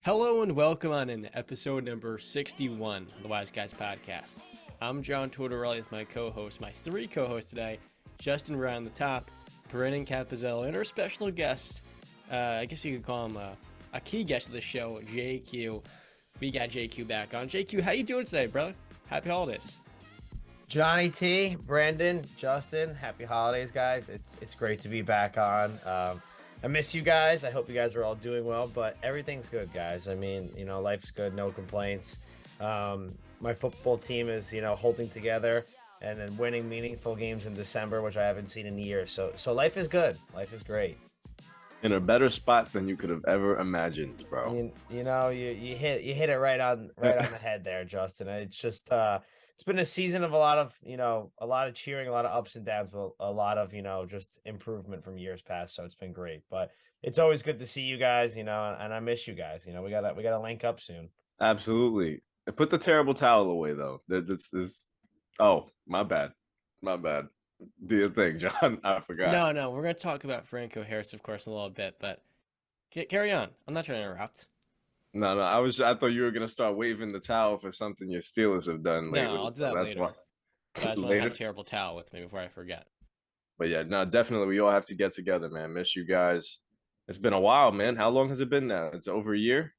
Hello and welcome on in episode number 61 of the Wise Guys podcast. I'm John Tortorelli with my co-host, my three co-hosts today, Justin Ryan the top, Brennan Capizzello, and our special guest, I guess you could call him a key guest of the show, JQ. We got JQ back on. JQ, how you doing today, brother? Happy holidays. Johnny T, Brandon, Justin, happy holidays, guys. It's great to be back on. I miss you guys. I hope you guys are all doing well, but everything's good, guys. I mean, life's good, no complaints. My football team is, holding together and then winning meaningful games in December, which I haven't seen in years. So life is good. Life is great. In a better spot than you could have ever imagined, bro. You hit it right on the head there, Justin. It's just it's been a season of a lot of cheering, a lot of ups and downs, but a lot of just improvement from years past. So it's been great. But it's always good to see you guys, and I miss you guys. We gotta link up soon. Absolutely. Put the terrible towel away though. This. Oh, my bad. Do your thing, John. I forgot. No, we're gonna talk about Franco Harris, of course, in a little bit, but carry on. I'm not trying to interrupt. No. I thought you were gonna start waving the towel for something your Steelers have done lately. No, I'll do that later. I just want to Later? have a terrible towel with me before I forget. But yeah, no, definitely we all have to get together, man. Miss you guys. It's been a while, man. How long has it been now? It's over a year?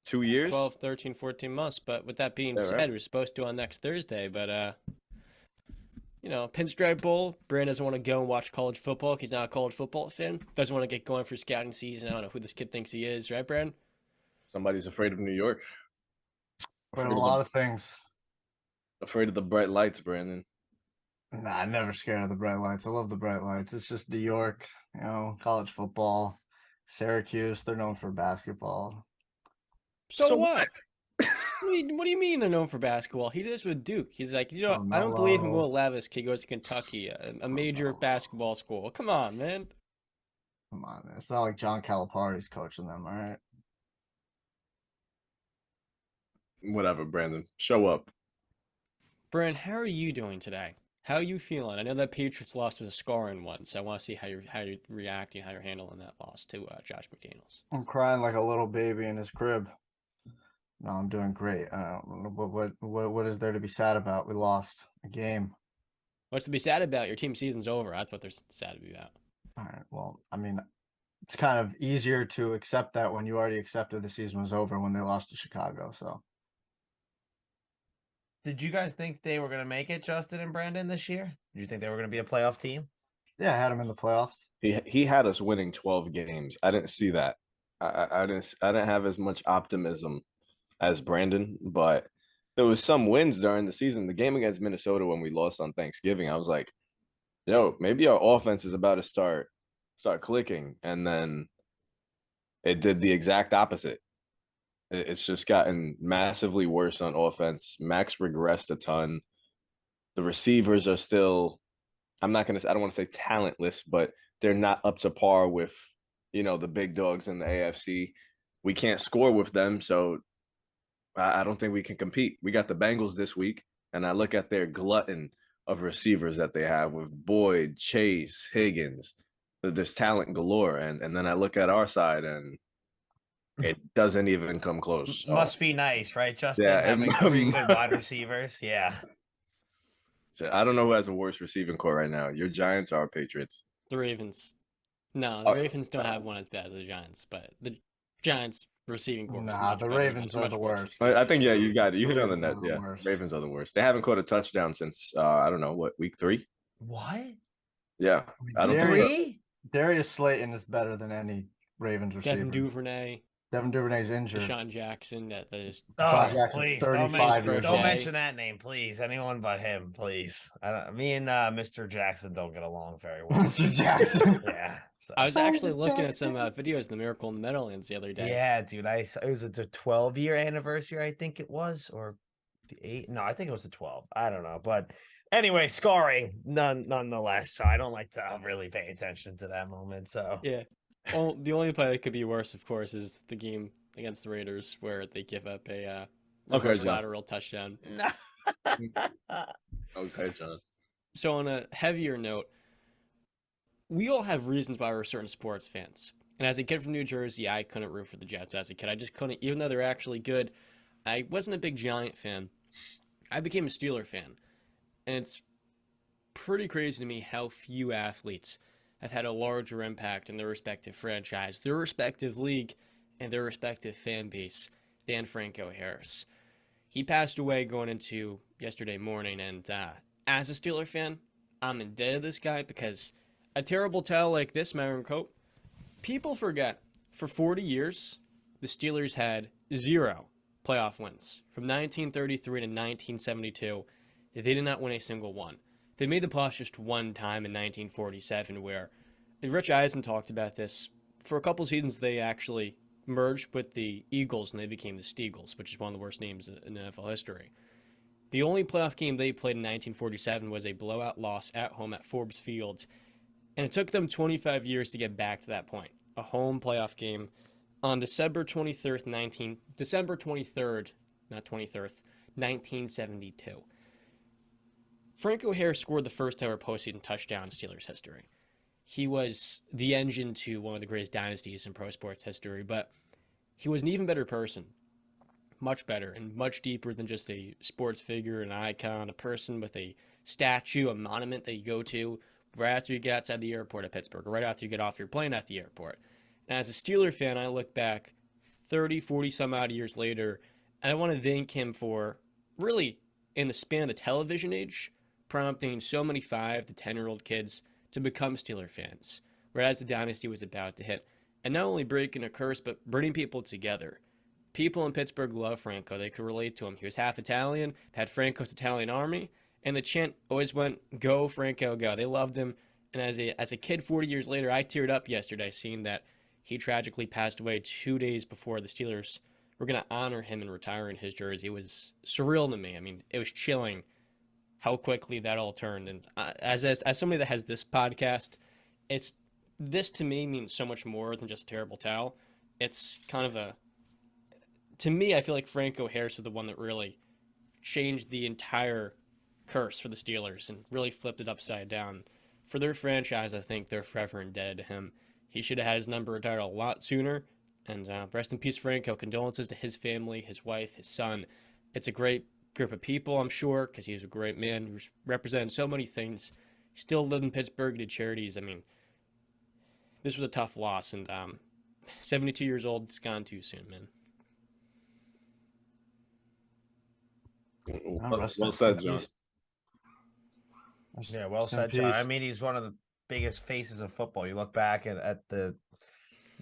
2 years? 12, 13, 14 months. But with that being said, right? we're supposed to on next Thursday. But, Pinstripe Bowl. Brandon doesn't want to go and watch college football because he's not a college football fan. Doesn't want to get going for scouting season. I don't know who this kid thinks he is. Right, Brandon? Somebody's afraid of New York. Afraid of a lot of things. Afraid of the bright lights, Brandon. Nah, I'm never scared of the bright lights. I love the bright lights. It's just New York, college football, Syracuse. They're known for basketball. So what? What do you mean they're known for basketball? He did this with Duke. He's like, I don't believe in Will Levis. He goes to Kentucky, a major basketball school. Come on, man. Come on, man. It's not like John Calipari's coaching them, all right? Whatever, Brandon. Show up. Brandon, how are you doing today? How are you feeling? I know that Patriots loss was a scoring one, so I want to see how you're reacting, how you're handling that loss to Josh McDaniels. I'm crying like a little baby in his crib. No, I'm doing great. I don't know what is there to be sad about? We lost a game. What's to be sad about? Your team season's over. That's what they're sad to be about. All right. Well, I mean, it's kind of easier to accept that when you already accepted the season was over when they lost to Chicago. So, Did you guys think they were gonna make it, Justin and Brandon, this year? Did you think they were gonna be a playoff team? yeah, I had them in the playoffs. He had us winning 12 games. I didn't see that. I didn't have as much optimism as Brandon, but there was some wins during the season. The game against Minnesota when we lost on Thanksgiving, I was like, maybe our offense is about to start clicking, and then it did the exact opposite. It's just gotten massively worse on offense. Max regressed a ton. The receivers are still, I don't want to say talentless, but they're not up to par with, the big dogs in the AFC. We can't score with them, so I don't think we can compete. We got the Bengals this week, and I look at their glutton of receivers that they have with Boyd, Chase, Higgins. There's talent galore, and then I look at our side, and it doesn't even come close. So. Must be nice, right, Justin? Yeah, having 3 good wide receivers. Yeah. I don't know who has a worse receiving core right now. Your Giants or our Patriots? The Ravens. No, the Ravens don't have one as bad as the Giants, but the Giants receiving core. Nah, the Ravens are the worst. I think you got it. You hit on the net. Yeah, worst. Ravens are the worst. They haven't caught a touchdown since I don't know week 3. What? Yeah, I don't think. Darius Slayton is better than any Ravens receiver. Devin Duvernay's injured. Deshaun Jackson. That is. Please 35 don't mention that name, please. Anyone but him, please. Me and Mr. Jackson don't get along very well. Mr. Jackson. Yeah. So. I was actually looking at some videos of the Miracle in the Meadowlands the other day. Yeah, dude. It was the 12-year anniversary, I think it was, or the 8. No, I think it was the 12. I don't know, but anyway, scoring nonetheless. So I don't like to really pay attention to that moment. So yeah. Well, the only play that could be worse, of course, is the game against the Raiders where they give up a reverse lateral touchdown. Okay, John. So on a heavier note, we all have reasons why we're certain sports fans. And as a kid from New Jersey, I couldn't root for the Jets as a kid. I just couldn't, even though they're actually good. I wasn't a big Giant fan. I became a Steeler fan. And it's pretty crazy to me how few athletes have had a larger impact in their respective franchise, their respective league, and their respective fan base than Franco Harris. He passed away going into yesterday morning, and as a Steeler fan, I'm indebted to this guy because a terrible tale like this, Myron Cope, people forget for 40 years, the Steelers had 0 playoff wins. From 1933 to 1972, they did not win a single one. They made the playoffs just one time in 1947, where Rich Eisen talked about this. For a couple seasons, they actually merged with the Eagles, and they became the Steagles, which is one of the worst names in NFL history. The only playoff game they played in 1947 was a blowout loss at home at Forbes Field, and it took them 25 years to get back to that point. A home playoff game on December 23rd, 1972. Franco Harris scored the first ever postseason touchdown in Steelers history. He was the engine to one of the greatest dynasties in pro sports history, but he was an even better person. Much better and much deeper than just a sports figure, an icon, a person with a statue, a monument that you go to right after you get outside the airport at Pittsburgh, or right after you get off your plane at the airport. And as a Steeler fan, I look back 30, 40 some odd years later, and I want to thank him for really, in the span of the television age, prompting so many 5 to 10-year-old kids to become Steeler fans, whereas the dynasty was about to hit. And not only breaking a curse, but bringing people together. People in Pittsburgh love Franco. They could relate to him. He was half Italian, had Franco's Italian army, and the chant always went, "Go, Franco, go." They loved him. And as a kid 40 years later, I teared up yesterday seeing that he tragically passed away 2 days before the Steelers were going to honor him and retire in his jersey. It was surreal to me. I mean, it was chilling how quickly that all turned. And as somebody that has this podcast, this to me means so much more than just a terrible tale. It's kind of to me, I feel like Franco Harris is the one that really changed the entire curse for the Steelers and really flipped it upside down. For their franchise, I think they're forever indebted to him. He should have had his number retired a lot sooner. And rest in peace, Franco. Condolences to his family, his wife, his son. It's a great group of people, I'm sure, because he was a great man who represented so many things. He still lived in Pittsburgh, did charities. I mean, this was a tough loss. And 72 years old, it's gone too soon, man. Well said, John. Yeah, well said, John. I mean, he's one of the biggest faces of football. You look back at the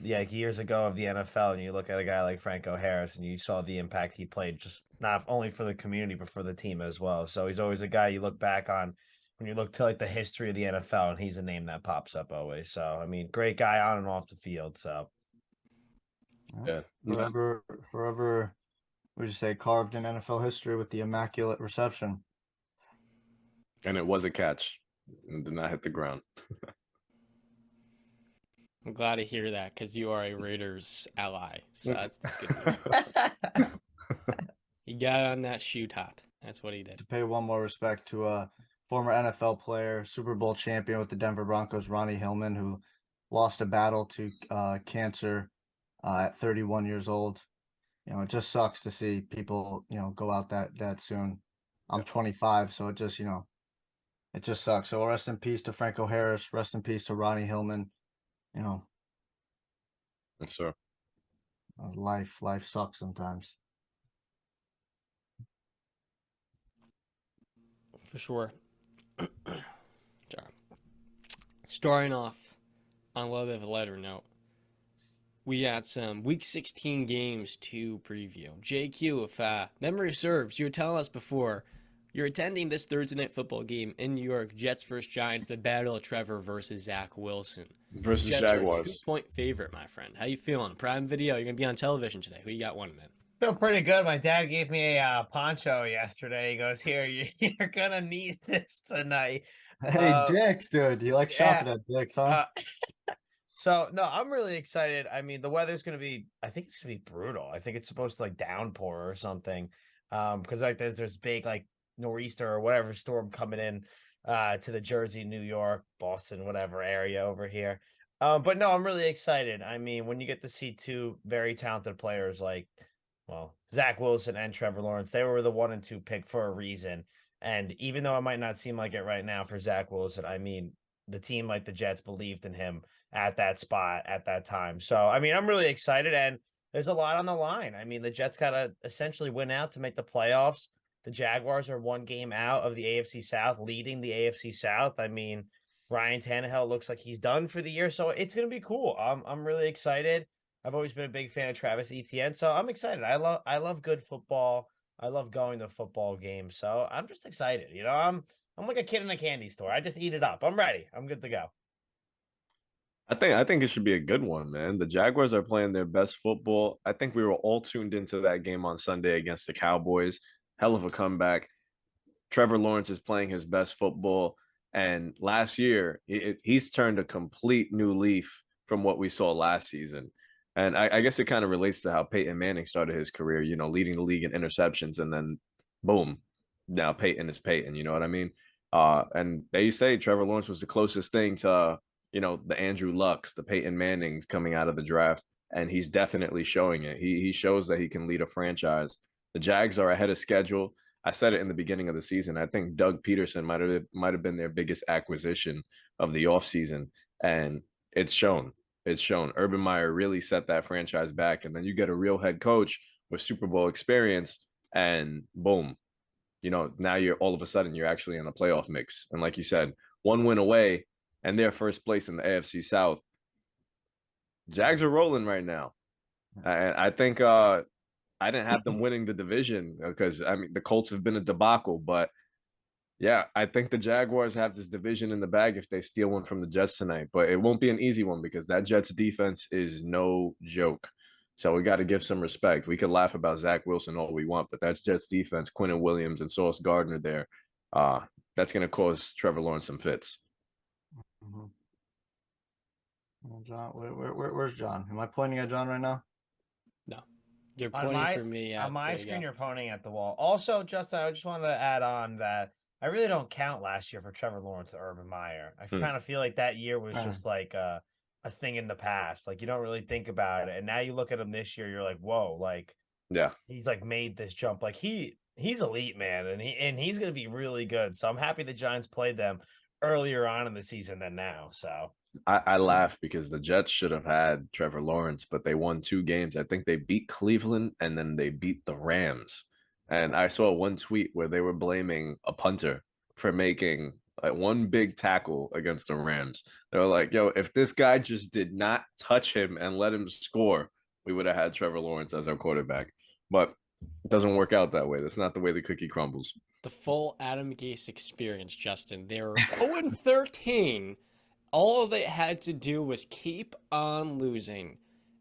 years ago of the NFL, and you look at a guy like Franco Harris, and you saw the impact he played, just not only for the community but for the team as well. So he's always a guy you look back on when you look to like the history of the NFL, and he's a name that pops up always. So I mean, great guy on and off the field. So yeah, forever. Would you say carved in NFL history with the immaculate reception? And it was a catch. And did not hit the ground. I'm glad to hear that because you are a Raiders ally. So that's good news. He got on that shoe top. That's what he did. To pay one more respect to a former NFL player, Super Bowl champion with the Denver Broncos, Ronnie Hillman, who lost a battle to cancer at 31 years old. You know, it just sucks to see people, go out that soon. I'm 25, so it just sucks. So rest in peace to Franco Harris. Rest in peace to Ronnie Hillman. Yes, sir. Life sucks sometimes. For sure. Starting off on a little bit of a lighter note, we got some Week 16 games to preview. JQ, if memory serves, you were telling us before you're attending this Thursday night football game in New York, Jets versus Giants, the battle of Trevor versus Zach Wilson. Versus Jets Jaguars. Are a 2-point favorite, my friend. How you feeling? Prime Video, you're going to be on television today. Who you got winning, man? feel pretty good. My dad gave me a poncho yesterday. He goes, "Here, you're gonna need this tonight." Hey, Dick's, dude. You like shopping at Dick's, huh? So no, I'm really excited. I mean, the weather's gonna be, I think it's gonna be brutal. I think it's supposed to like downpour or something. Because like there's big like nor'easter or whatever storm coming in to the Jersey, New York, Boston, whatever area over here. But no, I'm really excited. I mean, when you get to see two very talented players like, well, Zach Wilson and Trevor Lawrence, they were the 1 and 2 pick for a reason. And even though it might not seem like it right now for Zach Wilson, I mean, the team like the Jets believed in him at that spot at that time. So, I mean, I'm really excited, and there's a lot on the line. I mean, the Jets got to essentially win out to make the playoffs. The Jaguars are 1 game out of the AFC South, leading the AFC South. I mean, Ryan Tannehill looks like he's done for the year, so it's gonna be cool. I'm really excited. I've always been a big fan of Travis Etienne, so I'm excited. I love good football. I love going to football games, so I'm just excited. I'm like a kid in a candy store. I just eat it up. I'm ready. I'm good to go. I think it should be a good one, man. The Jaguars are playing their best football. I think we were all tuned into that game on Sunday against the Cowboys. Hell of a comeback. Trevor Lawrence is playing his best football. And last year, he's turned a complete new leaf from what we saw last season. And I guess it kind of relates to how Peyton Manning started his career, leading the league in interceptions. And then, boom, now Peyton is Peyton. You know what I mean? And they say Trevor Lawrence was the closest thing to, the Andrew Lucks, the Peyton Mannings coming out of the draft. And he's definitely showing it. He shows that he can lead a franchise. The Jags are ahead of schedule. I said it in the beginning of the season. I think Doug Peterson might have been their biggest acquisition of the offseason. And it's shown. It's shown. Urban Meyer really set that franchise back. And then you get a real head coach with Super Bowl experience, and boom, now you're all of a sudden you're actually in a playoff mix. And like you said, 1 win away, and they're first place in the AFC South. Jags are rolling right now. And I think I didn't have them winning the division because I mean the Colts have been a debacle, but yeah, I think the Jaguars have this division in the bag if they steal one from the Jets tonight. But it won't be an easy one because that Jets defense is no joke. So we got to give some respect. We could laugh about Zach Wilson all we want, but that's Jets defense, Quentin Williams and Sauce Gardner there. That's going to cause Trevor Lawrence some fits. Mhm. Well, John, where's John? Am I pointing at John right now? No, you're On pointing my for me. on my There you screen, go. you're pointing at the wall. Also, Justin, I just wanted to add on that I really don't count last year for Trevor Lawrence or Urban Meyer. I Hmm. kind of feel like that year was Uh, just like a thing in the past. Like you don't really think about it, and now you look at him this year, you're like, whoa, like Yeah. he's like made this jump. Like he's elite, man, and he's gonna be really good. So I'm happy the Giants played them earlier on in the season than now. So I laugh because the Jets should have had Trevor Lawrence, but they won 2 games. I think they beat Cleveland and then they beat the Rams. And I saw one tweet where they were blaming a punter for making like one big tackle against the Rams. They were like, yo, if this guy just did not touch him and let him score, we would have had Trevor Lawrence as our quarterback. But it doesn't work out that way. That's not the way the cookie crumbles. The full Adam Gase experience, Justin. They were 0-13. All they had to do was keep on losing.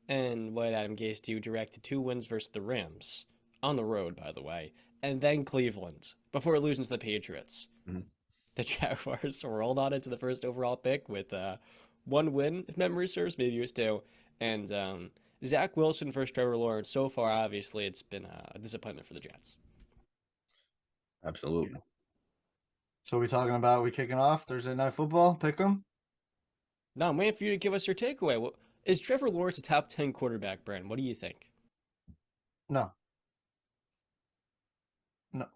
And what did Adam Gase do? Directed 2 wins versus the Rams. On the road, by the way. And then Cleveland. Before losing to the Patriots. Mhm. The Jaguars rolled on into the first overall pick with 1 win, if memory serves. Maybe it was 2. And Zach Wilson versus Trevor Lawrence. So far, obviously, it's been a disappointment for the Jets. Absolutely. so we talking about we kicking off Thursday night football? Pick 'em? Now, I'm waiting for you to give us your takeaway. Is Trevor Lawrence a top 10 quarterback, Brandon? What do you think? No. No,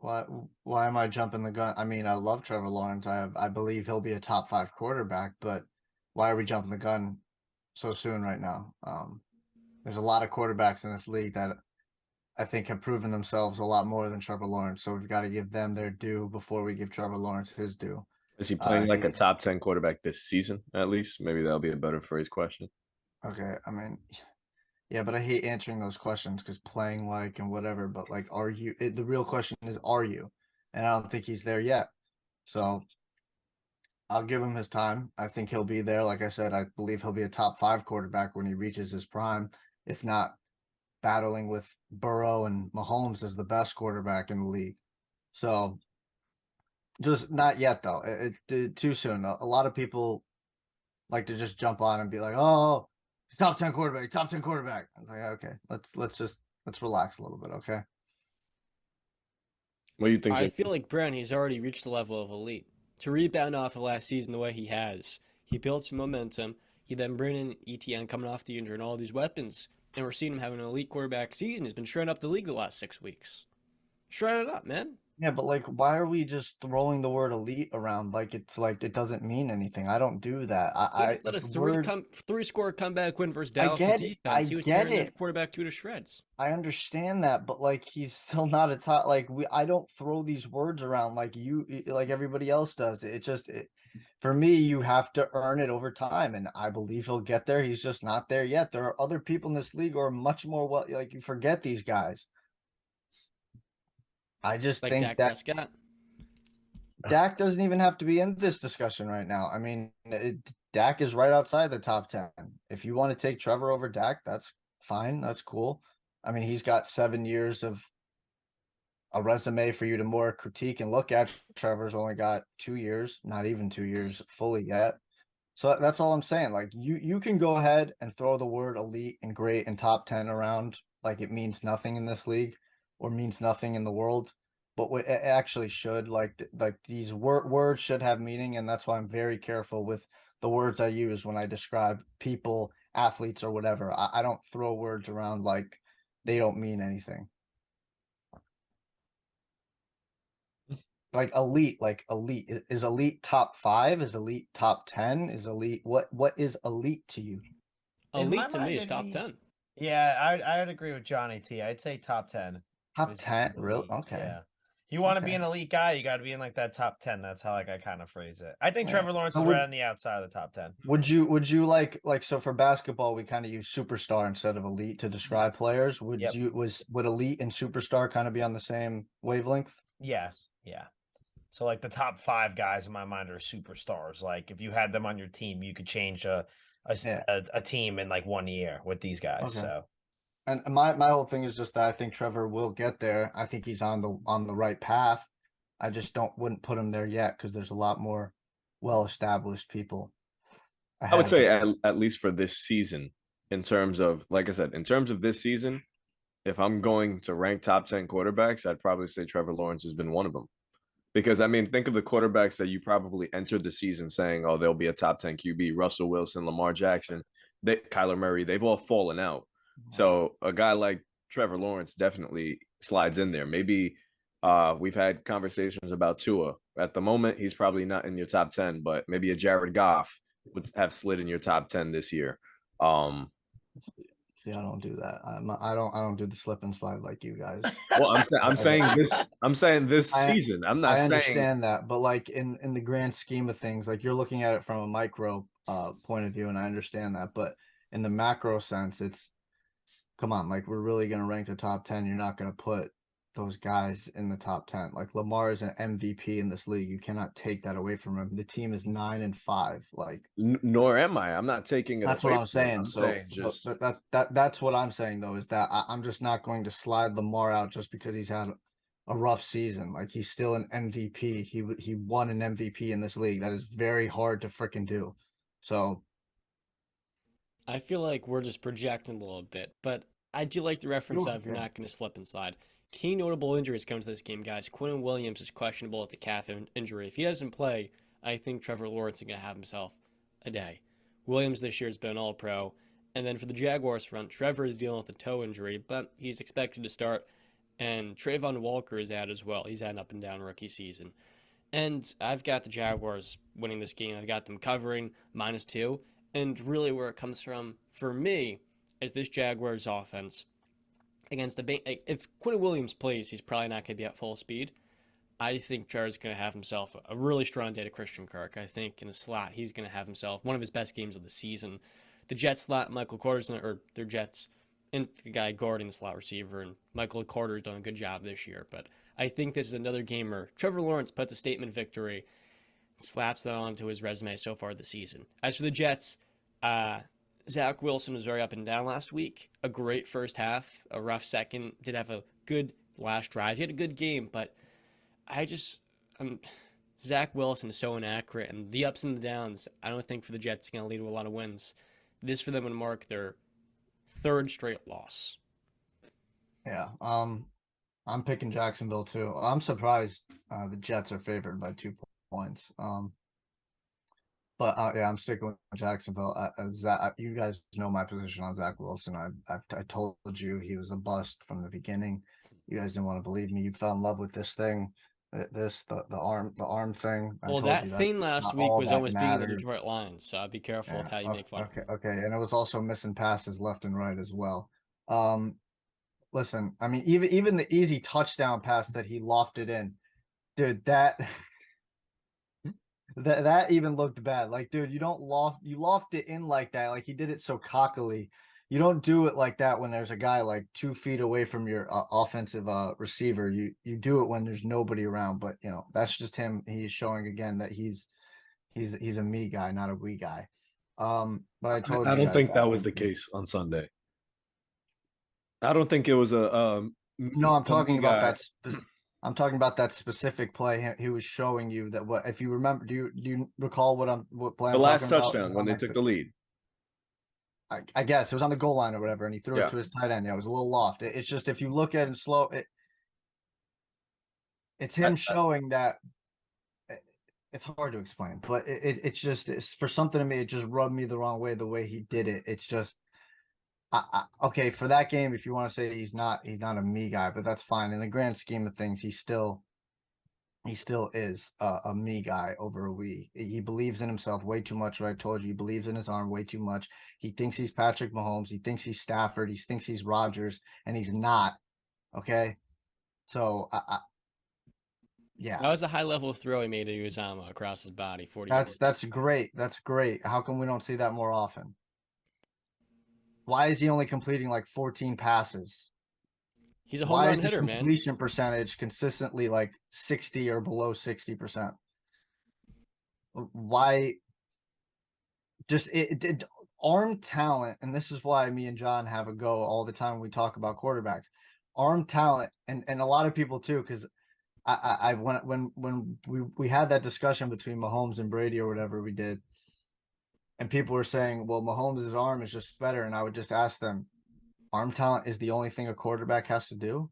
why am I jumping the gun? I mean, I love Trevor Lawrence. I believe he'll be a top 5 quarterback, but why are we jumping the gun so soon right now? There's a lot of quarterbacks in this league that I think have proven themselves a lot more than Trevor Lawrence. So we've got to give them their due before we give Trevor Lawrence his due. Is he playing like a He's top 10 quarterback this season, at least? Maybe that'll be a better phrase question. okay. I mean, yeah, but I hate answering those questions because playing like and whatever. But like, are you? The real question is, are you? And I don't think he's there yet. So I'll give him his time. I think he'll be there. Like I said, I believe he'll be a top 5 quarterback when he reaches his prime, if not battling with Burrow and Mahomes as the best quarterback in the league. So just not yet though. Too soon. A lot of people like to just jump on and be like, "Oh, top 10 quarterback, top 10 quarterback." I was like, "Okay, let's relax a little bit, okay?" What do you think? I feel like Brown, he's already reached the level of elite. To rebound off of last season the way he has, he built some momentum. You then bring in ETN coming off the injury and all these weapons, and we're seeing him having an elite quarterback season. He's been shredding up the league the last 6 weeks. Shredding it up, man. Yeah, but like, why are we just throwing the word elite around like it's like it doesn't mean anything? I don't do that. He just let a The word, three-score comeback win versus I Dallas' get it. I defense. He was get tearing that it. quarterback to shreds. I understand that, but like he's still not a top. Like I don't throw these words around like like everybody else does. For me, you have to earn it over time, and I believe he'll get there. He's just not there yet. There are other people in this league who are much more well. Like you forget these guys. I just Like think Dak Prescott. Dak doesn't even have to be in this discussion right now. I mean, Dak is right outside the top 10. If you want to take Trevor over Dak, that's fine. That's cool. I mean, he's got 7 years of a resume for you to more critique and look at. Trevor's only got 2 years, not even 2 years fully yet. So that's all I'm saying. Like you can go ahead and throw the word elite and great and top 10 around like it means nothing in this league or means nothing in the world, but it actually should. Like these words should have meaning, and that's why I'm very careful with the words I use when I describe people, athletes, or whatever. I don't throw words around like they don't mean anything. Like elite is elite top 5, is elite top 10, is elite what is elite to you? In my Elite to me mind, is it'd top be- 10. Yeah, I would agree with Johnny T. I'd say top 10. Top is 10, really? elite. Okay. Yeah. You want to be Okay. an elite guy, you got to be in like that top 10. That's how like I kind of phrase it. I think Yeah. Trevor Lawrence So is right on the outside of the top 10. would you like so for basketball we kind of use superstar instead of elite to describe players? Yep. Would elite and superstar kind of be on the same wavelength? Yes. Yeah. So like the top 5 guys in my mind are superstars. Like if you had them on your team, you could change Yeah. a team in like 1 year with these guys. Okay. So And my whole thing is just that I think Trevor will get there. I think he's on the right path. I just wouldn't put him there yet because there's a lot more well-established people I would ahead of say him. at least for this season, in terms of, like I said, in terms of this season, if I'm going to rank top 10 quarterbacks, I'd probably say Trevor Lawrence has been one of them. Because I mean, think of the quarterbacks that you probably entered the season saying, "Oh, they'll be a top 10 QB." Russell Wilson, Lamar Jackson, Kyler Murray, they've all fallen out. So a guy like Trevor Lawrence definitely slides in there. Maybe we've had conversations about Tua. At the moment, he's probably not in your top 10, but maybe a Jared Goff would have slid in your top 10 this year. See, I don't do that. I don't do the slip and slide like you guys. Well, I'm saying this I season. I'm not I saying understand that, but like in the grand scheme of things, like you're looking at it from a micro point of view, and I understand that, but in the macro sense, it's come on, like we're really gonna rank the top 10. You're not gonna put those guys in the top 10. Like Lamar is an MVP in this league. You cannot take that away from him. The team is 9-5. Like nor am I. I'm not taking it that's away what I'm from him. saying. I'm So saying just that's what I'm saying though, is that I'm just not going to slide Lamar out just because he's had a rough season. Like he's still an MVP. He won an MVP in this league. That is very hard to freaking do. So I feel like we're just projecting a little bit, but I do like the reference Sure, of you're yeah. not going to slip and slide. Key notable injuries coming to this game, guys. Quinn Williams is questionable with the calf injury. If he doesn't play, I think Trevor Lawrence is going to have himself a day. Williams this year has been all pro. And then for the Jaguars front, Trevor is dealing with a toe injury, but he's expected to start. And Trayvon Walker is out as well. He's had an up and down rookie season. And I've got the Jaguars winning this game. I've got them covering -2. And really where it comes from for me is this Jaguars offense against the if Quinn Williams plays, he's probably not going to be at full speed. I think Trevor's going to have himself a really strong day to Christian Kirk. I think in the slot, he's going to have himself one of his best games of the season. The Jets slot, Michael Carter's or their Jets, and the guy guarding the slot receiver, and Michael Carter's done a good job this year. But I think this is another game where Trevor Lawrence puts a statement victory, slaps that onto his resume so far this season. As for the Jets, Zach Wilson was very up and down last week. A great first half, a rough second. Did have a good last drive. He had a good game, but Zach Wilson is so inaccurate, and the ups and the downs, I don't think for the Jets is going to lead to a lot of wins. This for them would mark their third straight loss. yeah, I'm picking Jacksonville too. I'm surprised the Jets are favored by 2 points. But yeah, I'm sticking with Jacksonville. You guys know my position on Zach Wilson. I told you he was a bust from the beginning. You guys didn't want to believe me. You fell in love with this thing, the arm thing. I Well, told you that thing that's last not week all was that almost beating the matters. Detroit Lions, so I'd be careful with Yeah. how you make fun of Okay. him. Okay. And it was also missing passes left and right as well. Um, Listen, I mean, even the easy touchdown pass that he lofted in, dude, that even looked bad. Like, dude, you loft it in like that. Like he did it so cockily. You don't do it like that when there's a guy like 2 feet away from your offensive receiver. You do it when there's nobody around. But that's just him. He's showing again that he's a me guy, not a we guy. But I told I you don't guys think that was the case on Sunday. I don't think it was No, I'm talking me about guy. I'm talking about that specific play. He was showing you that what if you remember? Do you recall what play The I'm last talking about? touchdown when they took the lead. I guess it was on the goal line or whatever, and he threw Yeah. it to his tight end. Yeah, it was a little loft. It's just if you look at it slow, it's him showing that. It's hard to explain, but it's just for something to me. It just rubbed me the wrong way the way he did it. It's just. Okay, for that game, if you want to say he's not a me guy, but that's fine. In the grand scheme of things, he still is a me guy over a we. He believes in himself way too much. What I told you, he believes in his arm way too much. He thinks he's Patrick Mahomes. He thinks he's Stafford. He thinks he's Rodgers, and he's not. Okay, so yeah, That was a high level throw he made to Uzama across his body, 40 yards. that's great. That's great. How come we don't see that more often? Why is he only completing like 14 passes? He's a home Why run is his hitter, man. completion percentage consistently like 60 or below 60%? Why just it arm talent, and this is why me and John have a go all the time when we talk about quarterbacks. Arm talent, and a lot of people too, because I when we had that discussion between Mahomes and Brady or whatever we did, and people were saying, well, Mahomes' arm is just better, and I would just ask them, arm talent is the only thing a quarterback has to do?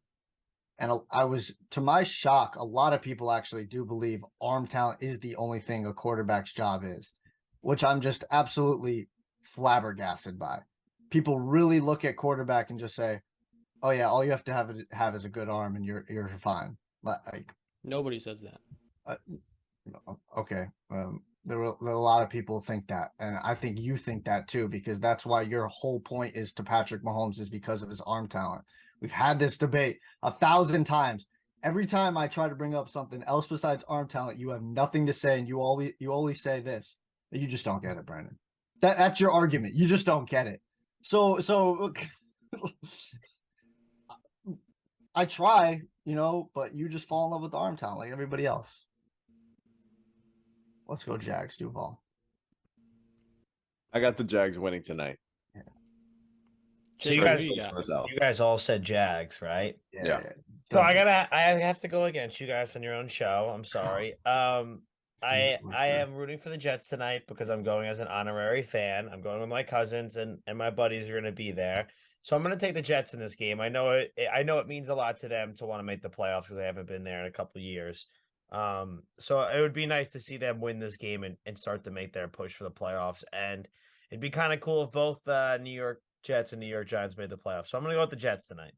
And I was, to my shock, a lot of people actually do believe arm talent is the only thing a quarterback's job is, which I'm just absolutely flabbergasted by. People really look at quarterback and just say, "Oh yeah, all you have to have is a good arm, and you're fine." Like Nobody says that. okay, there were a lot of people think that, and I think you think that too, because that's why your whole point is to Patrick Mahomes is because of his arm talent. We've had this debate 1,000 times. Every time I try to bring up something else besides arm talent, you have nothing to say, and you always say this. You just don't get it, Brandon. That's your argument. You just don't get it. So I try, but you just fall in love with the arm talent like everybody else. Let's go Jags, Duval. I got the Jags winning tonight. Yeah. So you guys all said Jags, right? Yeah. So I have to go against you guys on your own show. I'm sorry. I am rooting for the Jets tonight because I'm going as an honorary fan. I'm going with my cousins and my buddies are going to be there. So I'm going to take the Jets in this game. I know it means a lot to them to want to make the playoffs because they haven't been there in a couple of years. So it would be nice to see them win this game and start to make their push for the playoffs. And it'd be kind of cool if both New York Jets and New York Giants made the playoffs. So I'm going to go with the Jets tonight.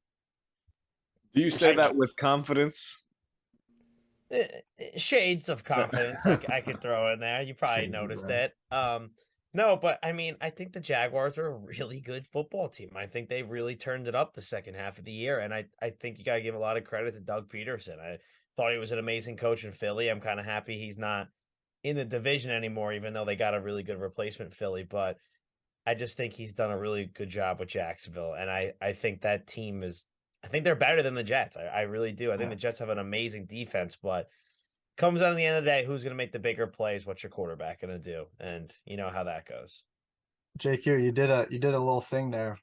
Do you say that with confidence? Shades of confidence I could throw in there. You probably noticed it. No, but I mean, I think the Jaguars are a really good football team. I think they really turned it up the second half of the year, and I think you got to give a lot of credit to Doug Peterson. I thought he was an amazing coach in Philly. I'm kind of happy he's not in the division anymore, even though they got a really good replacement Philly. But I just think he's done a really good job with Jacksonville, and I think that team is. I think they're better than the Jets. I really do. I think the Jets have an amazing defense, but comes down to the end of the day, who's going to make the bigger plays? What's your quarterback going to do? And you know how that goes. JQ, you did a little thing there.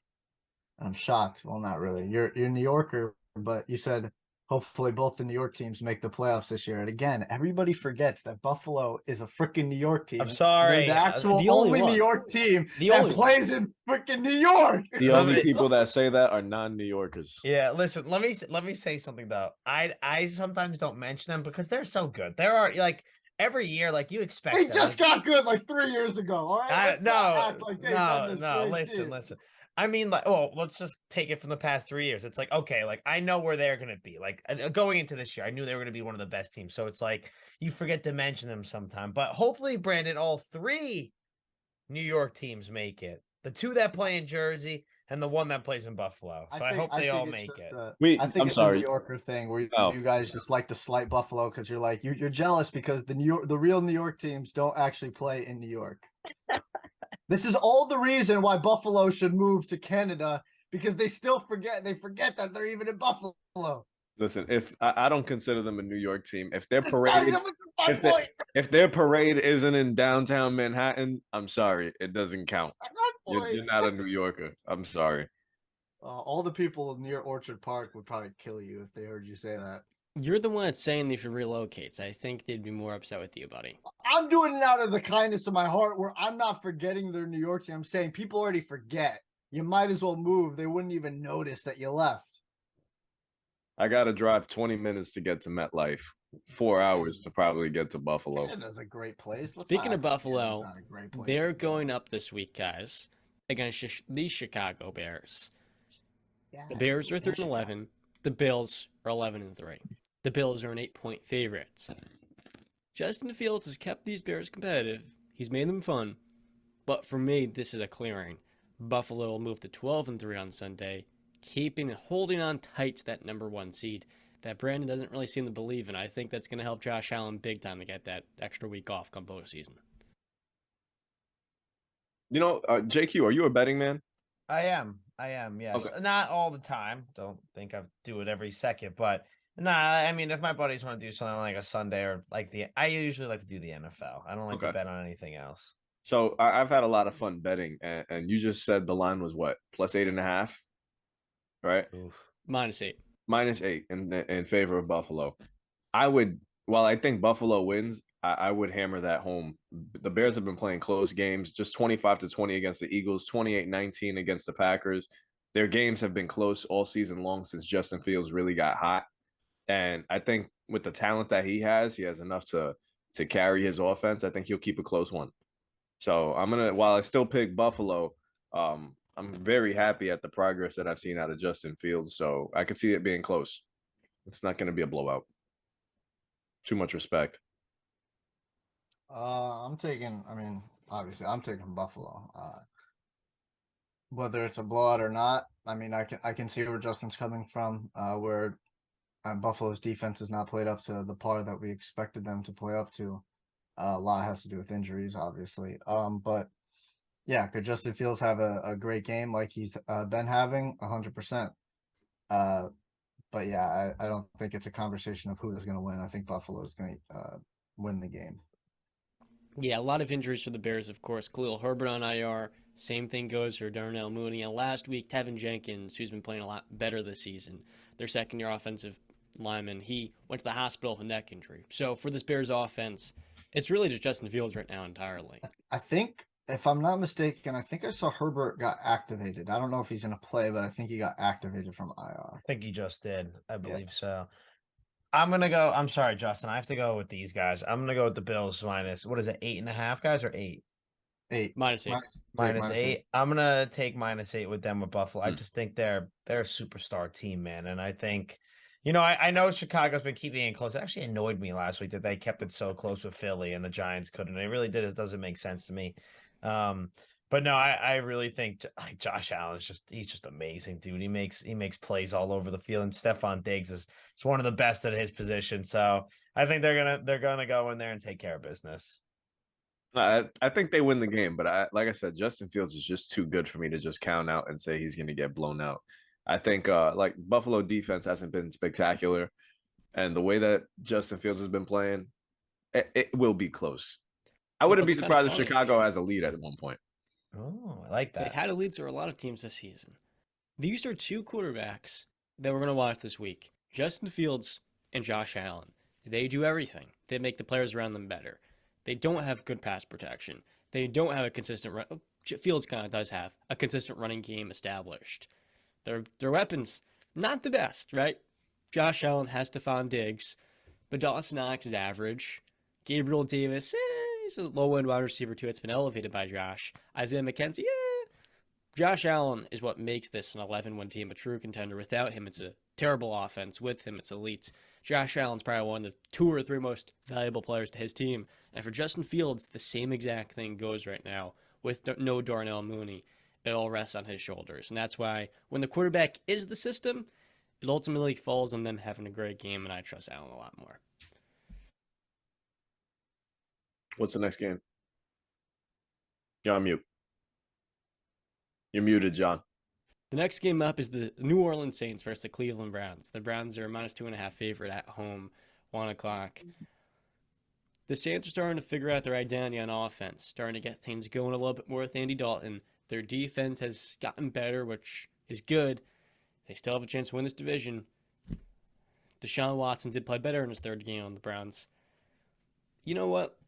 I'm shocked. Well, not really. You're a New Yorker, but you said hopefully both the New York teams make the playoffs this year. And again, everybody forgets that Buffalo is a freaking New York team. I'm sorry. They're the actual only New York team that plays in freaking New York. The only people that say that are non-New Yorkers. Yeah, listen, let me say something though. I sometimes don't mention them because they're so good. There are like every year, like you expect. They them. just got good like 3 years ago. All right, let's not act like they've been this great listen, team. listen. I mean, like, oh, let's just take it from the past 3 years. It's like, okay, like I know where they're gonna be. Like going into this year, I knew they were gonna be one of the best teams. So it's like you forget to mention them sometime. But hopefully, Brandon, all three New York teams make it. The two that play in Jersey and the one that plays in Buffalo. So I hope they all make it. I think I'm it's sorry. a New Yorker thing where No. you guys just like to slight Buffalo because you're like you're jealous because the real New York teams don't actually play in New York. This is all the reason why Buffalo should move to Canada because they forget that they're even in Buffalo. Listen, if I don't consider them a New York team, if their parade if their parade isn't in downtown Manhattan, I'm sorry, it doesn't count. You're not a New Yorker. I'm sorry. All the people near Orchard Park would probably kill you if they heard you say that. You're the one that's saying they should relocate, so I think they'd be more upset with you, buddy. I'm doing it out of the kindness of my heart where I'm not forgetting they're New York team. I'm saying people already forget. You might as well move. They wouldn't even notice that you left. I got to drive 20 minutes to get to MetLife, 4 hours to probably get to Buffalo. Canada's a great place. Speaking of Buffalo, they're going up this week, guys, against the Chicago Bears. The Bears are 3-11. The Bills are 11-3. The Bills are an 8-point favorites. Justin Fields has kept these Bears competitive. He's made them fun. But for me, this is a clearing. Buffalo will move to 12-3 on Sunday, keeping and holding on tight to that number 1 seed that Brandon doesn't really seem to believe in. I think that's going to help Josh Allen big time to get that extra week off come postseason. You know, JQ, are you a betting man? I am, yes. Okay. Not all the time. Don't think I do it every second, but nah, I mean, if my buddies want to do something like a Sunday or like I usually like to do the NFL. I don't like to bet on anything else. So I've had a lot of fun betting, and you just said the line was what? +8.5, right? Oof. -8. -8 in favor of Buffalo. While I think Buffalo wins, I would hammer that home. The Bears have been playing close games, just 25-20 against the Eagles, 28-19 against the Packers. Their games have been close all season long since Justin Fields really got hot. And I think with the talent that he has enough to carry his offense. I think he'll keep a close one. So while I still pick Buffalo, I'm very happy at the progress that I've seen out of Justin Fields. So I could see it being close. It's not going to be a blowout. Too much respect. Obviously I'm taking Buffalo. Whether it's a blowout or not, I can see where Justin's coming from, where Buffalo's defense has not played up to the par that we expected them to play up to. A lot has to do with injuries, obviously. But yeah, could Justin Fields have a great game like he's been having? 100%. But yeah, I don't think it's a conversation of who is going to win. I think Buffalo is going to win the game. Yeah, a lot of injuries for the Bears, of course. Khalil Herbert on IR. Same thing goes for Darnell Mooney. And last week, Tevin Jenkins, who's been playing a lot better this season, their second-year offensive lineman, he went to the hospital with a neck injury. So for this Bears offense, it's really just Justin Fields right now entirely. I think, if I'm not mistaken, I think I saw Herbert got activated. I don't know if he's going to play, but I think he got activated from IR. I think he just did. I believe so. I'm sorry, Justin. I have to go with these guys. I'm going to go with the Bills minus, what is it, 8.5 guys or 8? 8. -8. -8. I'm going to take -8 with them with Buffalo. I just think they're a superstar team, man. And I think, I know Chicago's been keeping it close. It actually annoyed me last week that they kept it so close with Philly and the Giants couldn't. It really did. It doesn't make sense to me. But no, I really think like Josh Allen he's just amazing, dude. He makes plays all over the field, and Stephon Diggs is one of the best at his position. So I think they're gonna go in there and take care of business. I think they win the game, but like I said, Justin Fields is just too good for me to just count out and say he's gonna get blown out. I think like Buffalo defense hasn't been spectacular, and the way that Justin Fields has been playing, it will be close. I wouldn't be surprised if Chicago has a lead at one point. Oh, I like that. They had a lead for a lot of teams this season. These are two quarterbacks that we're going to watch this week. Justin Fields and Josh Allen. They do everything. They make the players around them better. They don't have good pass protection. They don't have a consistent run. Fields kind of does have a consistent running game established. Their weapons, not the best, right? Josh Allen has Stephon Diggs, but Dawson Knox is average. Gabriel Davis, he's a low-end wide receiver too. It's been elevated by Josh. Isaiah McKenzie, Josh Allen is what makes this an 11-win team, a true contender. Without him, it's a terrible offense. With him, it's elite. Josh Allen's probably one of the 2 or 3 most valuable players to his team. And for Justin Fields, the same exact thing goes right now with no Darnell Mooney. It all rests on his shoulders. And that's why when the quarterback is the system, it ultimately falls on them having a great game, and I trust Allen a lot more. What's the next game? You're on mute. You're muted, John. The next game up is the New Orleans Saints versus the Cleveland Browns. The Browns are a -2.5 favorite at home, 1 o'clock. The Saints are starting to figure out their identity on offense, starting to get things going a little bit more with Andy Dalton. Their defense has gotten better, which is good. They still have a chance to win this division. Deshaun Watson did play better in his 3rd game on the Browns. You know what?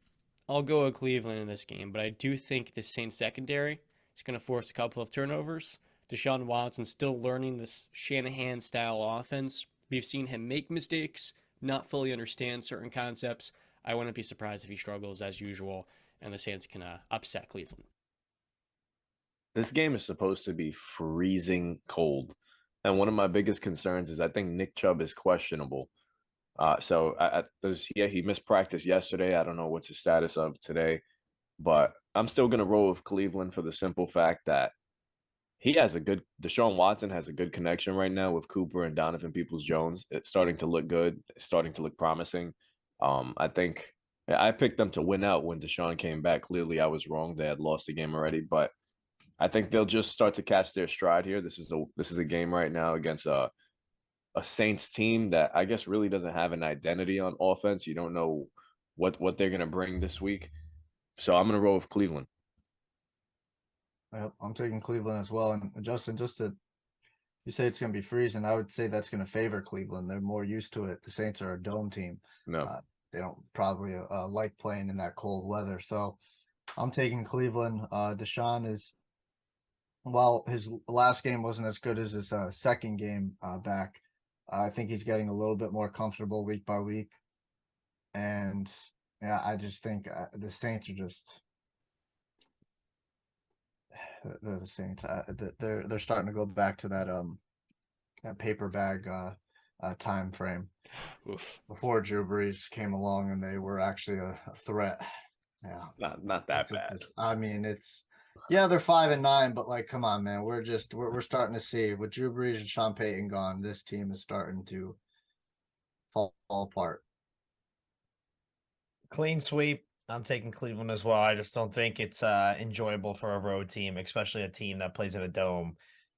I'll go with Cleveland in this game, but I do think the Saints secondary is going to force a couple of turnovers. Deshaun Watson's still learning this Shanahan-style offense. We've seen him make mistakes, not fully understand certain concepts. I wouldn't be surprised if he struggles as usual, and the Saints can upset Cleveland. This game is supposed to be freezing cold. And one of my biggest concerns is I think Nick Chubb is questionable. He missed practice yesterday. I don't know what's the status of today, but I'm still going to roll with Cleveland for the simple fact that Deshaun Watson has a good connection right now with Cooper and Donovan Peoples-Jones. It's starting to look good. It's starting to look promising. I think I picked them to win out when Deshaun came back. Clearly, I was wrong. They had lost the game already, but I think they'll just start to catch their stride here. This is a game right now against a Saints team that I guess really doesn't have an identity on offense. You don't know what they're going to bring this week. So I'm going to roll with Cleveland. Yep, I'm taking Cleveland as well. And Justin, you say it's going to be freezing. I would say that's going to favor Cleveland. They're more used to it. The Saints are a dome team. No, they don't probably like playing in that cold weather. So I'm taking Cleveland. Deshaun is, while his last game wasn't as good as his second game back, I think he's getting a little bit more comfortable week by week. And yeah, I just think the Saints are just the Saints. They're starting to go back to that paper bag time frame. Oof. Before Drew Brees came along and they were actually a threat. Yeah, not that bad. I mean, they're 5-9, but like, come on, man, we're starting to see with Drew Brees and Sean Payton gone, this team is starting to fall apart. Clean sweep. I'm taking Cleveland as well. I just don't think it's enjoyable for a road team, especially a team that plays in a dome,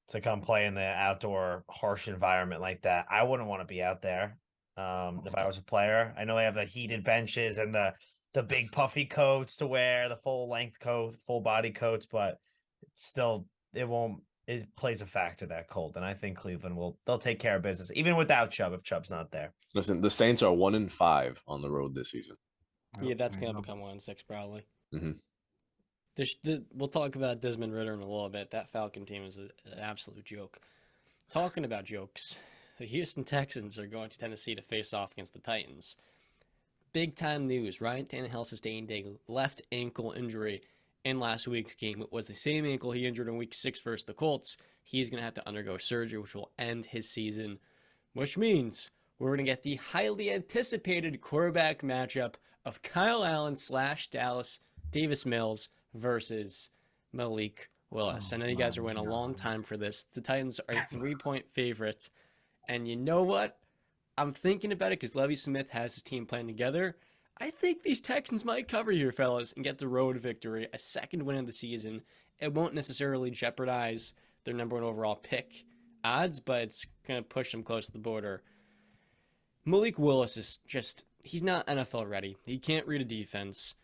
to come play in the outdoor harsh environment like that. I wouldn't want to be out there if I was a player. I know they have the heated benches and the big puffy coats to wear, the full length coat, full body coats, but still it plays a factor that cold. And I think Cleveland they'll take care of business, even without Chubb, if Chubb's not there. Listen, the Saints are 1-5 on the road this season. Yeah, that's going to become 1-6 probably. Mm-hmm. We'll talk about Desmond Ridder in a little bit. That Falcon team is an absolute joke. Talking about jokes, the Houston Texans are going to Tennessee to face off against the Titans. Big time news. Ryan Tannehill sustained a left ankle injury in last week's game. It was the same ankle he injured in week 6 versus the Colts. He's going to have to undergo surgery, which will end his season, which means we're going to get the highly anticipated quarterback matchup of Kyle Allen / Davis Mills versus Malik Willis. I know you guys are waiting a long time for this. The Titans are a 3-point favorite. And you know what? I'm thinking about it because Lovie Smith has his team playing together. I think these Texans might cover here, fellas, and get the road victory, a second win of the season. It won't necessarily jeopardize their number 1 overall pick odds, but it's going to push them close to the border. Malik Willis is he's not NFL ready. He can't read a defense.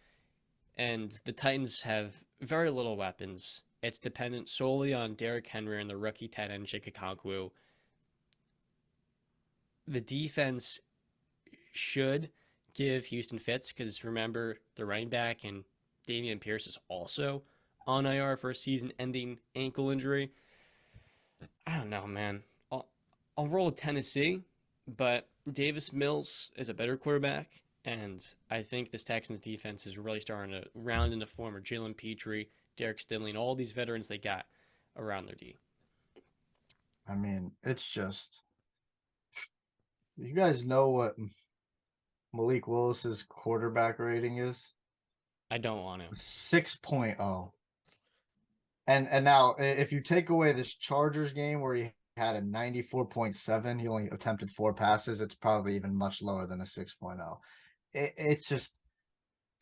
And the Titans have very little weapons. It's dependent solely on Derrick Henry and the rookie tight end Chig Okonkwo. The defense should give Houston fits because remember, the running back and Dameon Pierce is also on IR for a season-ending ankle injury. I don't know, man. I'll roll with Tennessee, but Davis Mills is a better quarterback, And I think this Texans defense is really starting to round into form of Jalen Petrie, Derek Stingley, and all these veterans they got around their D. I mean, it's just, you guys know what Malik Willis's quarterback rating is? I don't want to. 6.0. And now if you take away this Chargers game where he had a 94.7, he only attempted 4 passes, it's probably even much lower than a 6.0. It's just,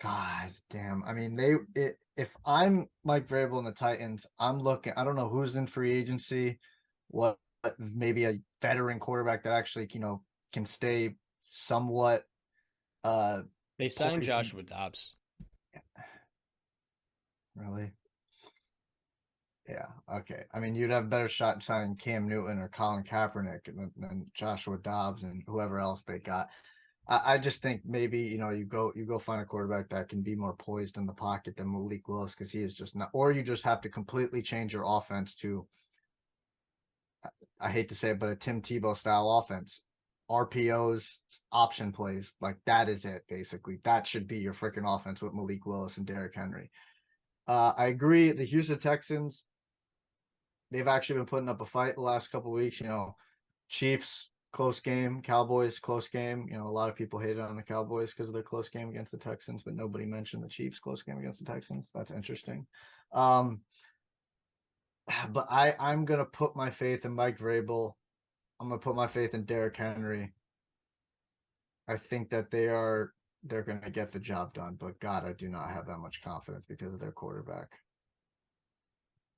God damn. I mean, if I'm Mike Vrabel and the Titans, I'm looking, I don't know who's in free agency, what maybe a veteran quarterback that actually, can stay somewhat They signed Joshua Dobbs. Really? Yeah. Okay. I mean, you'd have a better shot signing Cam Newton or Colin Kaepernick than Joshua Dobbs and whoever else they got. I just think maybe you go find a quarterback that can be more poised in the pocket than Malik Willis, because he is just not. Or you just have to completely change your offense to, I hate to say it, but a Tim Tebow style offense. RPOs, option plays, like that is it basically. That should be your freaking offense with Malik Willis and Derrick Henry. I agree. The Houston Texans, they've actually been putting up a fight the last couple of weeks. Chiefs, close game. Cowboys, close game. A lot of people hated on the Cowboys because of their close game against the Texans, but nobody mentioned the Chiefs' close game against the Texans. That's interesting. But I'm going to put my faith in Mike Vrabel. I'm going to put my faith in Derrick Henry. I think that they're going to get the job done, but God, I do not have that much confidence because of their quarterback.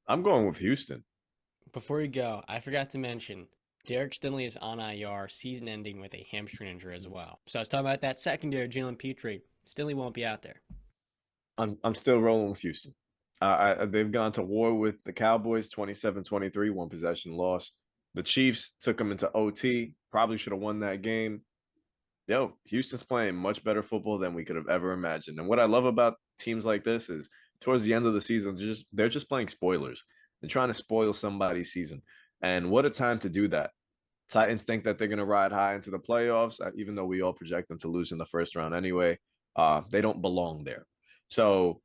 I'm going with Houston. Before you go, I forgot to mention Derek Stingley is on IR, season ending with a hamstring injury as well. So I was talking about that secondary, Jalen Petrie. Stingley won't be out there. I'm still rolling with Houston. They've gone to war with the Cowboys, 27-23, 1 possession loss. The Chiefs took them into OT. Probably should have won that game. Houston's playing much better football than we could have ever imagined. And what I love about teams like this is towards the end of the season, they're just playing spoilers. They're trying to spoil somebody's season. And what a time to do that. Titans think that they're going to ride high into the playoffs, even though we all project them to lose in the first round anyway. They don't belong there. So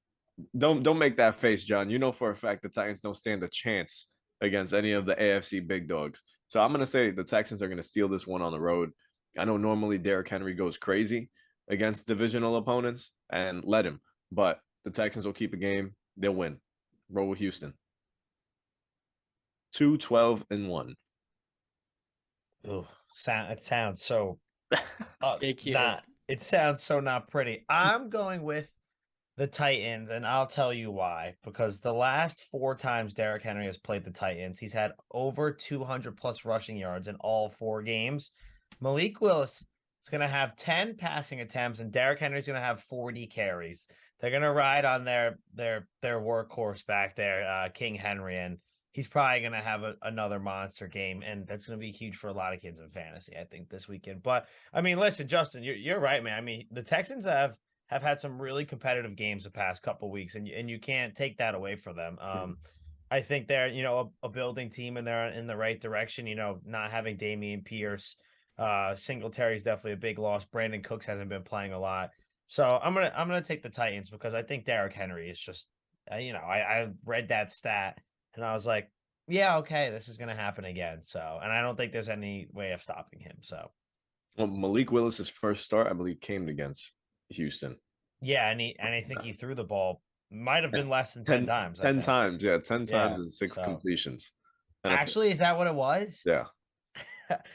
don't make that face, John. You know for a fact the Titans don't stand a chance against any of the AFC big dogs. So I'm going to say the Texans are going to steal this one on the road. I know normally Derrick Henry goes crazy against divisional opponents, and let him. But the Texans will keep a game. They'll win. Roll with Houston. 2-12-1. Oh, it sounds so AQ. it sounds so not pretty. I'm going with the Titans, and I'll tell you why. Because the last 4 times Derrick Henry has played the Titans, he's had over 200 plus rushing yards in all 4 games. Malik Willis is going to have 10 passing attempts, and Derrick Henry's going to have 40 carries. They're going to ride on their workhorse back there, King Henry, and he's probably going to have another monster game, and that's going to be huge for a lot of kids in fantasy, I think, this weekend. But, I mean, listen, Justin, you're right, man. I mean, the Texans have had some really competitive games the past couple of weeks, and you can't take that away from them. I think they're, a building team, and they're in the right direction, not having Dameon Pierce. Singletary is definitely a big loss. Brandon Cooks hasn't been playing a lot. So I'm gonna take the Titans because I think Derrick Henry is just, I read that stat and I was like, yeah, okay, this is gonna happen again. So, and I don't think there's any way of stopping him. So, well, Malik Willis's first start, I believe, came against Houston. Yeah, and I think he threw the ball might have been less than 10 times. 10 times, 10 Yeah, times and 6 so- completions. And Actually, is that what it was? yeah.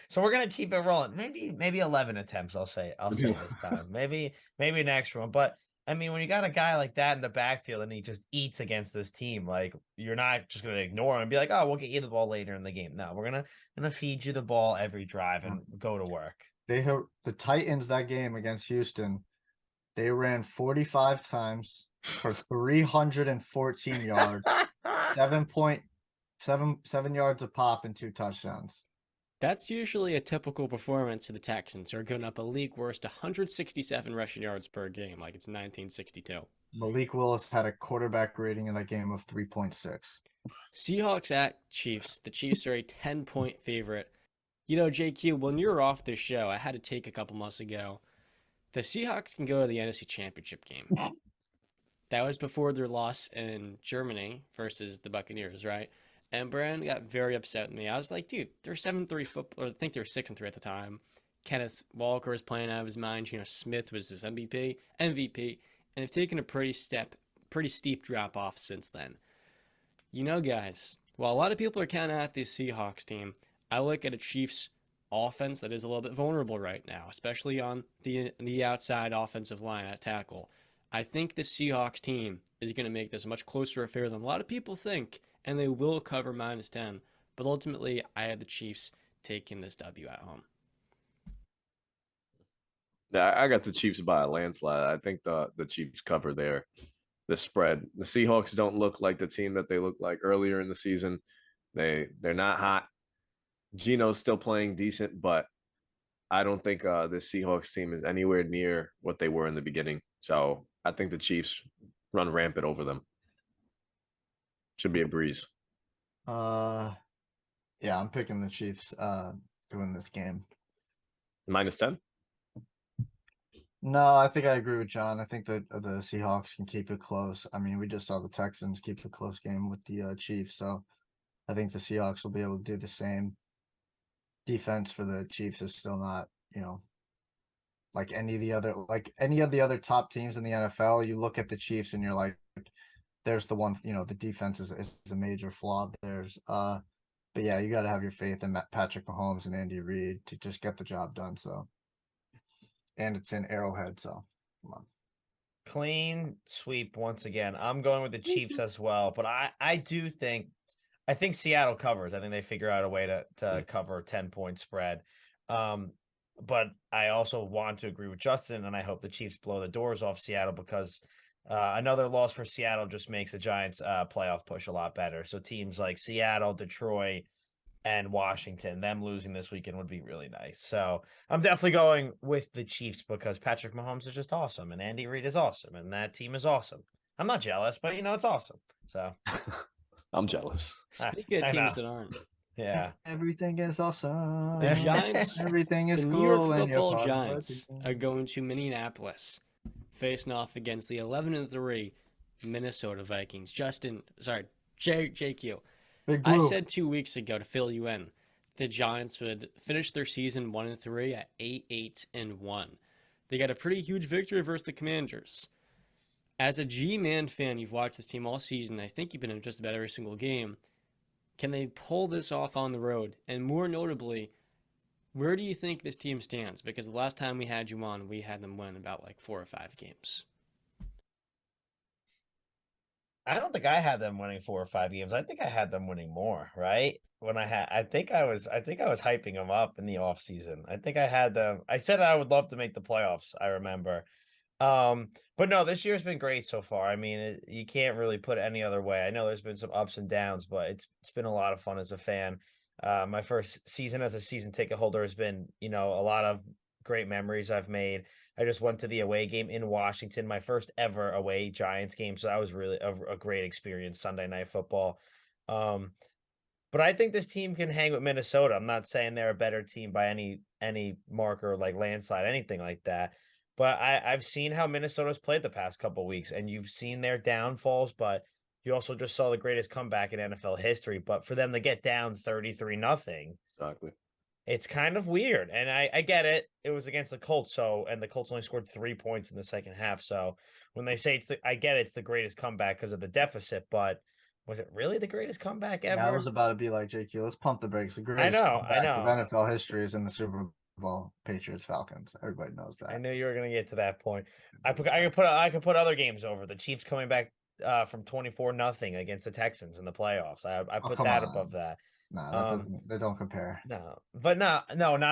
So we're gonna keep it rolling. Maybe 11 attempts. I'll say this time. Maybe next one. But I mean, when you got a guy like that in the backfield and he just eats against this team, like you're not just gonna ignore him and be like, oh, we'll get you the ball later in the game. No, we're gonna feed you the ball every drive and go to work. The Titans that game against Houston, they ran 45 times for 314 yards, 7.7 yards a pop, and 2 touchdowns. That's usually a typical performance of the Texans, who are going up a league worst 167 rushing yards per game, like it's 1962. Malik Willis had a quarterback rating in that game of 3.6. Seahawks at Chiefs. The Chiefs are a 10-point favorite. JQ, when you were off this show, I had to take a couple months ago. The Seahawks can go to the NFC Championship game. That was before their loss in Germany versus the Buccaneers, right? And Brandon got very upset with me. I was like, dude, they're 7-3 football, or I think they were 6-3 at the time. Kenneth Walker was playing out of his mind. Geno Smith was his MVP, and they've taken a pretty steep drop off since then. You know, guys, while a lot of people are counting out the Seahawks team, I look at a Chiefs offense that is a little bit vulnerable right now, especially on the outside offensive line at tackle. I think the Seahawks team is going to make this a much closer affair than a lot of people think, and they will cover -10. But ultimately, I had the Chiefs taking this W at home. Yeah, I got the Chiefs by a landslide. I think the Chiefs cover the spread. The Seahawks don't look like the team that they looked like earlier in the season. They're not hot. Geno's still playing decent, but I don't think the Seahawks team is anywhere near what they were in the beginning. So I think the Chiefs run rampant over them. Should be a breeze. Yeah, I'm picking the Chiefs to win this game. -10? No, I think I agree with John. I think that the Seahawks can keep it close. I mean, we just saw the Texans keep a close game with the Chiefs, so I think the Seahawks will be able to do the same. Defense for the Chiefs is still not, like any of the other top teams in the NFL. You look at the Chiefs and you're like, there's the one, the defense is a major flaw. But yeah, you got to have your faith in Patrick Mahomes and Andy Reid to just get the job done. So, and it's in Arrowhead, so come on. Clean sweep once again. I'm going with the Chiefs as well, but I think Seattle covers. I think they figure out a way to cover 10-point spread. But I also want to agree with Justin, and I hope the Chiefs blow the doors off Seattle because another loss for Seattle just makes the Giants' playoff push a lot better. So teams like Seattle, Detroit, and Washington, them losing this weekend would be really nice. So I'm definitely going with the Chiefs because Patrick Mahomes is just awesome, and Andy Reid is awesome, and that team is awesome. I'm not jealous, but it's awesome. So I'm jealous. Speaking of teams that aren't. Yeah. Everything is awesome. The Giants, Everything is the cool. New York when you're Football part of Giants it. are going to Minneapolis, facing off against the 11-3 Minnesota Vikings. JQ. Big I Blue. said 2 weeks ago to fill you in, the Giants would finish their season 1-3 at 8-1. They got a pretty huge victory versus the Commanders. As a G-Man fan, you've watched this team all season. I think you've been in just about every single game. Can they pull this off on the road? And more notably, where do you think this team stands? Because the last time we had you on, we had them win about 4 or 5 games. I don't think I had them winning 4 or 5 games. I think I had them winning more, right? I think I was hyping them up in the offseason. I think I had them. I said I would love to make the playoffs, I remember. But no, this year's been great so far. I mean, you can't really put it any other way. I know there's been some ups and downs, but it's been a lot of fun as a fan. My first season as a season ticket holder has been, a lot of great memories I've made. I just went to the away game in Washington, my first ever away Giants game. So that was really a great experience, Sunday Night Football. But I think this team can hang with Minnesota. I'm not saying they're a better team by any marker, like landslide, anything like that. But I've seen how Minnesota's played the past couple of weeks, and you've seen their downfalls, but you also just saw the greatest comeback in NFL history. But for them to get down 33-0, Exactly. it's kind of weird. And I get it. It was against the Colts, and the Colts only scored 3 points in the second half. So when they say I get it's the greatest comeback because of the deficit, but was it really the greatest comeback ever? Yeah, I was about to be like, JQ, let's pump the brakes. The greatest comeback of NFL history is in the Super Bowl, Patriots Falcons. Everybody knows that. I knew you were going to get to that point. I could put other games over. The Chiefs coming back from 24-0 against the Texans in the playoffs. I put that above that. No, they don't compare. No, but not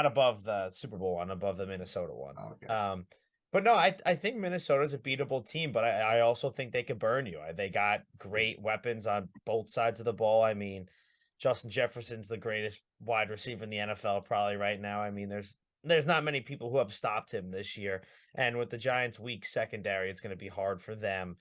above the Super Bowl one, above the Minnesota one. Okay. But no, I think Minnesota's a beatable team, but I also think they could burn you. They got great weapons on both sides of the ball. I mean, Justin Jefferson's the greatest wide receiver in the NFL probably right now. I mean, there's not many people who have stopped him this year. And with the Giants' weak secondary, it's going to be hard for them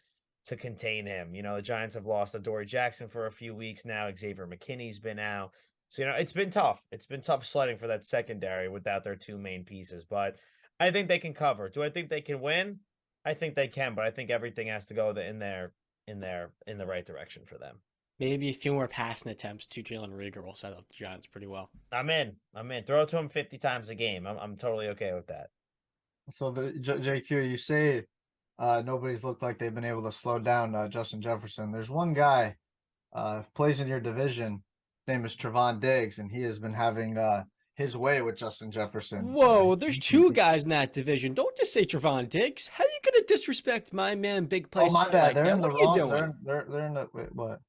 to contain him. The Giants have lost Adoree Jackson for a few weeks now. Xavier McKinney's been out. So, it's been tough. It's been tough sledding for that secondary without their 2 main pieces. But I think they can cover. Do I think they can win? I think they can, but I think everything has to go in the right direction for them. Maybe a few more passing attempts to Jalen Reagor will set up the Giants pretty well. I'm in. Throw it to him 50 times a game. I'm totally okay with that. So the JQ, you say nobody's looked like they've been able to slow down Justin Jefferson. There's one guy plays in your division. His name is Trevon Diggs, and he has been having his way with Justin Jefferson. Whoa, there's two guys in that division. Don't just say Trevon Diggs. How you gonna disrespect my man, big play? Oh, my bad. Like they're that? in the What are you wrong. doing? They're in the wait, what?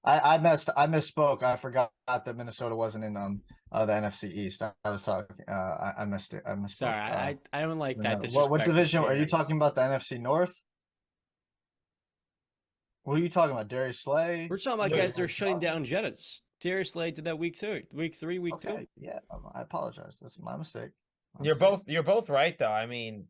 I misspoke. I forgot that Minnesota wasn't in the NFC East. I was talking. I missed it. I misspoke. Sorry, I don't like that. What division are you Jay-Rays. talking about? The NFC North? What are you talking about? Darius Slay? We're talking about guys that are shutting down Jettas. Darius Slade did that week 2, week 3, week 2. Okay, yeah. I apologize. That's my mistake. You're both right though. I mean,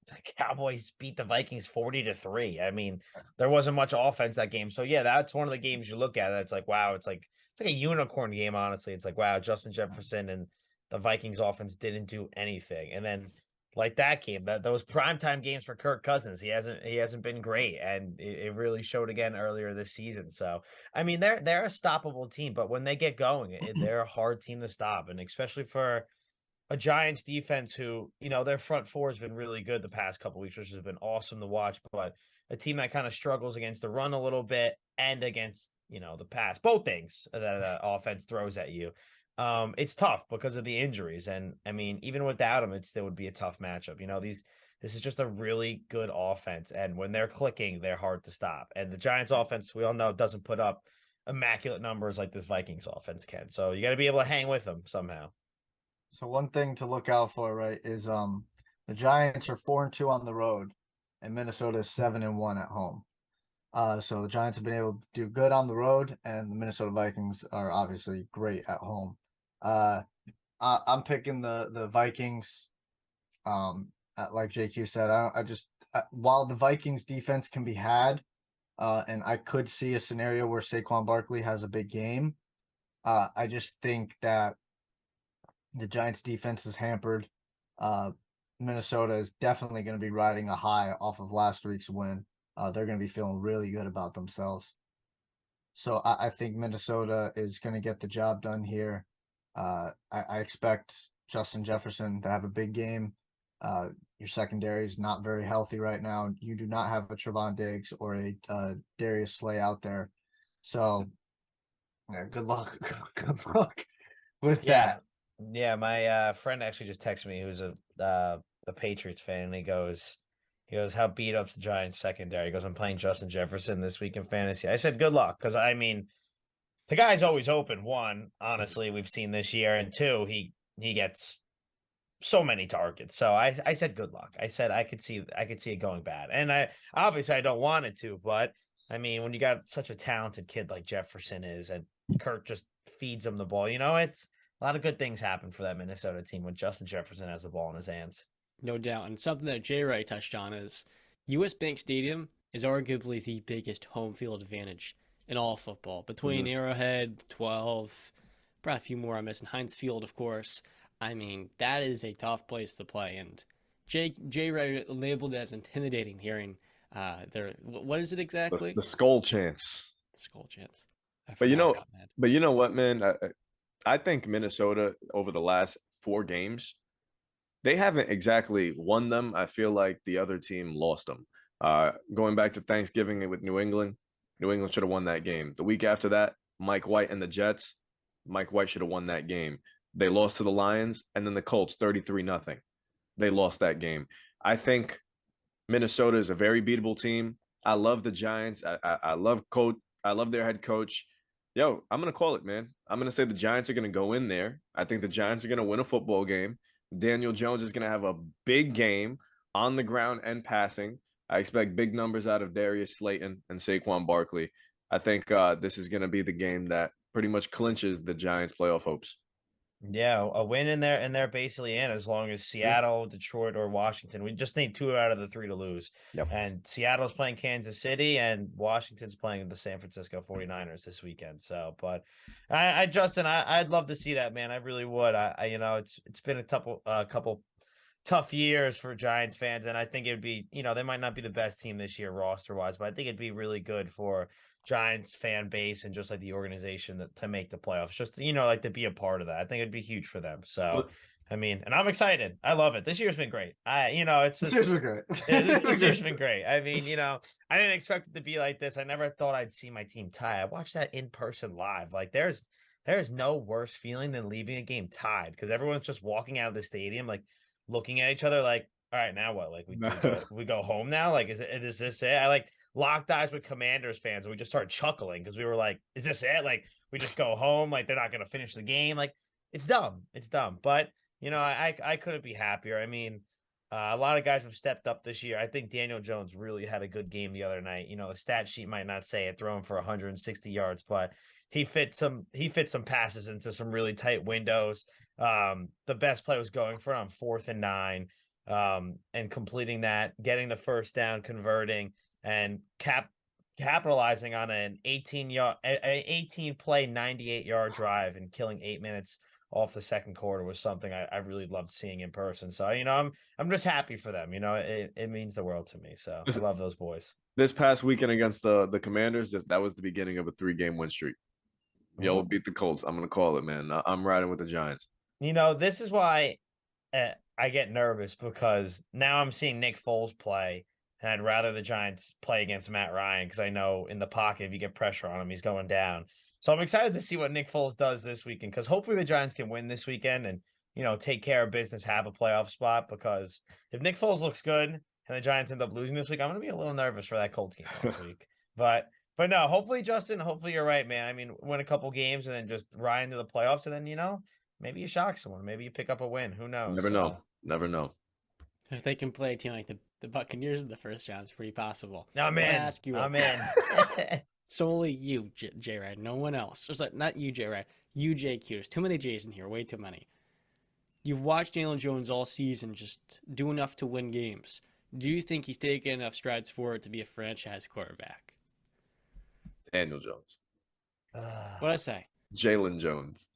the Cowboys beat the Vikings 40-3. I mean, there wasn't much offense that game. So yeah, that's one of the games you look at. It's like, wow, it's like a unicorn game. Honestly, it's like, wow, Justin Jefferson and the Vikings offense didn't do anything. And then like that game, those primetime games for Kirk Cousins, he hasn't been great, and it really showed again earlier this season. So I mean, they're a stoppable team, but when they get going, they're a hard team to stop, and especially for a Giants defense who, their front four has been really good the past couple weeks, which has been awesome to watch. But a team that kind of struggles against the run a little bit and against, the pass, both things that offense throws at you. It's tough because of the injuries. And I mean, even without them, it still would be a tough matchup. This is just a really good offense. And when they're clicking, they're hard to stop. And the Giants offense, we all know, doesn't put up immaculate numbers like this Vikings offense can. So you got to be able to hang with them somehow. So one thing to look out for, right, is the Giants are 4-2 on the road, and Minnesota is 7-1 at home. So the Giants have been able to do good on the road, and the Minnesota Vikings are obviously great at home. I'm picking the Vikings. Like JQ said, while the Vikings defense can be had, and I could see a scenario where Saquon Barkley has a big game. I just think that the Giants defense is hampered. Minnesota is definitely going to be riding a high off of last week's win. They're going to be feeling really good about themselves. So I think Minnesota is going to get the job done here. I expect Justin Jefferson to have a big game. Your secondary is not very healthy right now. You do not have a Trevon Diggs or a Darius Slay out there. So yeah, good luck. Good luck with that. Yeah, my friend actually just texted me, who's a Patriots fan, and he goes, how beat up's the Giants secondary? He goes, I'm playing Justin Jefferson this week in fantasy. I said, good luck, because I mean, the guy's always open. One, honestly, we've seen this year, and two, he gets so many targets. So I said, good luck. I said I could see it going bad, and I don't want it to, but I mean, when you got such a talented kid like Jefferson is, and Kirk just feeds him the ball, it's a lot of good things happen for that Minnesota team when Justin Jefferson has the ball in his hands. No doubt. And something that Ray touched on is US Bank Stadium is arguably the biggest home field advantage in all football. Between Arrowhead, 12, probably a few more I'm missing. Heinz Field, of course. I mean, that is a tough place to play. And Ray labeled it as intimidating hearing what is it exactly? The skull chance. Skull chance. But you know what, man? I think Minnesota over the last 4 games, they haven't exactly won them. I feel like the other team lost them. Going back to Thanksgiving with New England should have won that game. The week after that, Mike White and the Jets, Mike White should have won that game. They lost to the Lions, and then the Colts 33-0. They lost that game. I think Minnesota is a very beatable team. I love the Giants. I love their head coach. Yo, I'm going to call it, man. I'm going to say the Giants are going to go in there. I think the Giants are going to win a football game. Daniel Jones is going to have a big game on the ground and passing. I expect big numbers out of Darius Slayton and Saquon Barkley. I think this is going to be the game that pretty much clinches the Giants' playoff hopes. Yeah, a win in there, and they're basically in as long as Seattle, Detroit, or Washington. We just need 2 out of the 3 to lose. Yep. And Seattle's playing Kansas City, and Washington's playing the San Francisco 49ers this weekend. So, but Justin, I'd love to see that, man. I really would. It's been a couple tough years for Giants fans, and I think it'd be, they might not be the best team this year roster wise, but I think it'd be really good for Giants fan base and just like the organization to make the playoffs, just like to be a part of that. I think it'd be huge for them. So I mean, and I'm excited. I love it. This year's been great. It's just This year's been great. this year's been great. I mean, I didn't expect it to be like this. I never thought I'd see my team tie. I watched that in person live. Like there's no worse feeling than leaving a game tied because everyone's just walking out of the stadium, like looking at each other, like, all right, now what? Like we go home now? Like, is this it? I like locked eyes with Commanders fans and we just started chuckling because we were like, is this it? Like we just go home? Like they're not gonna finish the game? Like it's dumb. It's dumb. But I couldn't be happier. I mean, a lot of guys have stepped up this year. I think Daniel Jones really had a good game the other night. The stat sheet might not say it, throwing for 160 yards, but he fit some passes into some really tight windows. The best play was going for it on 4th and 9, and completing that, getting the first down, converting, and capitalizing on an 18 play 98-yard drive and killing 8 minutes off the second quarter was something I really loved seeing in person. So, I'm just happy for them. It means the world to me. So I love those boys. This past weekend against the Commanders, that was the beginning of a 3-game win streak. Y'all beat the Colts. I'm going to call it, man. I'm riding with the Giants. This is why I get nervous because now I'm seeing Nick Foles play, and I'd rather the Giants play against Matt Ryan because I know in the pocket, if you get pressure on him, he's going down. So I'm excited to see what Nick Foles does this weekend because hopefully the Giants can win this weekend and, take care of business, have a playoff spot. Because if Nick Foles looks good and the Giants end up losing this week, I'm going to be a little nervous for that Colts game next week. But no, hopefully, Justin, hopefully you're right, man. I mean, win a couple games and then just ride into the playoffs and then, maybe you shock someone. Maybe you pick up a win. Who knows? Never know. If they can play a team like the Buccaneers in the first round, it's pretty possible. I'm in. Ask you I'm in. Solely you, J-Ride. No one else. It's like, not you, J-Ride. You, JQ. There's too many J's in here. Way too many. You've watched Daniel Jones all season just do enough to win games. Do you think he's taken enough strides forward to be a franchise quarterback? Daniel Jones. What'd I say? Jalen Jones.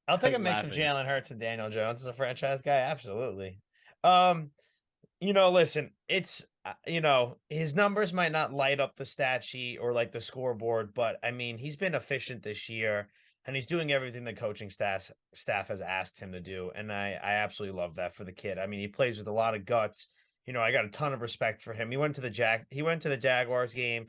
I'll take a mix of Jalen Hurts and Daniel Jones as a franchise guy. Absolutely. Listen, it's, his numbers might not light up the stat sheet or like the scoreboard, but I mean, he's been efficient this year and he's doing everything the coaching staff has asked him to do. And I absolutely love that for the kid. I mean, he plays with a lot of guts. I got a ton of respect for him. He went to the Jaguars game,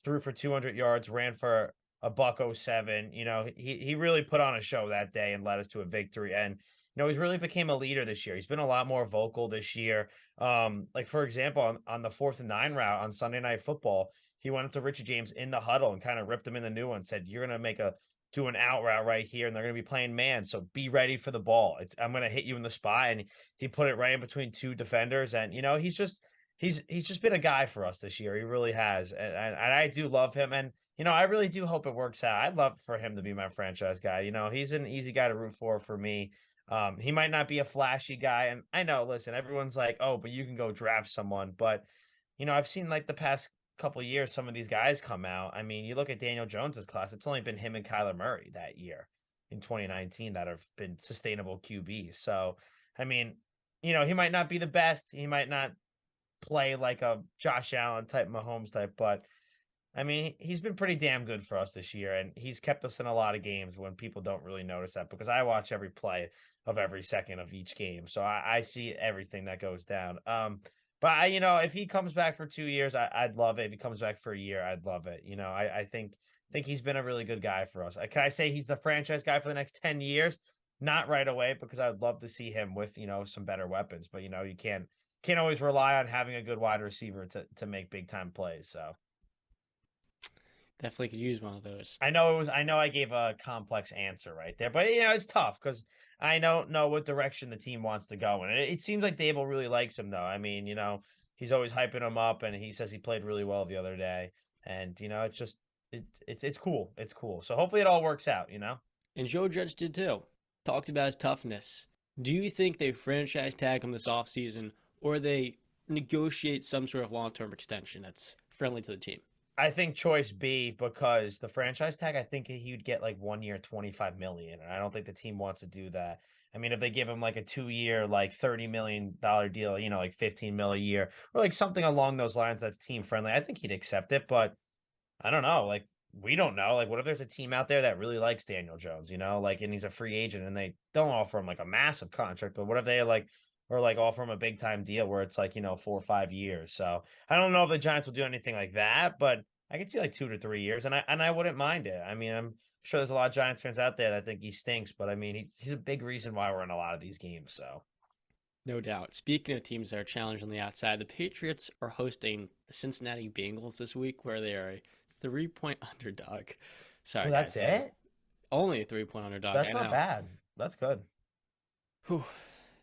threw for 200 yards, ran for a $107. He really put on a show that day and led us to a victory. And he's really became a leader this year. He's been a lot more vocal this year. Like for example, on the 4th and 9 route on Sunday Night Football, he went up to Richie James in the huddle and kind of ripped him in the new one. Said, "You're gonna do an out route right here, and they're gonna be playing man. So be ready for the ball. I'm gonna hit you in the spot." And he put it right in between 2 defenders. And he's just been a guy for us this year. He really has. And I do love him. And I really do hope it works out. I'd love for him to be my franchise guy. He's an easy guy to root for me. He might not be a flashy guy. And I know, listen, everyone's like, oh, but you can go draft someone. But, I've seen like the past couple of years, some of these guys come out. I mean, you look at Daniel Jones's class, it's only been him and Kyler Murray that year in 2019 that have been sustainable QBs. So, I mean, he might not be the best. He might not play like a Josh Allen type, Mahomes type, but I mean, he's been pretty damn good for us this year, and he's kept us in a lot of games when people don't really notice that because I watch every play of every second of each game. So I see everything that goes down. But if he comes back for 2 years, I'd love it. If he comes back for a year, I'd love it. I think he's been a really good guy for us. Can I say he's the franchise guy for the next 10 years? Not right away, because I'd love to see him with, some better weapons, but you can't always rely on having a good wide receiver to make big time plays. So definitely could use one of those. I know I gave a complex answer right there, but it's tough because I don't know what direction the team wants to go in. And it seems like Dable really likes him, though. I mean, he's always hyping him up, and he says he played really well the other day. And it's just it's cool. It's cool. So hopefully it all works out. And Joe Judge did too. Talked about his toughness. Do you think they franchise tag him this offseason, or they negotiate some sort of long-term extension that's friendly to the team? I think choice B, because the franchise tag, I think he'd get like 1 year, $25 million. And I don't think the team wants to do that. I mean, if they give him like a 2-year, like $30 million deal, like 15 mil a year, or like something along those lines that's team friendly, I think he'd accept it. But I don't know. Like, we don't know. Like, what if there's a team out there that really likes Daniel Jones, like, and he's a free agent and they don't offer him like a massive contract, but what if they like offer him a big time deal where it's like, 4 or 5 years. So I don't know if the Giants will do anything like that, but I could see like 2 to 3 years and I wouldn't mind it. I mean, I'm sure there's a lot of Giants fans out there that think he stinks, but I mean, he's a big reason why we're in a lot of these games. So No doubt. Speaking of teams that are challenged on the outside, the Patriots are hosting the Cincinnati Bengals this week, where they are a 3-point underdog. Sorry, that's guys. it. Only a 3-point underdog. That's I not know. bad. That's good. Whew.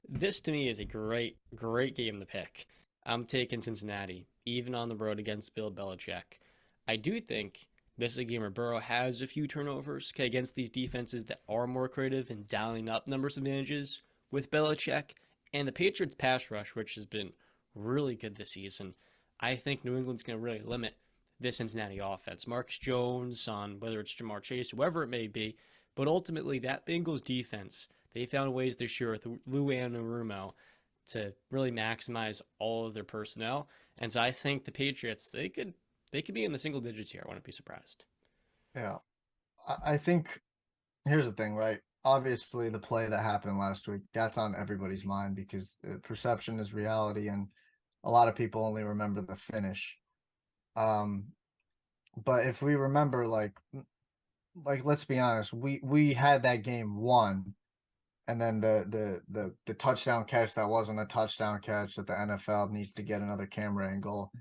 This to me is a great, great game to pick. I'm taking Cincinnati, even on the road against Bill Belichick. I do think this is a game where Burrow has a few turnovers against these defenses that are more creative and dialing up numbers advantages with Belichick. And the Patriots' pass rush, which has been really good this season, I think New England's going to really limit this Cincinnati offense. Marcus Jones, on whether it's Jamar Chase, whoever it may be, but ultimately that Bengals defense, they found ways this year with Lou Anarumo to really maximize all of their personnel. And so I think the Patriots, they could be in the single digits here. I wouldn't be surprised. Yeah. I think here's the thing, right? Obviously, the play that happened last week, that's on everybody's mind because perception is reality, and a lot of people only remember the finish. But if we remember, like let's be honest, we had that game won, and then the touchdown catch that wasn't a touchdown catch that the NFL needs to get another camera angle.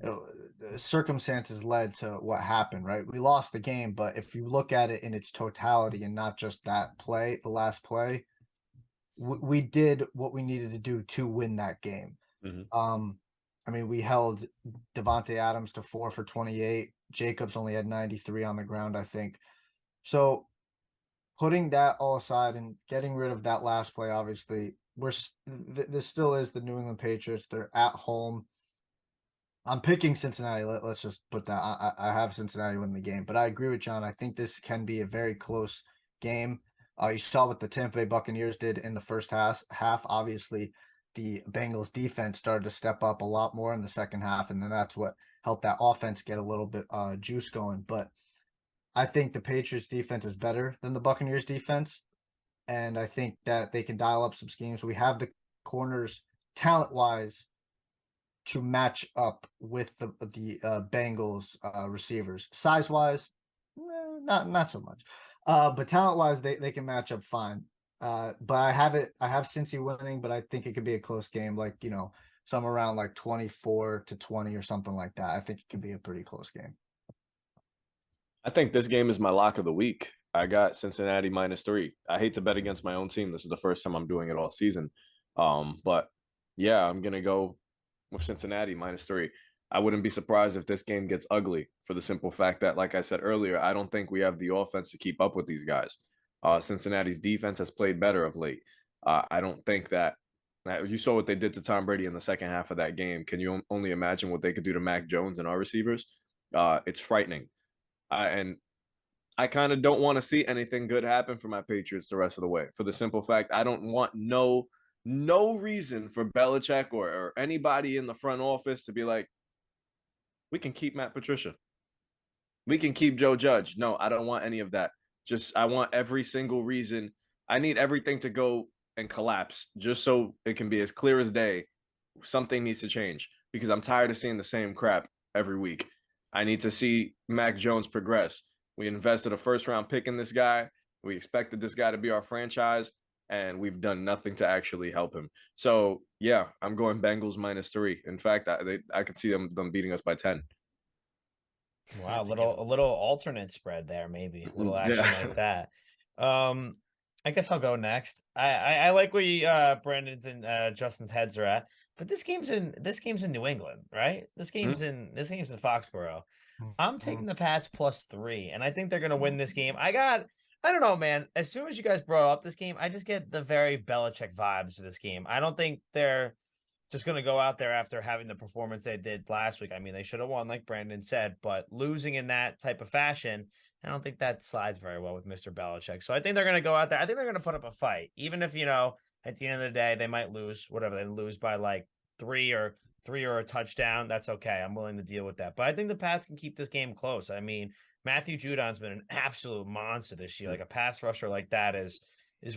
The circumstances led to what happened, right? We lost the game, but if you look at it in its totality and not just that play, the last play, we did what we needed to do to win that game. I mean, we held Devontae Adams to 4 for 28. Jacobs only had 93 on the ground, I think. So putting that all aside and getting rid of that last play, obviously, this still is the New England Patriots. They're at home. I'm picking Cincinnati. Let's just put that. I have Cincinnati win the game, but I agree with John. I think this can be a very close game. You saw what the Tampa Bay Buccaneers did in the first half. Obviously, the Bengals defense started to step up a lot more in the second half, and then that's what helped that offense get a little bit juice going. But I think the Patriots defense is better than the Buccaneers defense, and I think that they can dial up some schemes. We have the corners talent-wise to match up with the Bengals receivers. Size-wise, not so much. But talent-wise, they can match up fine. But I have Cincy winning, but I think it could be a close game, like, somewhere around like 24-20 or something like that. I think it could be a pretty close game. I think this game is my lock of the week. I got Cincinnati -3. I hate to bet against my own team. This is the first time I'm doing it all season. But yeah, I'm gonna go with Cincinnati -3. I wouldn't be surprised if this game gets ugly for the simple fact that, like I said earlier, I don't think we have the offense to keep up with these guys. Cincinnati's defense has played better of late. I don't think that you saw what they did to Tom Brady in the second half of that game. Can you only imagine what they could do to Mac Jones and our receivers? It's frightening. And I kind of don't want to see anything good happen for my Patriots the rest of the way, for the simple fact I don't want no reason for Belichick or anybody in the front office to be like, we can keep Matt Patricia. We can keep Joe Judge. No, I don't want any of that. Just I want every single reason. I need everything to go and collapse just so it can be as clear as day. Something needs to change because I'm tired of seeing the same crap every week. I need to see Mac Jones progress. We invested a first-round pick in this guy. We expected this guy to be our franchise, and we've done nothing to actually help him. So, yeah, I'm going Bengals -3. In fact, I could see them beating us by 10. Wow, a little alternate spread there, maybe a little action like that. I guess I'll go next. I like where you, Brandon's and Justin's heads are at, but this game's in New England, right? This game's in Foxborough. I'm taking the Pats +3, and I think they're gonna win this game. I don't know, man. As soon as you guys brought up this game, I just get the very Belichick vibes of this game. I don't think they're just going to go out there after having the performance they did last week. I mean, they should have won, like Brandon said, but losing in that type of fashion, I don't think that slides very well with Mr. Belichick. So I think they're going to go out there. I think they're going to put up a fight, even if, at the end of the day, they might lose, whatever, they lose by like three or a touchdown. That's okay. I'm willing to deal with that. But I think the Pats can keep this game close. I mean, Matthew Judon's been an absolute monster this year. Like a pass rusher like that is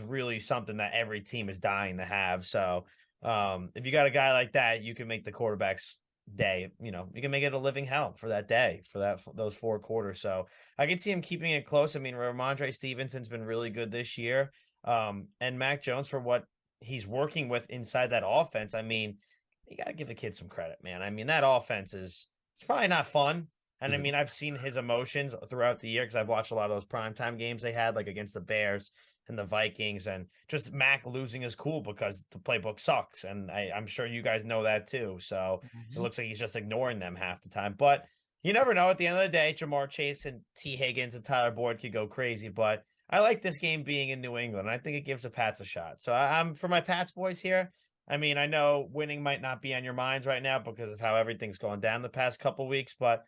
really something that every team is dying to have. So if you got a guy like that, you can make the quarterback's day, you can make it a living hell for that day, for those 4 quarters. So I can see him keeping it close. I mean, Ramondre Stevenson's been really good this year. And Mac Jones, for what he's working with inside that offense, I mean, you got to give the kid some credit, man. I mean, that offense it's probably not fun. And I mean, I've seen his emotions throughout the year because I've watched a lot of those primetime games they had, like against the Bears and the Vikings, and just Mac losing is cool because the playbook sucks. And I'm sure you guys know that too. So it looks like he's just ignoring them half the time. But you never know. At the end of the day, Jamar Chase and T. Higgins and Tyler Boyd could go crazy. But I like this game being in New England. I think it gives the Pats a shot. So I'm for my Pats boys here. I mean, I know winning might not be on your minds right now because of how everything's gone down the past couple weeks, but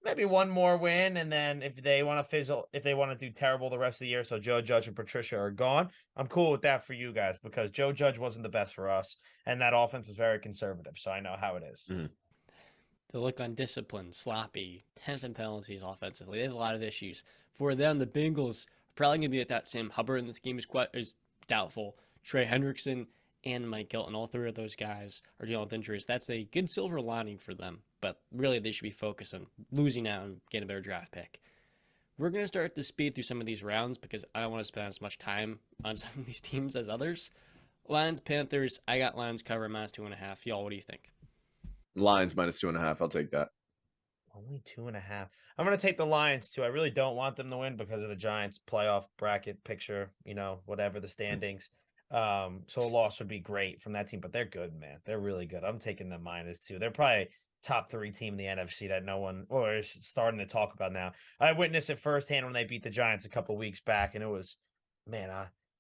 maybe one more win, and then if they want to fizzle, if they want to do terrible the rest of the year, so Joe Judge and Patricia are gone, I'm cool with that for you guys because Joe Judge wasn't the best for us, and that offense was very conservative, so I know how it is. They look undisciplined, sloppy, 10th in penalties offensively. They have a lot of issues. For them, the Bengals are probably going to be without Sam Hubbard in this game is doubtful. Trey Hendrickson and Mike Hilton, all 3 of those guys are dealing with injuries. That's a good silver lining for them, but really they should be focused on losing out and getting a better draft pick. We're going to start to speed through some of these rounds because I don't want to spend as much time on some of these teams as others. Lions, Panthers, I got Lions cover -2.5. Y'all, what do you think? Lions -2.5. I'll take that. Only 2.5. I'm going to take the Lions too. I really don't want them to win because of the Giants playoff bracket picture, whatever the standings. So a loss would be great from that team, but they're good, man. They're really good. I'm taking them -2. They're probably top 3 team in the NFC that no one or is starting to talk about now. I witnessed it firsthand when they beat the Giants a couple weeks back, and it was, man,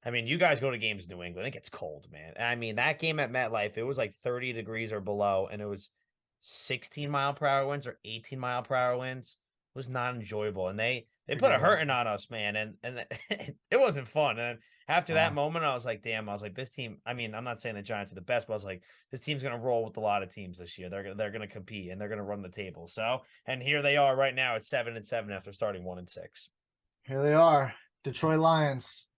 I mean, you guys go to games in New England, it gets cold, man. I mean, that game at MetLife, it was like 30 degrees or below, and it was 16-mile-per-hour winds or 18-mile-per-hour winds. It was not enjoyable, and they put a hurting on us, man, and it wasn't fun. And after that moment, I was like, damn, this team, I mean, I'm not saying the Giants are the best, but I was like, this team's going to roll with a lot of teams this year. They're going to compete, and they're going to run the table. So, and here they are right now at 7-7 after starting 1-6. Here they are, Detroit Lions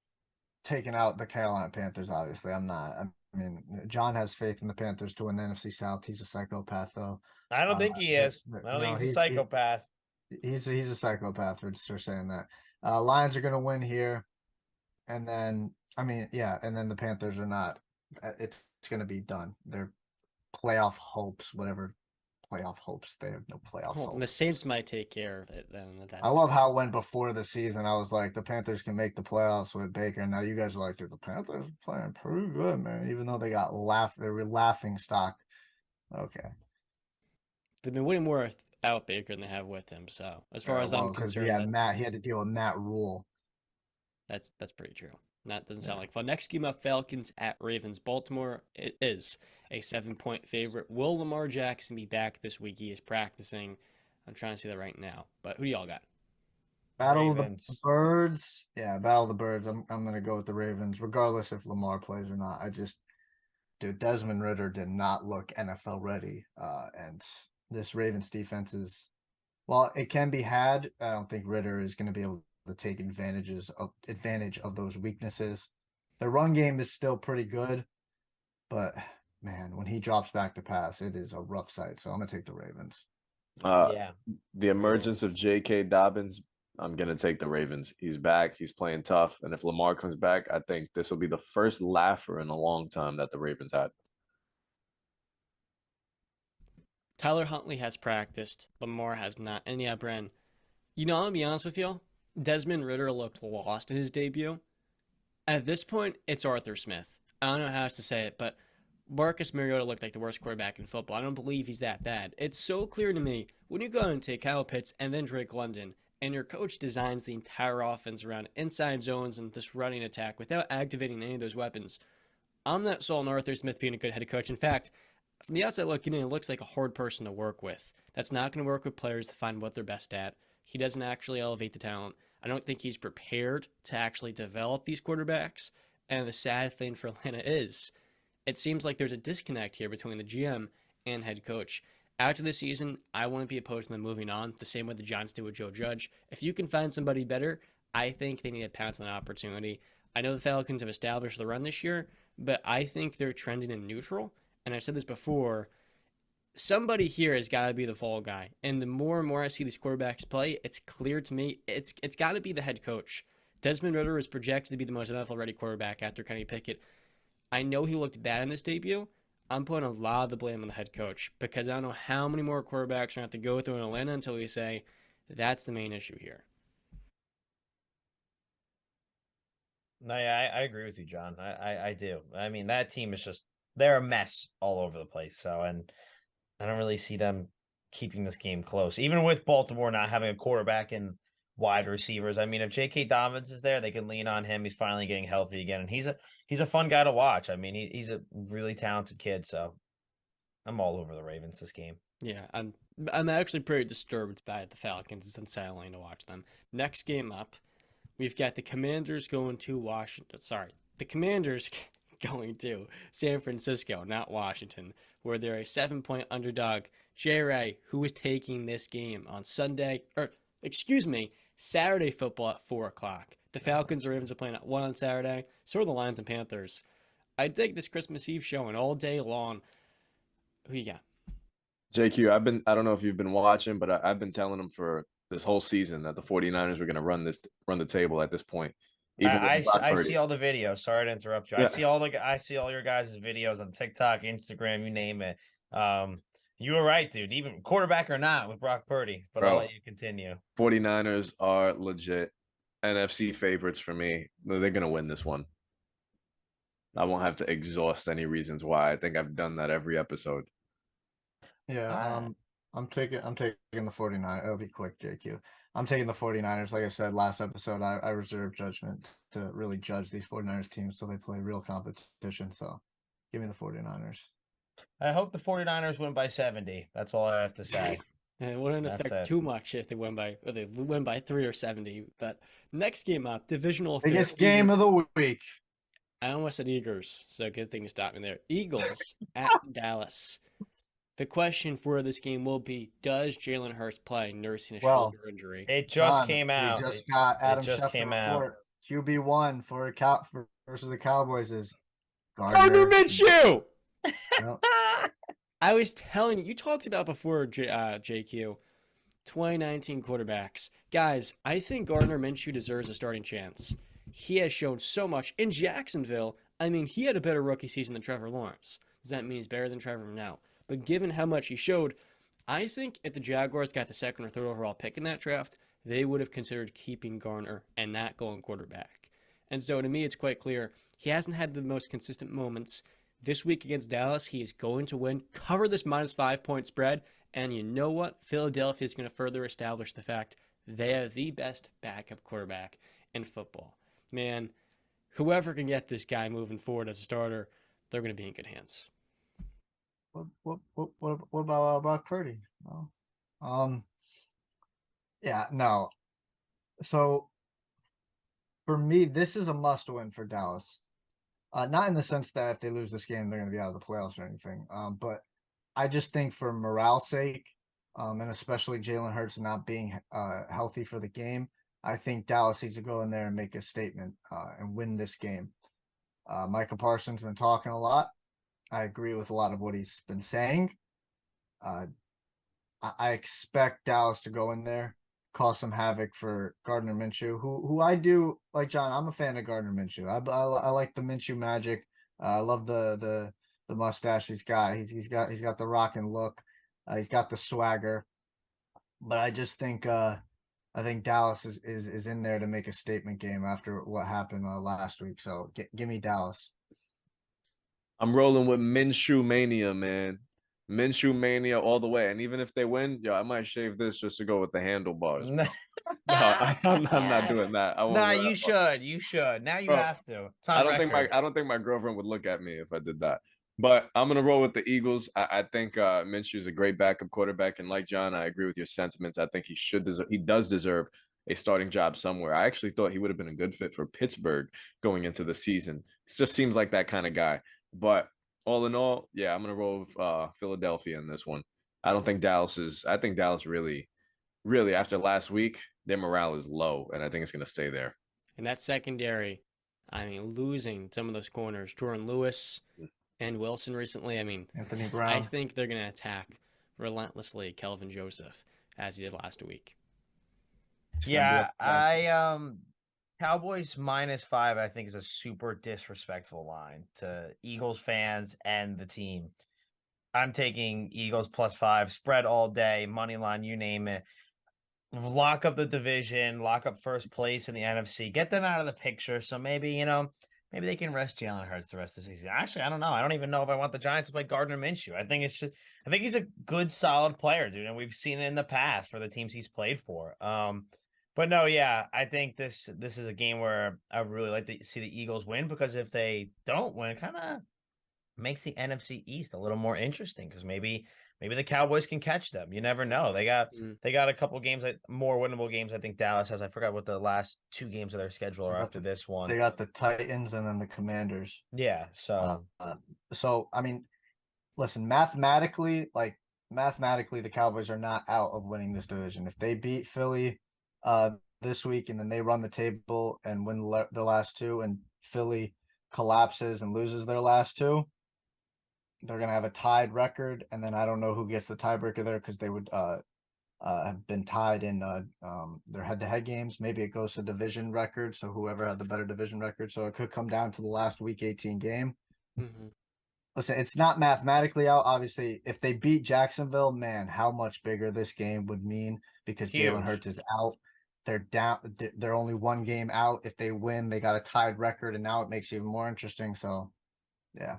taking out the Carolina Panthers. Obviously, I'm not. I mean, John has faith in the Panthers to win the NFC South. He's a psychopath, though. I don't think he is. I don't think he's a psychopath. He's a psychopath for saying that. Lions are going to win here, and then and then the Panthers are not. It's going to be done. Their playoff hopes, whatever playoff hopes, they have no playoff hopes. The Saints might take care of it then. I love how it went before the season. I was like, the Panthers can make the playoffs with Baker. And now you guys are like, dude, the Panthers are playing pretty good, man. Even though they were laughing stock. Okay. They've been winning more without Baker than they have with him. So as far as I'm concerned, he had to deal with Matt Rule. That's pretty true. That doesn't sound like fun. Next game up, Falcons at Ravens. Baltimore, it is a 7-point favorite. Will Lamar Jackson be back this week? He is practicing. I'm trying to see that right now. But who do y'all got? Battle Ravens. Of the Birds. Yeah, Battle of the Birds. I'm going to go with the Ravens, regardless if Lamar plays or not. Dude, Desmond Ridder did not look NFL ready. And this Ravens defense is, well, it can be had. I don't think Ridder is going to be able to take advantage of those weaknesses. The run game is still pretty good, but man, when he drops back to pass, it is a rough sight. So I'm gonna take the Ravens. The emergence of J.K. Dobbins, I'm gonna take the Ravens. He's back. He's playing tough, and if Lamar comes back, I think this will be the first laugher in a long time that the Ravens had. Tyler Huntley has practiced. Lamar has not. And yeah, Bren, I'm gonna be honest with y'all. Desmond Ridder looked lost in his debut. At this point, it's Arthur Smith. I don't know how else to say it, but Marcus Mariota looked like the worst quarterback in football. I don't believe he's that bad. It's so clear to me when you go and take Kyle Pitts and then Drake London, and your coach designs the entire offense around inside zones and this running attack without activating any of those weapons. I'm not sold on Arthur Smith being a good head coach. In fact, from the outside looking in, it looks like a hard person to work with. That's not going to work with players to find what they're best at. He doesn't actually elevate the talent. I don't think he's prepared to actually develop these quarterbacks. And the sad thing for Atlanta is, it seems like there's a disconnect here between the GM and head coach. After this season, I wouldn't be opposed to them moving on, the same way the Giants did with Joe Judge. If you can find somebody better, I think they need to pounce on an opportunity. I know the Falcons have established the run this year, but I think they're trending in neutral. And I've said this before, somebody here has got to be the fall guy. And the more and more I see these quarterbacks play, it's clear to me it's got to be the head coach. Desmond Ridder is projected to be the most NFL-ready quarterback after Kenny Pickett. I know he looked bad in this debut. I'm putting a lot of the blame on the head coach because I don't know how many more quarterbacks are going to have to go through in Atlanta until we say that's the main issue here. No, yeah, I agree with you, John. I do. I mean, that team is just, they're a mess all over the place. So, and I don't really see them keeping this game close, even with Baltimore not having a quarterback and wide receivers. I mean, if J.K. Dobbins is there, they can lean on him. He's finally getting healthy again, and he's a fun guy to watch. I mean, he's a really talented kid. So, I'm all over the Ravens this game. Yeah, I'm actually pretty disturbed by the Falcons. It's unsettling to watch them. Next game up, we've got the Commanders going to Washington. Sorry, the Commanders going to San Francisco, not Washington, where they're a 7-point underdog. J-Ray, who is taking this game on Saturday football at 4 o'clock. The Falcons and Ravens are playing at 1 on Saturday. So are the Lions and Panthers. I dig this Christmas Eve showing all day long. Who you got? JQ, I don't know if you've been watching, but I've been telling them for this whole season that the 49ers were going to run the table at this point. I see all the videos. Sorry to interrupt you. Yeah. I see all your guys' videos on TikTok, Instagram, you name it. You were right, dude. Even quarterback or not with Brock Purdy, but I'll let you continue. 49ers are legit NFC favorites for me. They're going to win this one. I won't have to exhaust any reasons why. I think I've done that every episode. Yeah, I'm taking the 49ers. It'll be quick, JQ. I'm taking the 49ers. Like I said last episode, I reserve judgment to really judge these 49ers teams so they play real competition. So give me the 49ers. I hope the 49ers win by 70. That's all I have to say. And it wouldn't affect too much if they win by 3 or 70. But next game up, divisional. Biggest game of the week. I almost said Eagles, so good thing you stopped me there. Eagles at Dallas. The question for this game will be, does Jalen Hurts play nursing a shoulder injury? It just came out. We just got Adam Schefter report. QB1 versus the Cowboys is Gardner Minshew! Yep. I was telling you talked about before, JQ, 2019 quarterbacks. Guys, I think Gardner Minshew deserves a starting chance. He has shown so much. In Jacksonville, I mean, he had a better rookie season than Trevor Lawrence. Does that mean he's better than Trevor now? But given how much he showed, I think if the Jaguars got the 2nd or 3rd overall pick in that draft, they would have considered keeping Gardner and not going quarterback. And so to me, it's quite clear he hasn't had the most consistent moments. This week against Dallas, he is going to win, cover this minus 5-point spread, and you know what? Philadelphia is going to further establish the fact they have the best backup quarterback in football. Man, whoever can get this guy moving forward as a starter, they're going to be in good hands. What about Brock Purdy? Yeah, no. So for me, this is a must win for Dallas. Not in the sense that if they lose this game, they're going to be out of the playoffs or anything. But I just think for morale's sake, and especially Jalen Hurts not being healthy for the game, I think Dallas needs to go in there and make a statement and win this game. Micah Parsons been talking a lot. I agree with a lot of what he's been saying. I expect Dallas to go in there, cause some havoc for Gardner Minshew, who I do like. John, I'm a fan of Gardner Minshew. I like the Minshew magic. I love the mustache he's got. He's got the rockin' look. He's got the swagger. But I just think I think Dallas is in there to make a statement game after what happened last week. So give me Dallas. I'm rolling with MINSHEW-Mania, man. MINSHEW-Mania all the way. And even if they win, I might shave this just to go with the handlebars. No, I'm not doing that. Nah, you should. You should. Now you have to. I don't think my girlfriend would look at me if I did that. But I'm gonna roll with the Eagles. I think Minshew is a great backup quarterback, and like John, I agree with your sentiments. I think he does deserve a starting job somewhere. I actually thought he would have been a good fit for Pittsburgh going into the season. It just seems like that kind of guy. But all in all, yeah, I'm gonna roll with Philadelphia in this one. I don't think Dallas is. I think Dallas really after last week, their morale is low, and I think it's gonna stay there. And that secondary, I mean, losing some of those corners, Jordan Lewis and Wilson recently. I mean, Anthony I Brown. think they're going to attack relentlessly Kelvin Joseph as he did last week. It's gonna be a Cowboys -5, I think, is a super disrespectful line to Eagles fans and the team. I'm taking Eagles +5, spread all day, money line, you name it. Lock up the division, lock up first place in the NFC, get them out of the picture. So maybe they can rest Jalen Hurts the rest of the season. Actually, I don't know. I don't even know if I want the Giants to play Gardner Minshew. I think he's a good, solid player, dude, and we've seen it in the past for the teams he's played for. But no, yeah, I think this is a game where I would really like to see the Eagles win, because if they don't win, it kind of makes the NFC East a little more interesting, because maybe the Cowboys can catch them. You never know. They got a couple games, more winnable games. I think Dallas has. I forgot what the last 2 games of their schedule are after this one. They got the Titans and then the Commanders. Yeah. So So I mean, listen, mathematically, the Cowboys are not out of winning this division. If they beat Philly this week and then they run the table and win the last 2, and Philly collapses and loses their last 2, they're gonna have a tied record, and then I don't know who gets the tiebreaker there, because they would have been tied in their head-to-head games. Maybe it goes to division record, so whoever had the better division record. So it could come down to the last Week 18 game. Mm-hmm. Listen, it's not mathematically out. Obviously, if they beat Jacksonville, man, how much bigger this game would mean, because Jalen Hurts is out. They're down. They're only 1 game out. If they win, they got a tied record, and now it makes it even more interesting. So, yeah.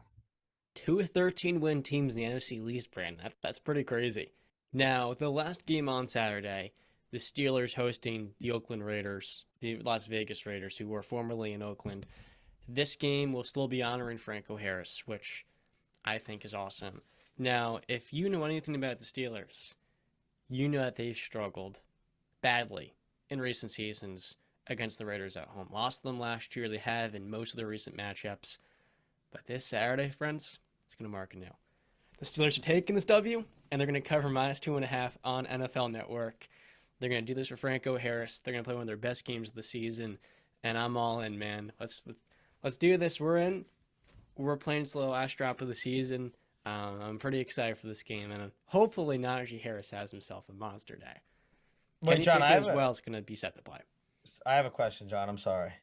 2 13-win teams in the NFC East, Brandon. That's pretty crazy. Now, the last game on Saturday, the Steelers hosting the Oakland Raiders, the Las Vegas Raiders, who were formerly in Oakland. This game will still be honoring Franco Harris, which I think is awesome. Now, if you know anything about the Steelers, you know that they've struggled badly in recent seasons against the Raiders at home. Lost them last year. They have in most of their recent matchups. But this Saturday, friends, it's going to mark a new. The Steelers are taking this W, and they're going to cover -2.5 on NFL Network. They're going to do this for Franco Harris. They're going to play one of their best games of the season, and I'm all in, man. Let's do this. We're in. We're playing this little last drop of the season. I'm pretty excited for this game, and hopefully Najee Harris has himself a monster day. Wait, John, as well is going to be set to play. I have a question, John. I'm sorry.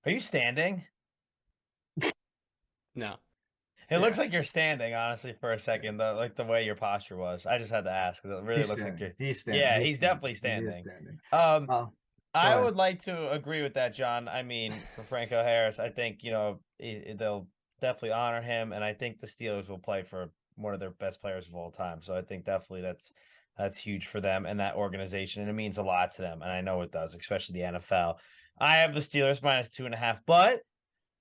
Are you standing? No. It looks like you're standing, honestly, for a second, though, like the way your posture was. I just had to ask, because it really looks like you're. He's standing. Yeah, he's definitely standing. I would like to agree with that, John. I mean, for Franco Harris, I think, they'll definitely honor him, and I think the Steelers will play for one of their best players of all time. So I think definitely that's huge for them and that organization, and it means a lot to them, and I know it does, especially the NFL. I have the Steelers -2.5, but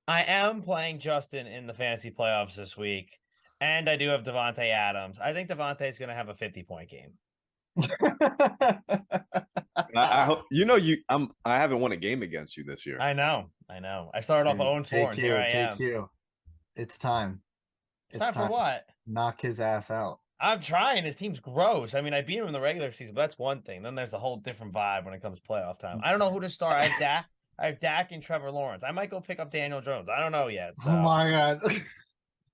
I am playing Justin in the fantasy playoffs this week, and I do have Devontae Adams. I think Devontae is going to have a 50-point game. I hope I haven't won a game against you this year. I know. I started off 0-4, and here I am. It's time. It's time for what? Knock his ass out. I'm trying. His team's gross. I mean, I beat him in the regular season, but that's one thing. Then there's a whole different vibe when it comes to playoff time. I don't know who to start. I have Dak and Trevor Lawrence. I might go pick up Daniel Jones. I don't know yet. So. Oh my God.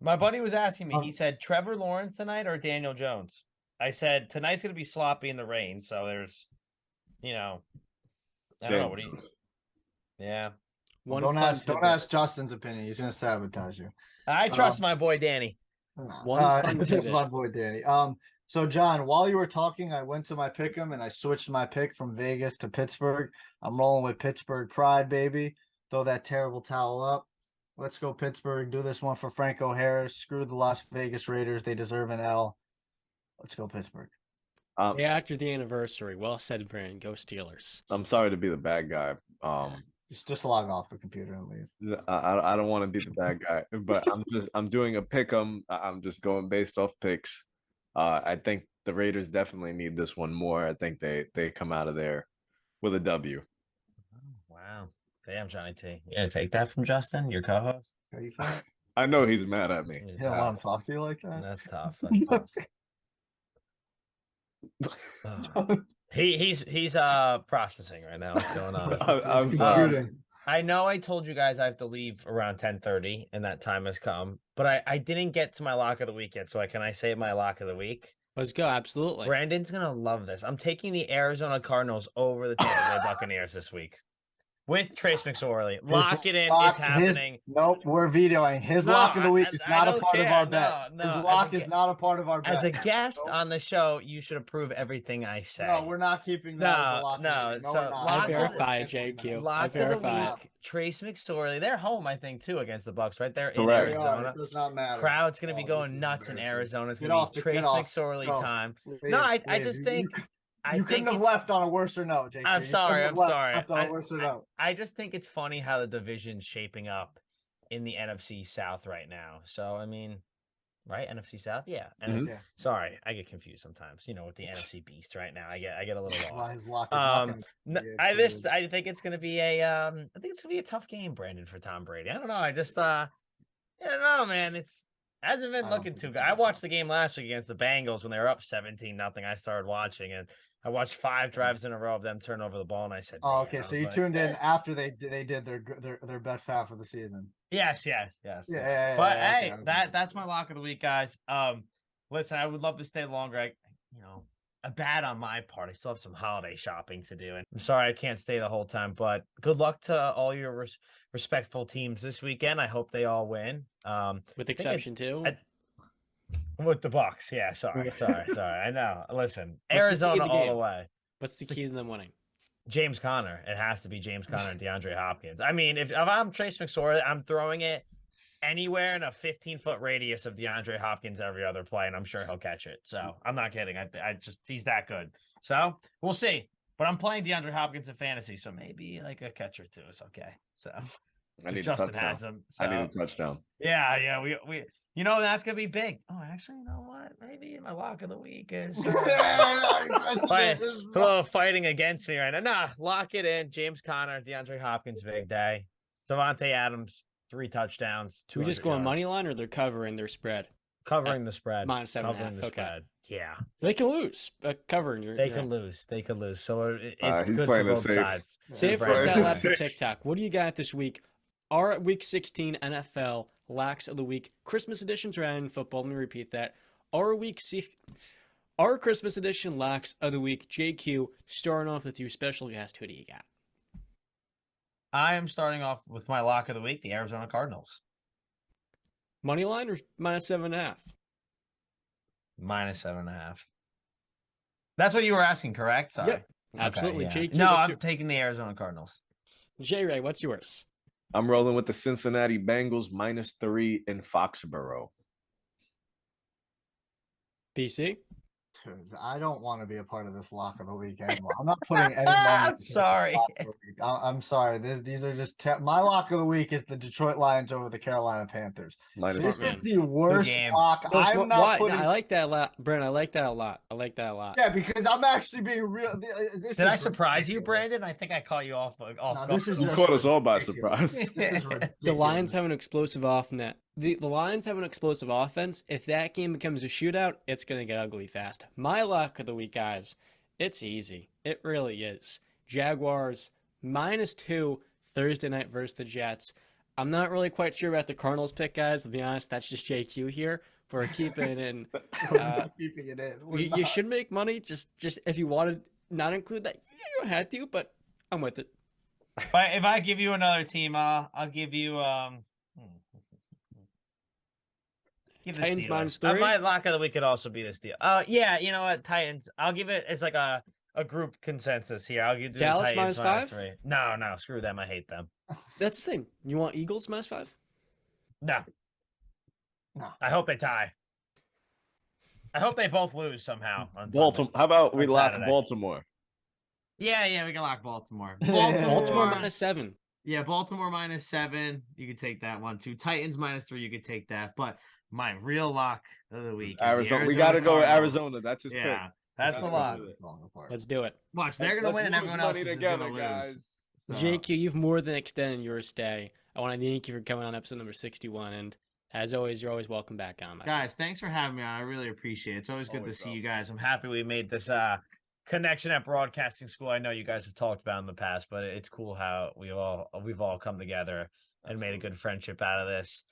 My buddy was asking me. He said, Trevor Lawrence tonight or Daniel Jones? I said, tonight's going to be sloppy in the rain. So there's, I don't know. What do you? Yeah. Don't ask Justin's opinion. He's going to sabotage you. I trust my boy Danny. Just my boy Danny. So John, while you were talking, I went to my pick'em and I switched my pick from Vegas to Pittsburgh. I'm rolling with Pittsburgh pride, baby. Throw that terrible towel up. Let's go Pittsburgh. Do this one for Franco Harris. Screw the Las Vegas Raiders. They deserve an L. Let's go Pittsburgh. After the anniversary. Well said, Brandon. Go Steelers. I'm sorry to be the bad guy. Just log off the computer and leave. I don't want to be the bad guy, but I'm doing a pick 'em. I'm just going based off picks. I think the Raiders definitely need this one more. I think they come out of there with a W. Wow. Damn, Johnny T. You gonna take that from Justin, your co-host? Are you fine? I know he's mad at me. You don't want him to talk to you like that? That's tough. That's tough. He's processing right now. What's going on? I'm sorry. I know I told you guys I have to leave around 10:30 and that time has come, but I didn't get to my lock of the week yet. So can I say my lock of the week? Let's go. Absolutely. Brandon's gonna love this. I'm taking the Arizona Cardinals over the Tampa Bay Buccaneers this week. With Trace McSorley. Lock it in. It's happening. Nope, we're vetoing. His lock of the week is not a part of our bet. No, his lock is not a part of our bet. As a guest on the show, you should approve everything I say. No, we're not keeping that as a lock. No, so I verify, JQ. Lock I of the verify. week. Trace McSorley. They're home, I think, too, against the Bucs, right? They're in Correct. Arizona. It does not matter. Crowd's gonna be going nuts in Arizona. It's Get gonna off be it, Trace get off. McSorley Go. time. Leave, No, I leave. just think You couldn't have left on a worser note, JK. I'm sorry. I'm sorry. Left on a worser note. I just think it's funny how the division's shaping up in the NFC South right now. So I mean, right? NFC South, yeah. And Yeah. sorry, I get confused sometimes. You know, with the NFC Beast right now, I get a little Why lost. his lock is not gonna be I think it's gonna be I think it's gonna be a tough game, Brandon, for Tom Brady. I don't know. I just I don't know, man. It's hasn't been I don't looking think too it's good. I watched the game last week against the Bengals when they were up 17-0. I started watching and I watched 5 drives in a row of them turn over the ball, and I said, Oh, "Man," okay. I So was you like, tuned in after they did their best half of the season. Yes. Yeah. But yeah, hey, okay. that's my lock of the week, guys. Listen, I would love to stay longer. A bad on my part. I still have some holiday shopping to do, and I'm sorry I can't stay the whole time. But good luck to all your respectful teams this weekend. I hope they all win. With exception too. With the Bucs, yeah. Sorry. I know. Listen, What's the key Arizona of the all game? the way. What's the key to them winning? James Conner. It has to be James Conner and DeAndre Hopkins. I mean, if I'm Trace McSorley, I'm throwing it anywhere in a 15-foot radius of DeAndre Hopkins every other play, and I'm sure he'll catch it. So I'm not kidding. I just he's that good. So we'll see. But I'm playing DeAndre Hopkins in fantasy, so maybe like a catch or two is okay. So Justin has him. So. I need a touchdown. Yeah. We that's gonna be big. Oh, actually, you know what? Maybe my lock of the week is fighting against me right now. Nah, lock it in. James Conner, DeAndre Hopkins, big day. Devontae Adams, 3 touchdowns. Do we just go on money line or they're covering their spread? Covering the spread. Minus 7.5. Covering the Okay. spread. Yeah. They can lose, but covering They could lose. So it's he's good for playing it both safe. sides. Save for Right. us out loud for TikTok. What do you got this week? Our Week 16 NFL locks of the week. Christmas edition's around football. Let me repeat that. Our Christmas edition locks of the week. JQ, starting off with your special guest. Who do you got? I am starting off with my lock of the week, the Arizona Cardinals. Money line or minus 7.5? Minus 7.5. That's what you were asking, correct? Sorry. Yep. Absolutely. Yeah. JQ, No, what's I'm your- taking the Arizona Cardinals. J-Ray, what's yours? I'm rolling with the Cincinnati Bengals -3 in Foxborough. BC? Dude, I don't want to be a part of this lock of the week anymore. I'm not putting any money. I'm into this sorry. lock of the week. I'm sorry. These are just my lock of the week is the Detroit Lions over the Carolina Panthers. Minus This man. is the worst game. lock. No, I'm not putting. I like that a lot. Brent, I like that a lot. Yeah, because I'm actually being real. This Did I is surprise you, ridiculous. Brandon? I think I caught you off. No, this is You just caught us all by ridiculous. surprise. This is ridiculous. The Lions have an explosive offense. The Lions have an explosive offense. If that game becomes a shootout, it's going to get ugly fast. My lock of the week, guys, it's easy. It really is. Jaguars -2 Thursday night versus the Jets. I'm not really quite sure about the Cardinals pick, guys. To be honest, that's just JQ here. We're keeping it in. Keeping it in. We're You not. should make money. Just if you want to not include that, you don't have to, but I'm with it. If I give you another team, I'll give you give the Titans Steelers. -3? My lock of the week could also be the Steel. Yeah, you know what? Titans. I'll give it as like a group consensus here. I'll give Dallas the Titans -5? -3. No, screw them. I hate them. That's the thing. You want Eagles -5? No. No. I hope they tie. I hope they both lose somehow. On Baltimore. Sunday. How about we On lock Saturday. Baltimore? Yeah, we can lock Baltimore. Baltimore Baltimore -7. Yeah, Baltimore -7. You could take that one too. Titans -3. You could take that. But my real lock of the week is the Arizona. We Arizona got to go with Cardinals. Arizona. That's his pick. Yeah, that's the Let's lock. do it. Let's do it. Watch, they're gonna Let's win, and lose everyone money else is together, gonna guys. lose. So, JQ, you've more than extended your stay. I want to thank you for coming on episode number 61. And as always, you're always welcome back on. Guys, thanks for having me on. I really appreciate it. It's always good to Always, see bro. you guys. I'm happy we made this connection at broadcasting school. I know you guys have talked about in the past, but it's cool how we've all come together and made a good friendship out of this.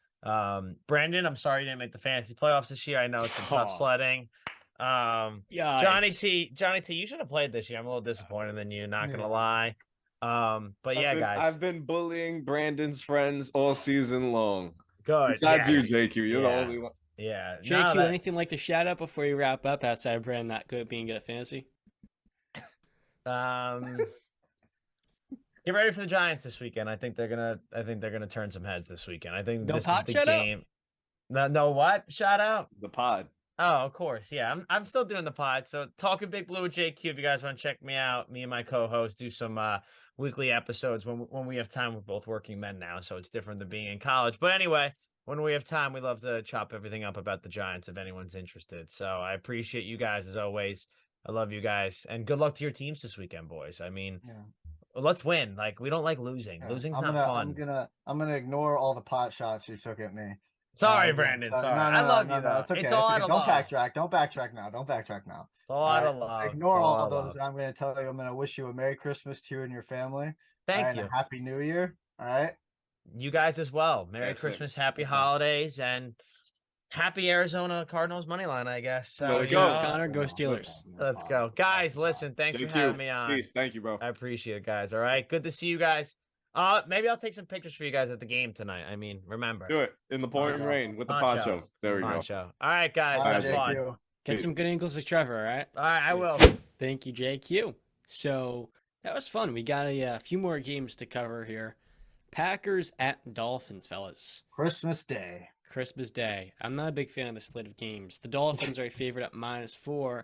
Brandon, I'm sorry you didn't make the fantasy playoffs this year. I know it's been tough sledding. Yeah, Johnny T, you should have played this year. I'm a little disappointed in you, not gonna lie. But yeah, guys, I've been bullying Brandon's friends all season long. good. Besides Yeah. you, JQ, you're the Yeah. only one. Yeah. JQ, anything like to shout out before you wrap up outside of Brandon not good being good at fantasy? Get ready for the Giants this weekend. I think they're gonna turn some heads this weekend. I think No this is pot the shout out? game. No what? Shout out? The pod. Oh, of course. Yeah. I'm still doing the pod. So Talking Big Blue with JQ, if you guys want to check me out, me and my co-host do some weekly episodes when we have time. We're both working men now, so it's different than being in college. But anyway, when we have time, we love to chop everything up about the Giants if anyone's interested. So I appreciate you guys as always. I love you guys. And good luck to your teams this weekend, boys. I mean, let's win. Like, we don't like losing. Yeah. Losing's not fun. I'm gonna ignore all the pot shots you took at me. Sorry, Brandon. Sorry. I love you, though. It's okay. It's all out of Don't love. backtrack. Don't backtrack now. Don't backtrack now. It's all out of love. Ignore all those. I'm going to tell you, I'm going to wish you a Merry Christmas to you and your family. Thank you. you. A Happy New Year. All right. You guys as well. Merry Yes, Christmas, happy holidays, and happy Arizona Cardinals money line, I guess. So, Let's Go go. Steelers, Connor. Go Steelers. Let's go. Guys, listen, thanks for having me on. Peace. Thank you, bro. I appreciate it, guys. All right. Good to see you guys. Maybe I'll take some pictures for you guys at the game tonight. I mean, remember. Do it in the pouring rain with the Poncho. poncho. There we go. Poncho. All right, guys. All right, Have fun. JQ. Get some good English like Trevor, all right? All right, I will. Thank you, JQ. So that was fun. We got a few more games to cover here. Packers at Dolphins, fellas. Christmas Day. Christmas Day. I'm not a big fan of the slate of games. The Dolphins are a favorite at -4.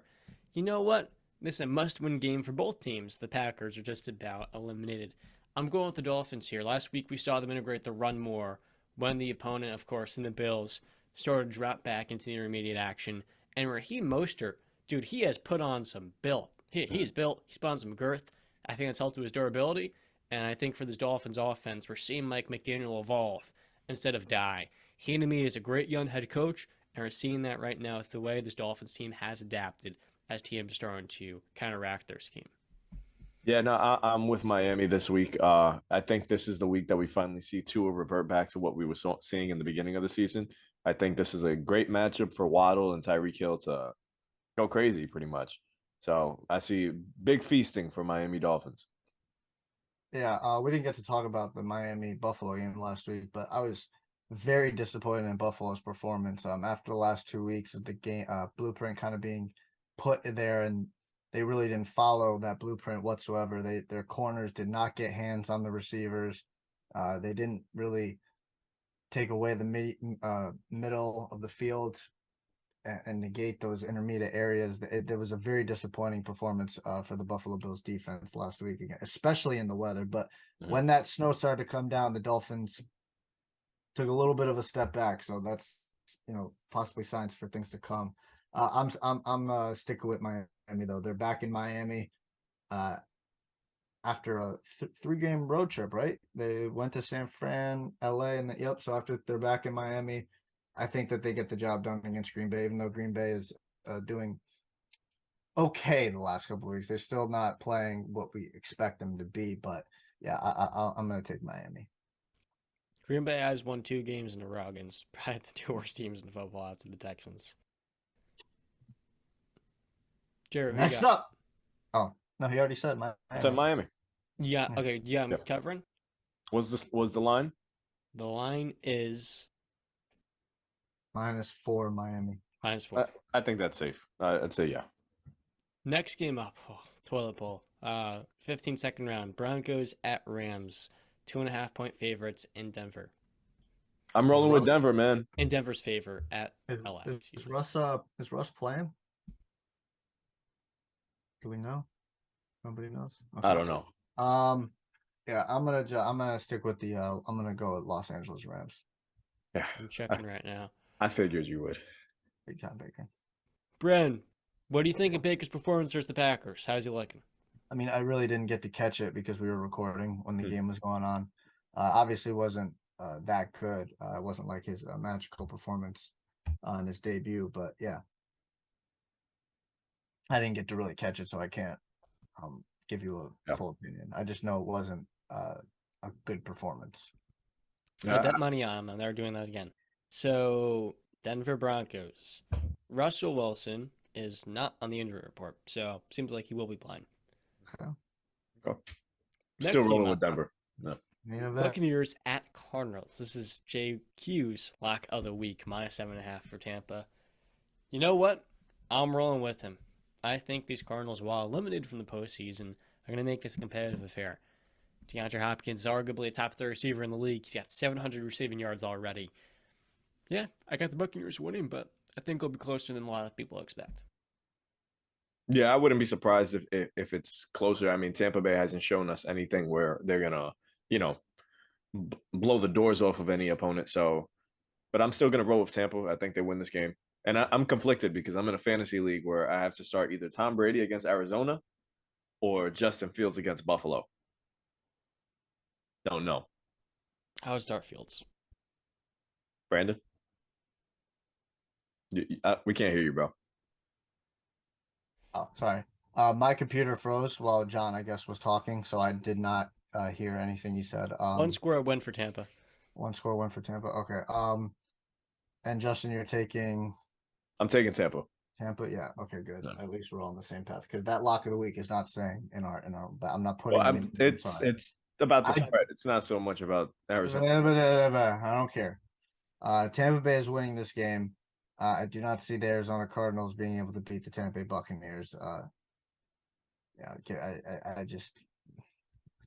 You know what? This is a must-win game for both teams. The Packers are just about eliminated. I'm going with the Dolphins here. Last week we saw them integrate the run more when the opponent, of course, in the Bills, started to drop back into the intermediate action. And Raheem Mostert, dude, he has put on some build. He's built. He's put on some girth. I think that's helped with his durability. And I think for this Dolphins offense, we're seeing Mike McDaniel evolve instead of die. He, to me, is a great young head coach, and we're seeing that right now with the way this Dolphins team has adapted as teams are starting to counteract their scheme. Yeah, no, I'm with Miami this week. I think this is the week that we finally see Tua revert back to what we were seeing in the beginning of the season. I think this is a great matchup for Waddle and Tyreek Hill to go crazy, pretty much. So I see big feasting for Miami Dolphins. Yeah, we didn't get to talk about the Miami Buffalo game last week, but I was very disappointed in Buffalo's performance. After the last 2 weeks of the game blueprint kind of being put there, and they really didn't follow that blueprint whatsoever. Their corners did not get hands on the receivers. They didn't really take away the middle of the field and negate those intermediate areas. There was a very disappointing performance for the Buffalo Bills defense last week, again, especially in the weather. But when that snow started to come down, the Dolphins took a little bit of a step back. So that's, possibly signs for things to come. I'm sticking with Miami though. They're back in Miami after a 3-game road trip, right? They went to San Fran, LA, and so after they're back in Miami, I think that they get the job done against Green Bay, even though Green Bay is doing okay the last couple of weeks. They're still not playing what we expect them to be, but yeah, I'm going to take Miami. Green Bay has won 2 games in a row against probably the 2 worst teams in football outside the Texans. Jared, next up. Oh, no, he already said Miami. It's at Miami. Yeah, okay, yeah, I'm covering. Was the line? The line is -4 Miami. -4. I think that's safe. I'd say yeah. Next game up, toilet bowl. 15-second round. Broncos at Rams. 2.5-point favorites in Denver. I'm rolling with Denver, man. In Denver's favor at LA. Is Russ playing? Do we know? Nobody knows. Okay. I don't know. Yeah, I'm gonna stick with the I'm gonna go with Los Angeles Rams. Yeah, I'm I, checking right now. I figured you would. Big time Baker. Bren, what do you think of Baker's performance versus the Packers? How's he looking? I mean, I really didn't get to catch it because we were recording when the Hmm. game was going on. Obviously, wasn't that good. It wasn't like his magical performance on his debut, but yeah, I didn't get to really catch it, so I can't give you a Yeah. full opinion. I just know it wasn't a good performance. I bet money on him, and they're doing that again. So, Denver Broncos. Russell Wilson is not on the injury report, so seems like he will be playing. Okay. Next Still game rolling up, with Denver. No. Main event. Buccaneers at Cardinals. This is JQ's lock of the week, -7.5 for Tampa. You know what? I'm rolling with him. I think these Cardinals, while eliminated from the postseason, are going to make this a competitive affair. DeAndre Hopkins is arguably a top 3 receiver in the league. He's got 700 receiving yards already. Yeah, I got the Buccaneers winning, but I think it'll be closer than a lot of people expect. Yeah, I wouldn't be surprised if it's closer. I mean, Tampa Bay hasn't shown us anything where they're gonna, blow the doors off of any opponent. So, but I'm still gonna roll with Tampa. I think they win this game, and I'm conflicted because I'm in a fantasy league where I have to start either Tom Brady against Arizona or Justin Fields against Buffalo. Don't know, How's Dartfields? Brandon. We can't hear you, bro. Oh, sorry. My computer froze while John, I guess, was talking, so I did not hear anything he said. One score win for Tampa. One score, one for Tampa. Okay. And Justin, you're taking I'm taking Tampa. Tampa. Yeah. Okay. Good. No. At least we're all on the same path because that lock of the week is not staying in our. I'm not putting Well, him in. it's about the I- spread. It's not so much about Arizona. I don't care. Tampa Bay is winning this game. I do not see the Arizona Cardinals being able to beat the Tampa Bay Buccaneers. Yeah. Okay. I just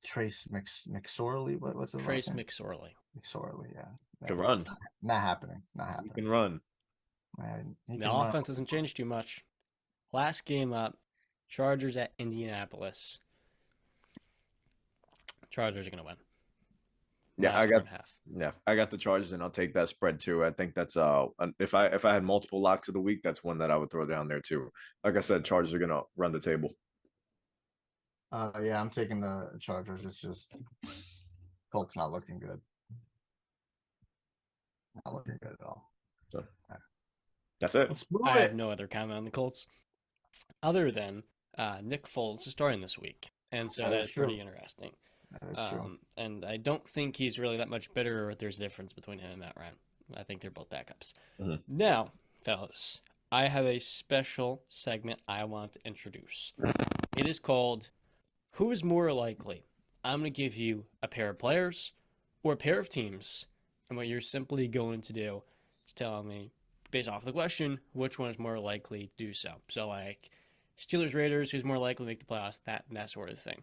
Trace McSorley. What's his Trace last name? McSorley. McSorley. Yeah. To run. Not happening. Not You happening. can run. Man, he The can run. offense hasn't changed too much. Last game up, Chargers at Indianapolis. Chargers are going to win. Yeah, I got the Chargers, and I'll take that spread too. I think that's if I had multiple locks of the week, that's one that I would throw down there too. Like I said, Chargers are gonna run the table. Yeah, I'm taking the Chargers. It's just Colts not looking good. Not looking good at all. So that's it. Let's move I have it. no other comment on the Colts other than Nick Foles is starting this week. And so That is that's pretty true. interesting. That is true. And I don't think he's really that much better or there's a difference between him and Matt Ryan. I think they're both backups. Mhm. Now, fellas, I have a special segment I want to introduce. It is called Who is More Likely? I'm going to give you a pair of players or a pair of teams. And what you're simply going to do is tell me, based off the question, which one is more likely to do so. So, like, Steelers, Raiders, who's more likely to make the playoffs, that sort of thing.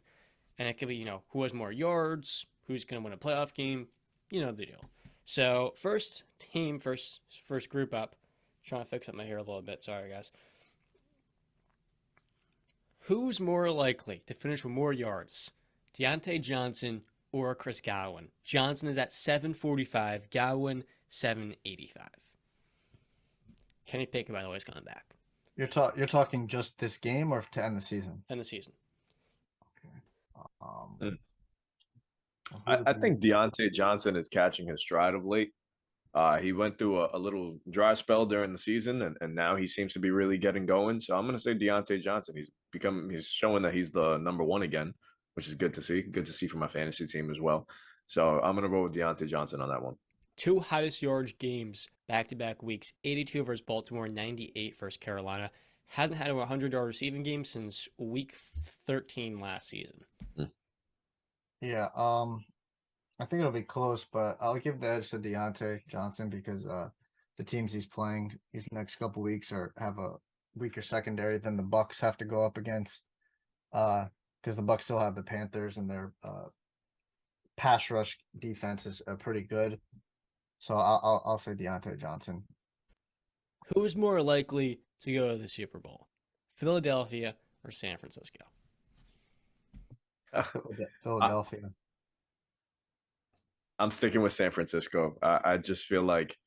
And it could be, who has more yards, who's going to win a playoff game, the deal. So, first team, first group up. Trying to fix up my hair a little bit. Sorry, guys. Who's more likely to finish with more yards? Deontay Johnson or Chris Godwin? Johnson is at 745, Godwin 785. Kenny Pickett, by the way, is coming back. You're talking just this game or to end the season? End the season. Okay. I think Deontay Johnson is catching his stride of late. He went through a little dry spell during the season, and now he seems to be really getting going. So I'm going to say Deontay Johnson. He's showing that he's the number one again, which is good to see. Good to see for my fantasy team as well. So I'm going to roll with Deontay Johnson on that one. 2 highest yardage games back-to-back weeks. 82 versus Baltimore, 98 versus Carolina. Hasn't had a 100-yard receiving game since week 13 last season. Yeah. I think it'll be close, but I'll give the edge to Deontay Johnson because the teams he's playing these next couple weeks have a weaker secondary than the Bucks have to go up against. Because the Bucks still have the Panthers and their pass rush defense is pretty good. So I'll say Deontay Johnson. Who is more likely to go to the Super Bowl? Philadelphia or San Francisco? Philadelphia. I'm sticking with San Francisco. I just feel like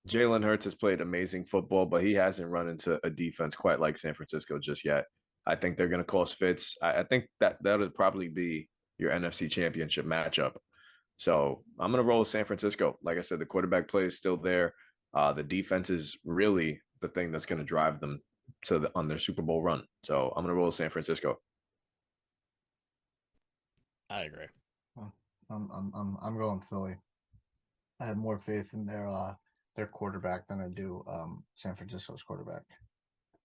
Jalen Hurts has played amazing football, but he hasn't run into a defense quite like San Francisco just yet. I think they're going to cause fits. I think that would probably be your NFC Championship matchup. So I'm going to roll with San Francisco. Like I said, the quarterback play is still there. The defense is really the thing that's going to drive them on their Super Bowl run. So I'm going to roll with San Francisco. I agree. Well, I'm going Philly. I have more faith in their quarterback than I do San Francisco's quarterback.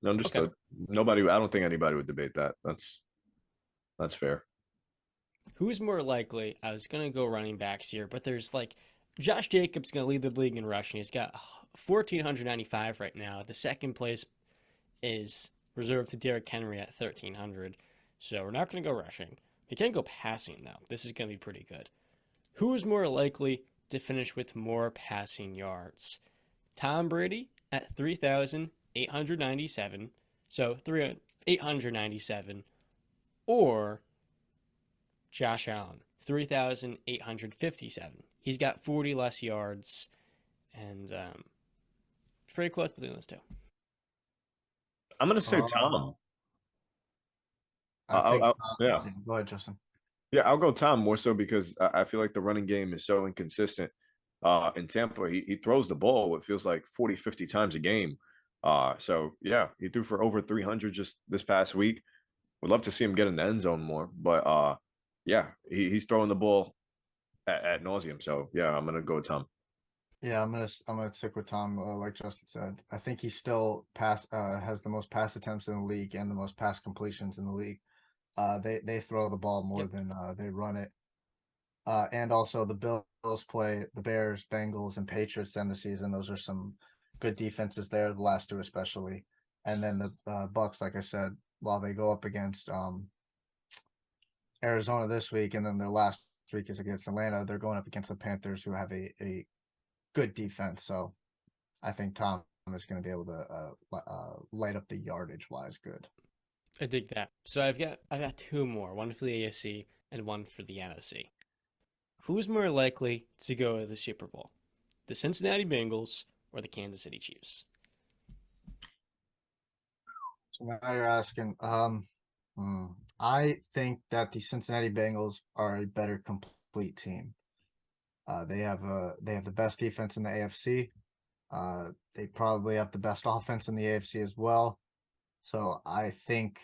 Understood. Okay. Nobody. I don't think anybody would debate that. That's fair. Who's more likely? I was gonna go running backs here, but there's like Josh Jacobs gonna lead the league in rushing. He's got 1,495 right now. The second place is reserved to Derrick Henry at 1,300. So we're not gonna go rushing. We can go passing though. This is gonna be pretty good. Who is more likely to finish with more passing yards? Tom Brady at 3,897. So 897, or Josh Allen, 3,857. He's got 40 less yards, and it's pretty close between those two. I'm going to say Tom. I think yeah. Go ahead, Justin. Yeah, I'll go Tom more so because I feel like the running game is so inconsistent. In Tampa, he throws the ball what feels like 40, 50 times a game. So, yeah, he threw for over 300 just this past week. Would love to see him get in the end zone more. But, yeah, he's throwing the ball at nauseum. So, yeah, I'm going to go with Tom. Yeah, I'm gonna stick with Tom. Like Justin said, I think he still has the most pass attempts in the league and the most pass completions in the league. They throw the ball more than they run it. And also the Bills play the Bears, Bengals, and Patriots end the season. Those are some good defenses there, the last two especially. And then the Bucks, like I said, while they go up against Arizona this week, and then their last week is against Atlanta, they're going up against the Panthers, who have a good defense. So I think Tom is going to be able to light up the yardage wise good. I dig that. So I've got two more, one for the AFC and one for the NFC. Who's more likely to go to the Super Bowl? The Cincinnati Bengals or the Kansas City Chiefs? So now you're asking, I think that the Cincinnati Bengals are a better complete team. They have the best defense in the AFC. They probably have the best offense in the AFC as well. So I think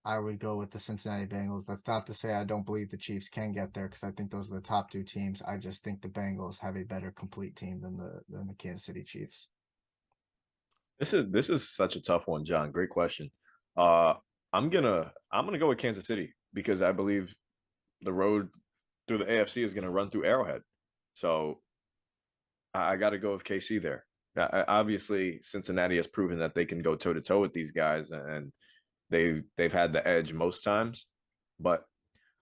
I would go with the Cincinnati Bengals. That's not to say I don't believe the Chiefs can get there, because I think those are the top two teams. I just think the Bengals have a better complete team than the Kansas City Chiefs. This is such a tough one, John. Great question. I'm gonna go with Kansas City because I believe the road through the AFC is gonna run through Arrowhead. So I got to go with KC there. Obviously, Cincinnati has proven that they can go toe to toe with these guys, and they've had the edge most times. But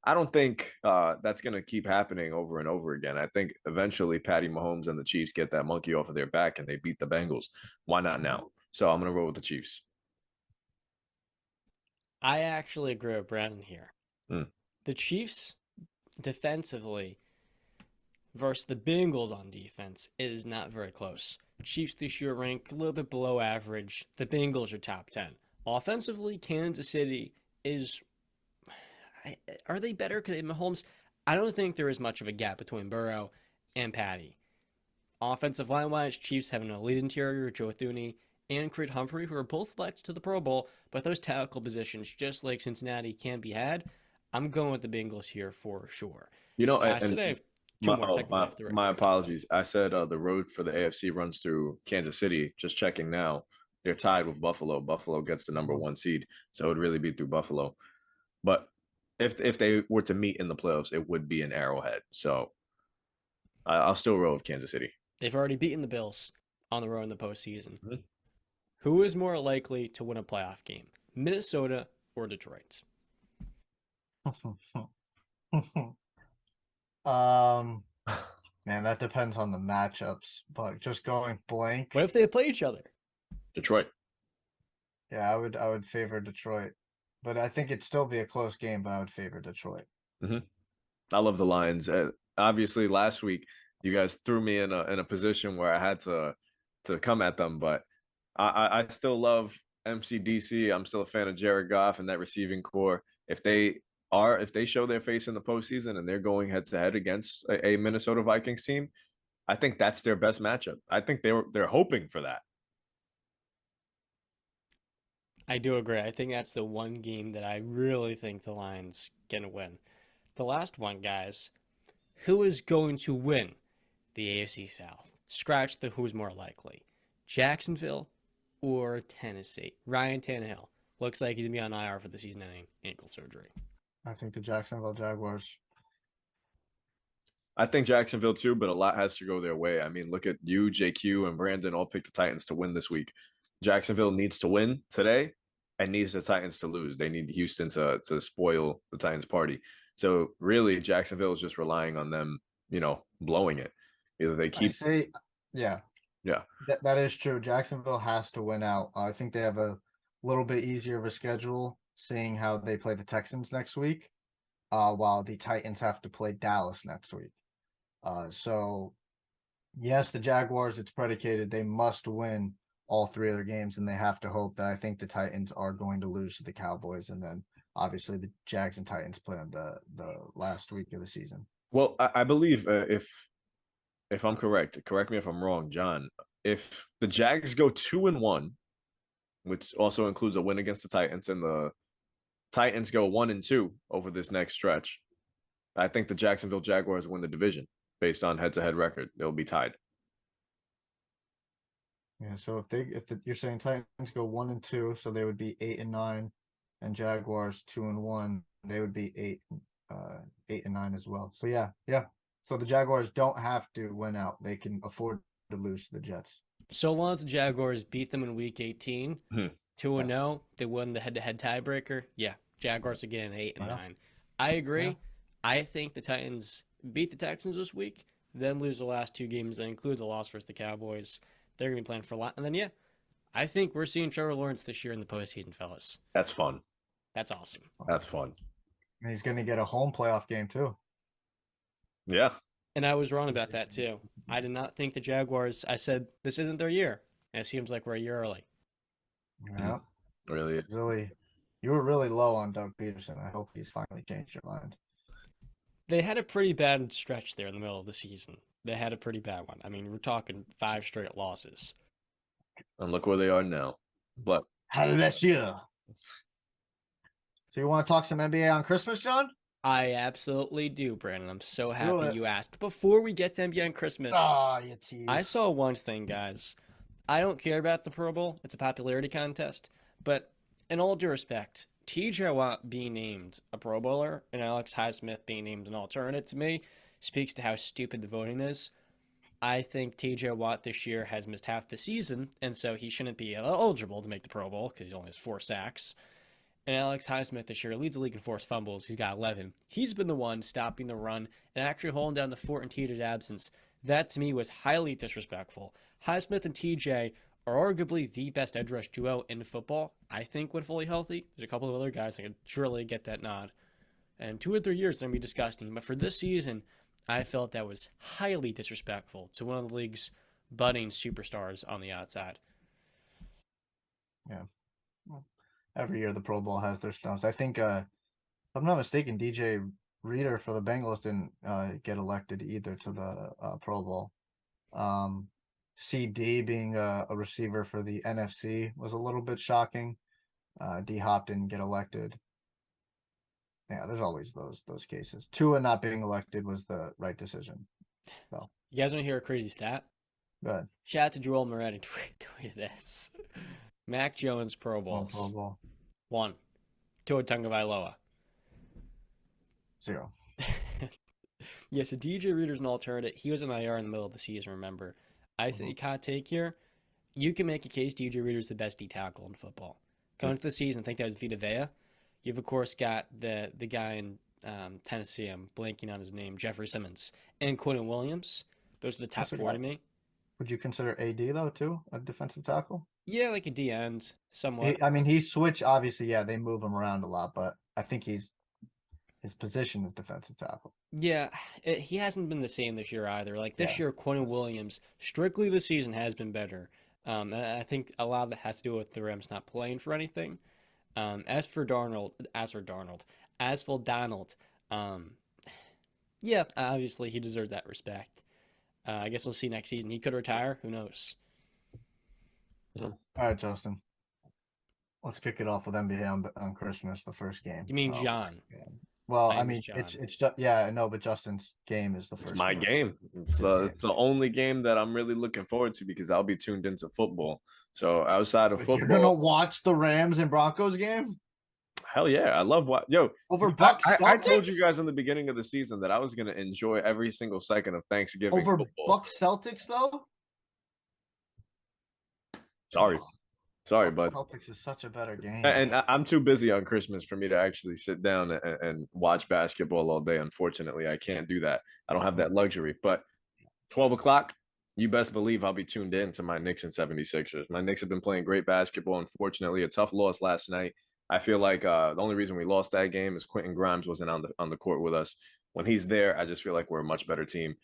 I don't think that's going to keep happening over and over again. I think eventually Patty Mahomes and the Chiefs get that monkey off of their back and they beat the Bengals. Why not now? So I'm going to roll with the Chiefs. I actually agree with Brandon here. The Chiefs defensively versus the Bengals on defense is not very close. Chiefs this year rank a little bit below average. The Bengals are top 10. Offensively, Kansas City is... Are they better because Mahomes? I don't think there is much of a gap between Burrow and Patty. Offensive line-wise, Chiefs have an elite interior, Joe Thuney and Creed Humphrey, who are both elected to the Pro Bowl, but those tackle positions, just like Cincinnati, can be had. I'm going with the Bengals here for sure. You know, I said I have two more. My apologies. I said the road for the AFC runs through Kansas City. Just checking now. They're tied with Buffalo. Buffalo gets the number 1 seed, so it would really be through Buffalo. But if they were to meet in the playoffs, it would be an Arrowhead. So I'll still roll with Kansas City. They've already beaten the Bills on the road in the postseason. Mm-hmm. Who is more likely to win a playoff game, Minnesota or Detroit? Man, that depends on the matchups. But just going blank. What if they play each other? Detroit. Yeah, I would favor Detroit, but I think it'd still be a close game. But I would favor Detroit. Mm-hmm. I love the Lions. obviously last week you guys threw me in a position where I had to come at them, but I still love MCDC. I'm still a fan of Jared Goff and that receiving core. If they show their face in the postseason and they're going head to head against a Minnesota Vikings team, I think that's their best matchup. I think they're hoping for that. I do agree. I think that's the one game that I really think the Lions can win. The last one, guys, who is going to win the AFC South? Scratch the who's more likely. Jacksonville or Tennessee? Ryan Tannehill looks like he's going to be on IR for the season-ending ankle surgery. I think the Jacksonville Jaguars. I think Jacksonville too, but a lot has to go their way. I mean, look at you, JQ, and Brandon all picked the Titans to win this week. Jacksonville needs to win today and needs the Titans to lose. They need Houston to spoil the Titans party. So really, Jacksonville is just relying on them, blowing it. Either they keep yeah. Yeah. That is true. Jacksonville has to win out. I think they have a little bit easier of a schedule, seeing how they play the Texans next week, while the Titans have to play Dallas next week. So yes, the Jaguars, it's predicated they must win all three of their games, and they have to hope that I think the Titans are going to lose to the Cowboys, and then obviously the Jags and Titans play on the last week of the season. Well, I believe if I'm correct me if I'm wrong, John. If the Jags go 2-1, which also includes a win against the Titans, and the Titans go 1-2 over this next stretch, I think the Jacksonville Jaguars win the division based on head-to-head record. They'll be tied. Yeah, so you're saying Titans go 1-2, so they would be 8-9, and Jaguars 2-1, they would be 8-9 as well. So yeah. So the Jaguars don't have to win out; they can afford to lose to the Jets. So long as the Jaguars beat them in Week 18, 2-0, they won the head-to-head tiebreaker. Yeah, Jaguars are getting 8-9. I agree. Yeah. I think the Titans beat the Texans this week, then lose the last two games. That includes a loss versus the Cowboys. They're going to be playing for a lot. And then, I think we're seeing Trevor Lawrence this year in the postseason, fellas. That's fun. That's awesome. That's fun. And he's going to get a home playoff game, too. Yeah. And I was wrong about that, too. I did not think the Jaguars, I said, this isn't their year. And it seems like we're a year early. Yeah. Really? You were really low on Doug Peterson. I hope he's finally changed your mind. They had a pretty bad stretch there in the middle of the season. They had a pretty bad one. I mean, we're talking 5 straight losses. And look where they are now. But how did that year? So you want to talk some NBA on Christmas, John? I absolutely do, Brandon. I'm so happy you asked. Before we get to NBA on Christmas, you tease. I saw one thing, guys. I don't care about the Pro Bowl. It's a popularity contest. But in all due respect, T.J. Watt being named a Pro Bowler and Alex Highsmith being named an alternate to me speaks to how stupid the voting is. I think T.J. Watt this year has missed half the season, and so he shouldn't be eligible to make the Pro Bowl because he only has 4 sacks. And Alex Highsmith this year leads the league in forced fumbles. He's got 11. He's been the one stopping the run and actually holding down the fort in TJ's absence. That, to me, was highly disrespectful. Highsmith and TJ are arguably the best edge rush duo in football, I think, when fully healthy. There's a couple of other guys that could surely get that nod. And 2 or 3 years, they're going to be disgusting. But for this season, I felt that was highly disrespectful to one of the league's budding superstars on the outside. Yeah. Well, every year the Pro Bowl has their stunts. I think, if I'm not mistaken, DJ Reader for the Bengals didn't get elected either to the Pro Bowl. CD being a receiver for the NFC was a little bit shocking. D-Hop didn't get elected. Yeah, there's always those cases. Tua not being elected was the right decision. So you guys want to hear a crazy stat? Go ahead. Shout out to Joel Moretti. Tweet this. Mac Jones Pro Bowls. 1 Pro Bowl. 1. Tua Tagovailoa. 0. Yeah, so DJ Reader's an alternate. He was an IR in the middle of the season, remember. I think hot take here, you can make a case DJ Reader's the best D tackle in football. Going into the season, I think that was Vita Vea. You've, of course, got the guy in Tennessee, I'm blanking on his name, Jeffrey Simmons, and Quentin Williams. Those are the top 4 to me. Would you consider AD, though, too, a defensive tackle? Yeah, like a D end, somewhat. I mean, he switched, obviously, yeah, they move him around a lot, but I think he's his position is defensive tackle. Yeah, he hasn't been the same this year either. Like this Yeah. year, Quentin Williams, strictly this season, has been better. And I think a lot of that has to do with the Rams not playing for anything. As for Donald, yeah, obviously he deserves that respect. I guess we'll see next season. He could retire. Who knows? All right, Justin. Let's kick it off with NBA on Christmas, the first game. You mean Oh, John? yeah. Well, My I name is mean, John. it's just yeah, I know, but Justin's game is the It's first. my game. It's the only game that I'm really looking forward to because I'll be tuned into football. So outside of You're football, gonna watch the Rams and Broncos game hell yeah, I love what over Bucks. I told you Celtics? guys in the beginning of the season that I was gonna enjoy every single second of Thanksgiving Over football. Bucks Celtics though. Sorry, Bucks bud. Celtics is such a better game. And I'm too busy on Christmas for me to actually sit down and watch basketball all day. Unfortunately, I can't do that. I don't have that luxury. But 12 o'clock, you best believe I'll be tuned in to my Knicks and 76ers. My Knicks have been playing great basketball. Unfortunately, a tough loss last night. I feel like the only reason we lost that game is Quentin Grimes wasn't on the court with us. When he's there, I just feel like we're a much better team.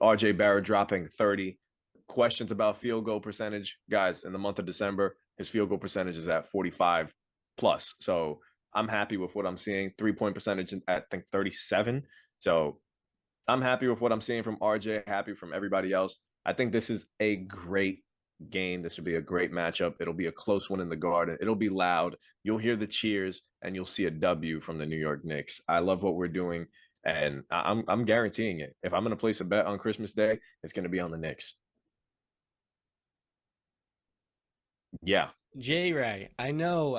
RJ Barrett dropping 30. Questions about field goal percentage. Guys, in the month of December, his field goal percentage is at 45 plus. So I'm happy with what I'm seeing. 3-point percentage at I think 37. So I'm happy with what I'm seeing from RJ, happy from everybody else. I think this is a great game. This will be a great matchup. It'll be a close one in the Garden. It'll be loud. You'll hear the cheers and you'll see a W from the New York Knicks. I love what we're doing and I'm guaranteeing it. If I'm going to place a bet on Christmas Day, it's going to be on the Knicks. Yeah. J-Ray, I know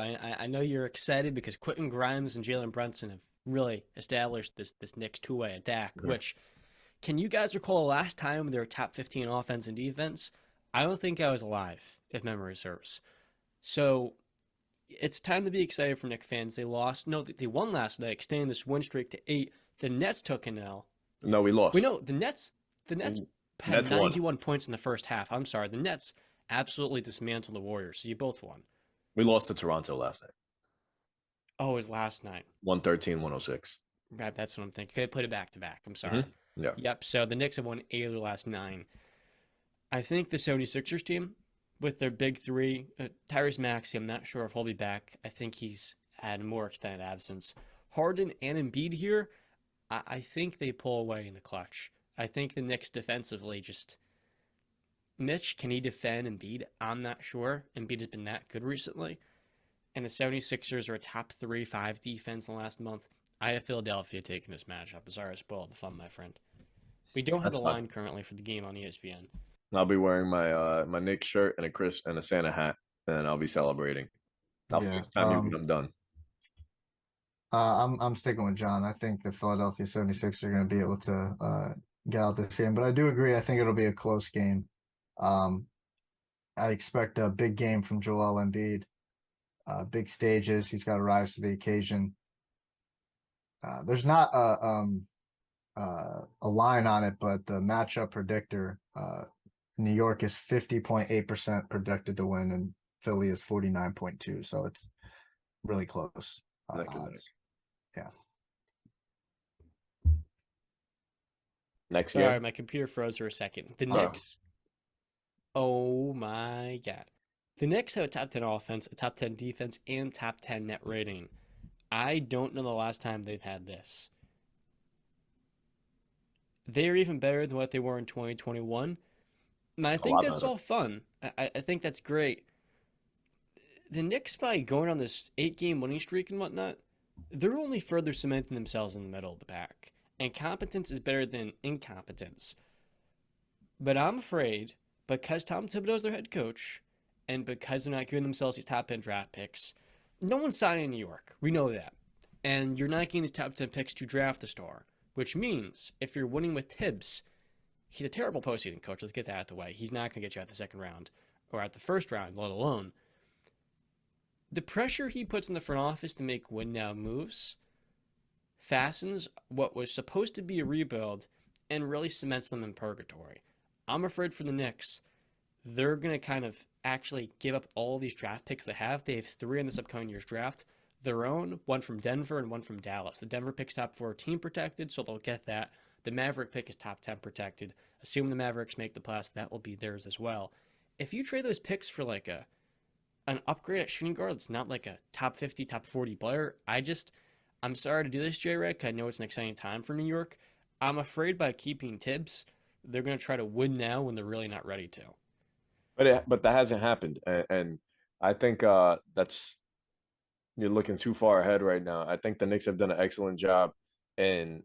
you're excited because Quentin Grimes and Jalen Brunson have really established this Knicks two-way attack, which can you guys recall the last time they were top 15 offense and defense? I don't think I was alive, if memory serves. So it's time to be excited for Knicks fans. They won last night, extending this win streak to 8. The Nets took an L. No, we lost. We know the Nets had Nets 91 points in the first half. I'm sorry, the Nets absolutely dismantled the Warriors. So you both won. We lost to Toronto last night. Oh, it was last night. 113-106. Right, that's what I'm thinking. They put it back to back. I'm sorry. Yeah. Yep. So the Knicks have won 8 of their last 9. I think the 76ers team, with their big three, Tyrese Maxey, I'm not sure if he'll be back. I think he's had a more extended absence. Harden and Embiid here, I think they pull away in the clutch. I think the Knicks defensively just... Mitch, can he defend Embiid? I'm not sure. Embiid has been that good recently. And the 76ers are a top 3-5 defense in the last month. I have Philadelphia taking this matchup. Sorry, I spoiled the fun, my friend. We don't have the line currently for the game on ESPN. I'll be wearing my Knicks shirt and a Santa hat, and I'll be celebrating. I'll FaceTime you when I'm done. I'm sticking with John. I think the Philadelphia 76ers are going to be able to get out this game, but I do agree. I think it'll be a close game. I expect a big game from Joel Embiid. Big stages. He's got to rise to the occasion. There's not a line on it, but the matchup predictor, New York is 50.8% predicted to win, and Philly is 49.2%. So it's really close. Yeah. Next Sorry, game. my computer froze for a second. The Knicks. Oh my God. The Knicks have a top 10 offense, a top 10 defense, and top 10 net rating. I don't know the last time they've had this. They're even better than what they were in 2021. And I think that's all fun. I think that's great. The Knicks, by going on this 8-game winning streak and whatnot, they're only further cementing themselves in the middle of the pack. And competence is better than incompetence. But I'm afraid, because Tom Thibodeau's their head coach, and because they're not giving themselves these top 10 draft picks, no one's signing in New York. We know that. And you're not getting these top 10 picks to draft the star, which means if you're winning with Tibbs, he's a terrible postseason coach. Let's get that out of the way. He's not going to get you out the second round or out the first round, let alone. The pressure he puts in the front office to make win-now moves fastens what was supposed to be a rebuild and really cements them in purgatory. I'm afraid for the Knicks, they're going to kind of actually give up all these draft picks they have. They have 3 in this upcoming year's draft. their own, one from Denver and one from Dallas. The Denver pick's top 14 protected, so they'll get that. The Maverick pick is top 10 protected. Assuming the Mavericks make the playoffs, that will be theirs as well. If you trade those picks for like an upgrade at shooting guard that's not like a top 50, top 40 player, I'm sorry to do this, J-Rec. I know it's an exciting time for New York. I'm afraid by keeping Tibbs, they're going to try to win now when they're really not ready to. But that hasn't happened, and I think that's you're looking too far ahead right now. I think the Knicks have done an excellent job, and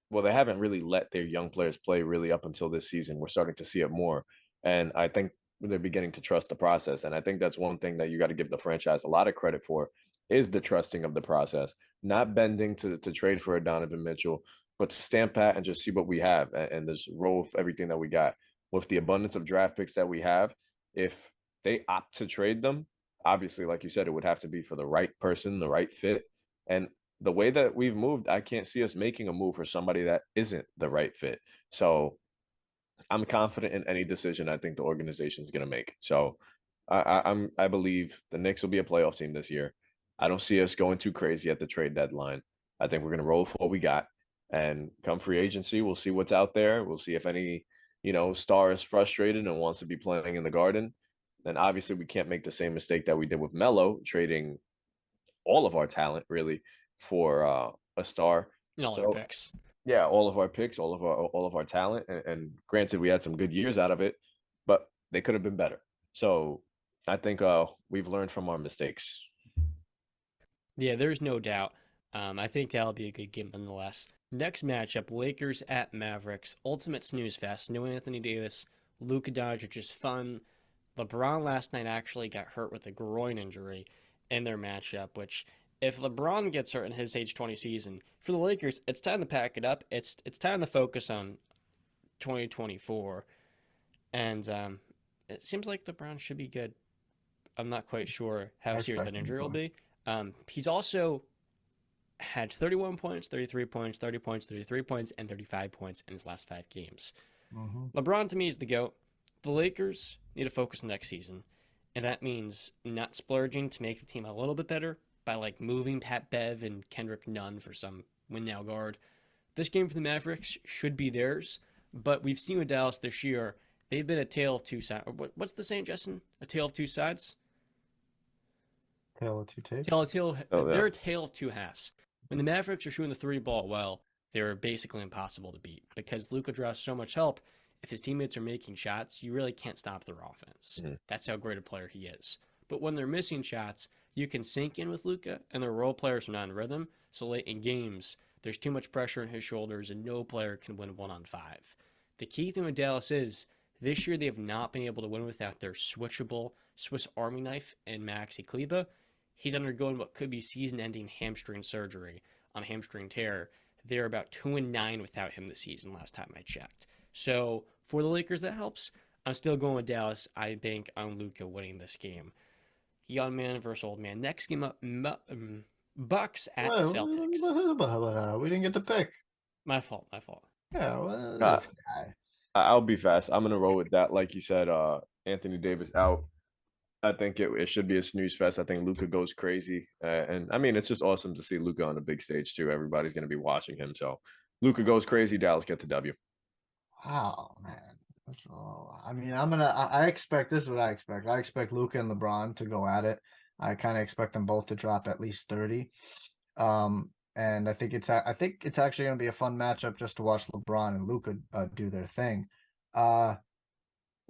well, they haven't really let their young players play really up until this season. We're starting to see it more, and I think they're beginning to trust the process. And I think that's one thing that you got to give the franchise a lot of credit for is the trusting of the process, not bending to trade for a Donovan Mitchell, but to stand pat and just see what we have and just roll with everything that we got. With the abundance of draft picks that we have, if they opt to trade them, obviously, like you said, it would have to be for the right person, the right fit. And the way that we've moved, I can't see us making a move for somebody that isn't the right fit. So I'm confident in any decision I think the organization is going to make. So I believe the Knicks will be a playoff team this year. I don't see us going too crazy at the trade deadline. I think we're going to roll with what we got, and come free agency, we'll see what's out there. We'll see if any star is frustrated and wants to be playing in the Garden. Then obviously we can't make the same mistake that we did with Melo, trading all of our talent really for a star. All our picks. Yeah, all of our picks, all of our talent, and granted, we had some good years out of it, but they could have been better. So I think we've learned from our mistakes. Yeah, there's no doubt. I think that'll be a good game nonetheless. Next matchup, Lakers at Mavericks. Ultimate snooze fest. No Anthony Davis, Luka Doncic is fun. LeBron last night actually got hurt with a groin injury in their matchup, which if LeBron gets hurt in his age 20 season, for the Lakers, it's time to pack it up. It's time to focus on 2024. And it seems like LeBron should be good. I'm not quite sure how serious that injury will be. He's also had 31 points, 33 points, 30 points, 33 points, and 35 points in his last 5 games. Mm-hmm. LeBron, to me, is the GOAT. The Lakers need to focus next season, and that means not splurging to make the team a little bit better by like moving Pat Bev and Kendrick Nunn for some win-now guard. This game for the Mavericks should be theirs, but we've seen with Dallas this year, they've been a tale of two sides. What's the saying, Justin? A tale of two sides? Tale of two tapes. They're a tale of two halves. When the Mavericks are shooting the 3 ball well, they're basically impossible to beat because Luka draws so much help. If his teammates are making shots, you really can't stop their offense. Mm-hmm. That's how great a player he is. But when they're missing shots, you can sink in with Luka, and their role players are not in rhythm. So late in games, there's too much pressure on his shoulders, and no player can win 1-on-5. The key thing with Dallas is this year they have not been able to win without their switchable Swiss Army knife and Maxi Kleber. He's undergoing what could be season-ending hamstring surgery on a hamstring tear. They're about 2-9 without him this season, last time I checked. So for the Lakers, that helps. I'm still going with Dallas. I bank on Luka winning this game. Young man versus old man. Next game up, Bucks at Celtics. We didn't get to pick. My fault. Yeah, well, this guy. I'll be fast. I'm gonna roll with that. Like you said, Anthony Davis out. I think it should be a snooze fest. I think Luka goes crazy, and I mean it's just awesome to see Luka on the big stage too. Everybody's gonna be watching him, so Luka goes crazy. Dallas gets a W. Wow, man. I mean, I expect this is what I expect. I expect Luka and LeBron to go at it. I kind of expect them both to drop at least 30. And I think it's actually going to be a fun matchup just to watch LeBron and Luka do their thing. No,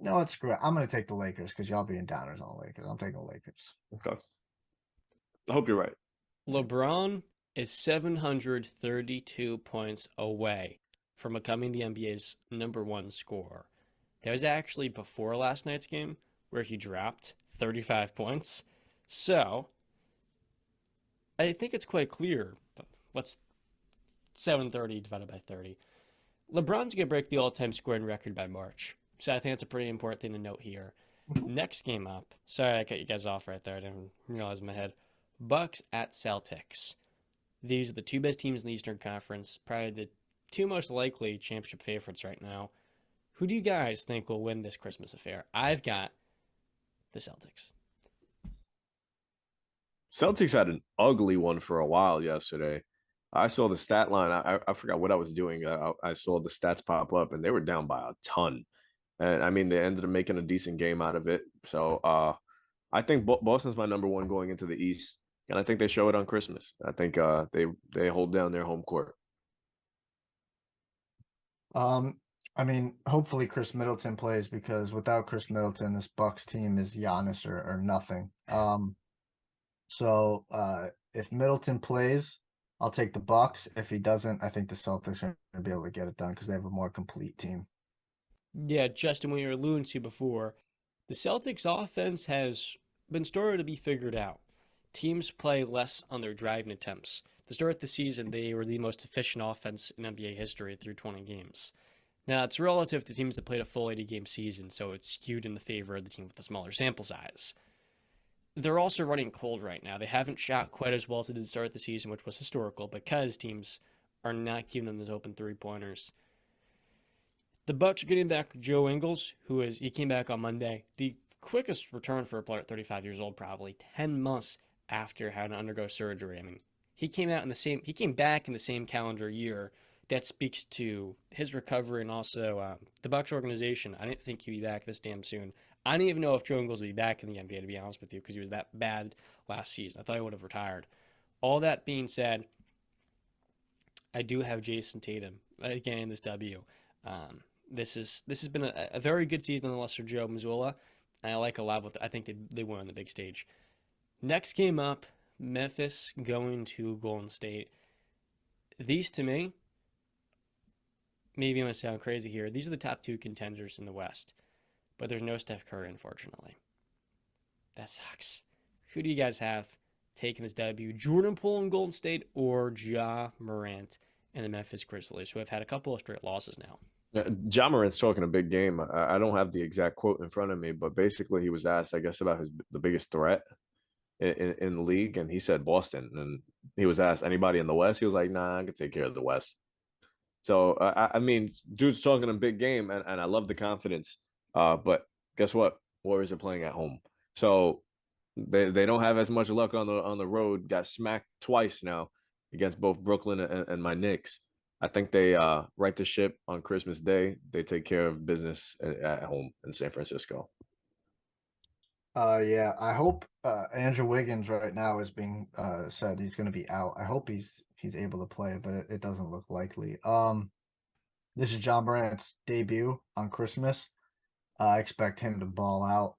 it's screw it. I'm going to take the Lakers because y'all being downers on the Lakers. I'm taking the Lakers. Okay. I hope you're right. LeBron is 732 points away from becoming the NBA's #1 scorer. That was actually before last night's game where he dropped 35 points. So I think it's quite clear. What's 730 divided by 30? LeBron's going to break the all-time scoring record by March. So I think that's a pretty important thing to note here. Next game up. Sorry, I cut you guys off right there. I didn't realize in my head. Bucks at Celtics. These are the 2 best teams in the Eastern Conference. Probably the 2 most likely championship favorites right now. Who do you guys think will win this Christmas affair? I've got the Celtics. Celtics had an ugly one for a while yesterday. I saw the stat line. I forgot what I was doing. I saw the stats pop up, and they were down by a ton. And I mean, they ended up making a decent game out of it. So I think Boston's my number one going into the East, and I think they show it on Christmas. I think they hold down their home court. I mean, hopefully Chris Middleton plays because without Chris Middleton, this Bucks team is Giannis or nothing. So if Middleton plays, I'll take the Bucks. If he doesn't, I think the Celtics are going to be able to get it done because they have a more complete team. Yeah, Justin, when you were alluding to before, the Celtics offense has been starting to be figured out. Teams play less on their driving attempts. To start the season, they were the most efficient offense in NBA history through 20 games. Now, it's relative to teams that played a full 80-game season, so it's skewed in the favor of the team with the smaller sample size. They're also running cold right now. They haven't shot quite as well as they did start the season, which was historical, because teams are not giving them those open three-pointers. The Bucks are getting back Joe Ingles, he came back on Monday. The quickest return for a player at 35 years old, probably 10 months after having to undergo surgery. I mean, he came back in the same calendar year. That speaks to his recovery and also the Bucks organization. I didn't think he'd be back this damn soon. I didn't even know if Joe Ingles would be back in the NBA, to be honest with you, because he was that bad last season. I thought he would have retired. All that being said, I do have Jason Tatum again in this W. This has been a very good season unless for Joe Mazzulla. I like a lot what I think they won on the big stage. Next game up, Memphis going to Golden State. These to me, maybe I'm going to sound crazy here, these are the top two contenders in the West. But there's no Steph Curry, unfortunately. That sucks. Who do you guys have taking this W? Jordan Poole in Golden State or Ja Morant and the Memphis Grizzlies, who have had a couple of straight losses now? Ja Morant's talking a big game. I don't have the exact quote in front of me, but basically he was asked, I guess, about the biggest threat in the league, and he said Boston. And he was asked anybody in the West. He was like, "Nah, I can take care of the West." So I mean, dude's talking a big game, and I love the confidence. But guess what? Warriors are playing at home, so they don't have as much luck on the road. Got smacked twice now against both Brooklyn and my Knicks. I think they right the ship on Christmas Day. They take care of business at home in San Francisco. Yeah, I hope Andrew Wiggins right now is being said he's going to be out. I hope he's able to play, but it doesn't look likely. This is John Morant's debut on Christmas. I expect him to ball out,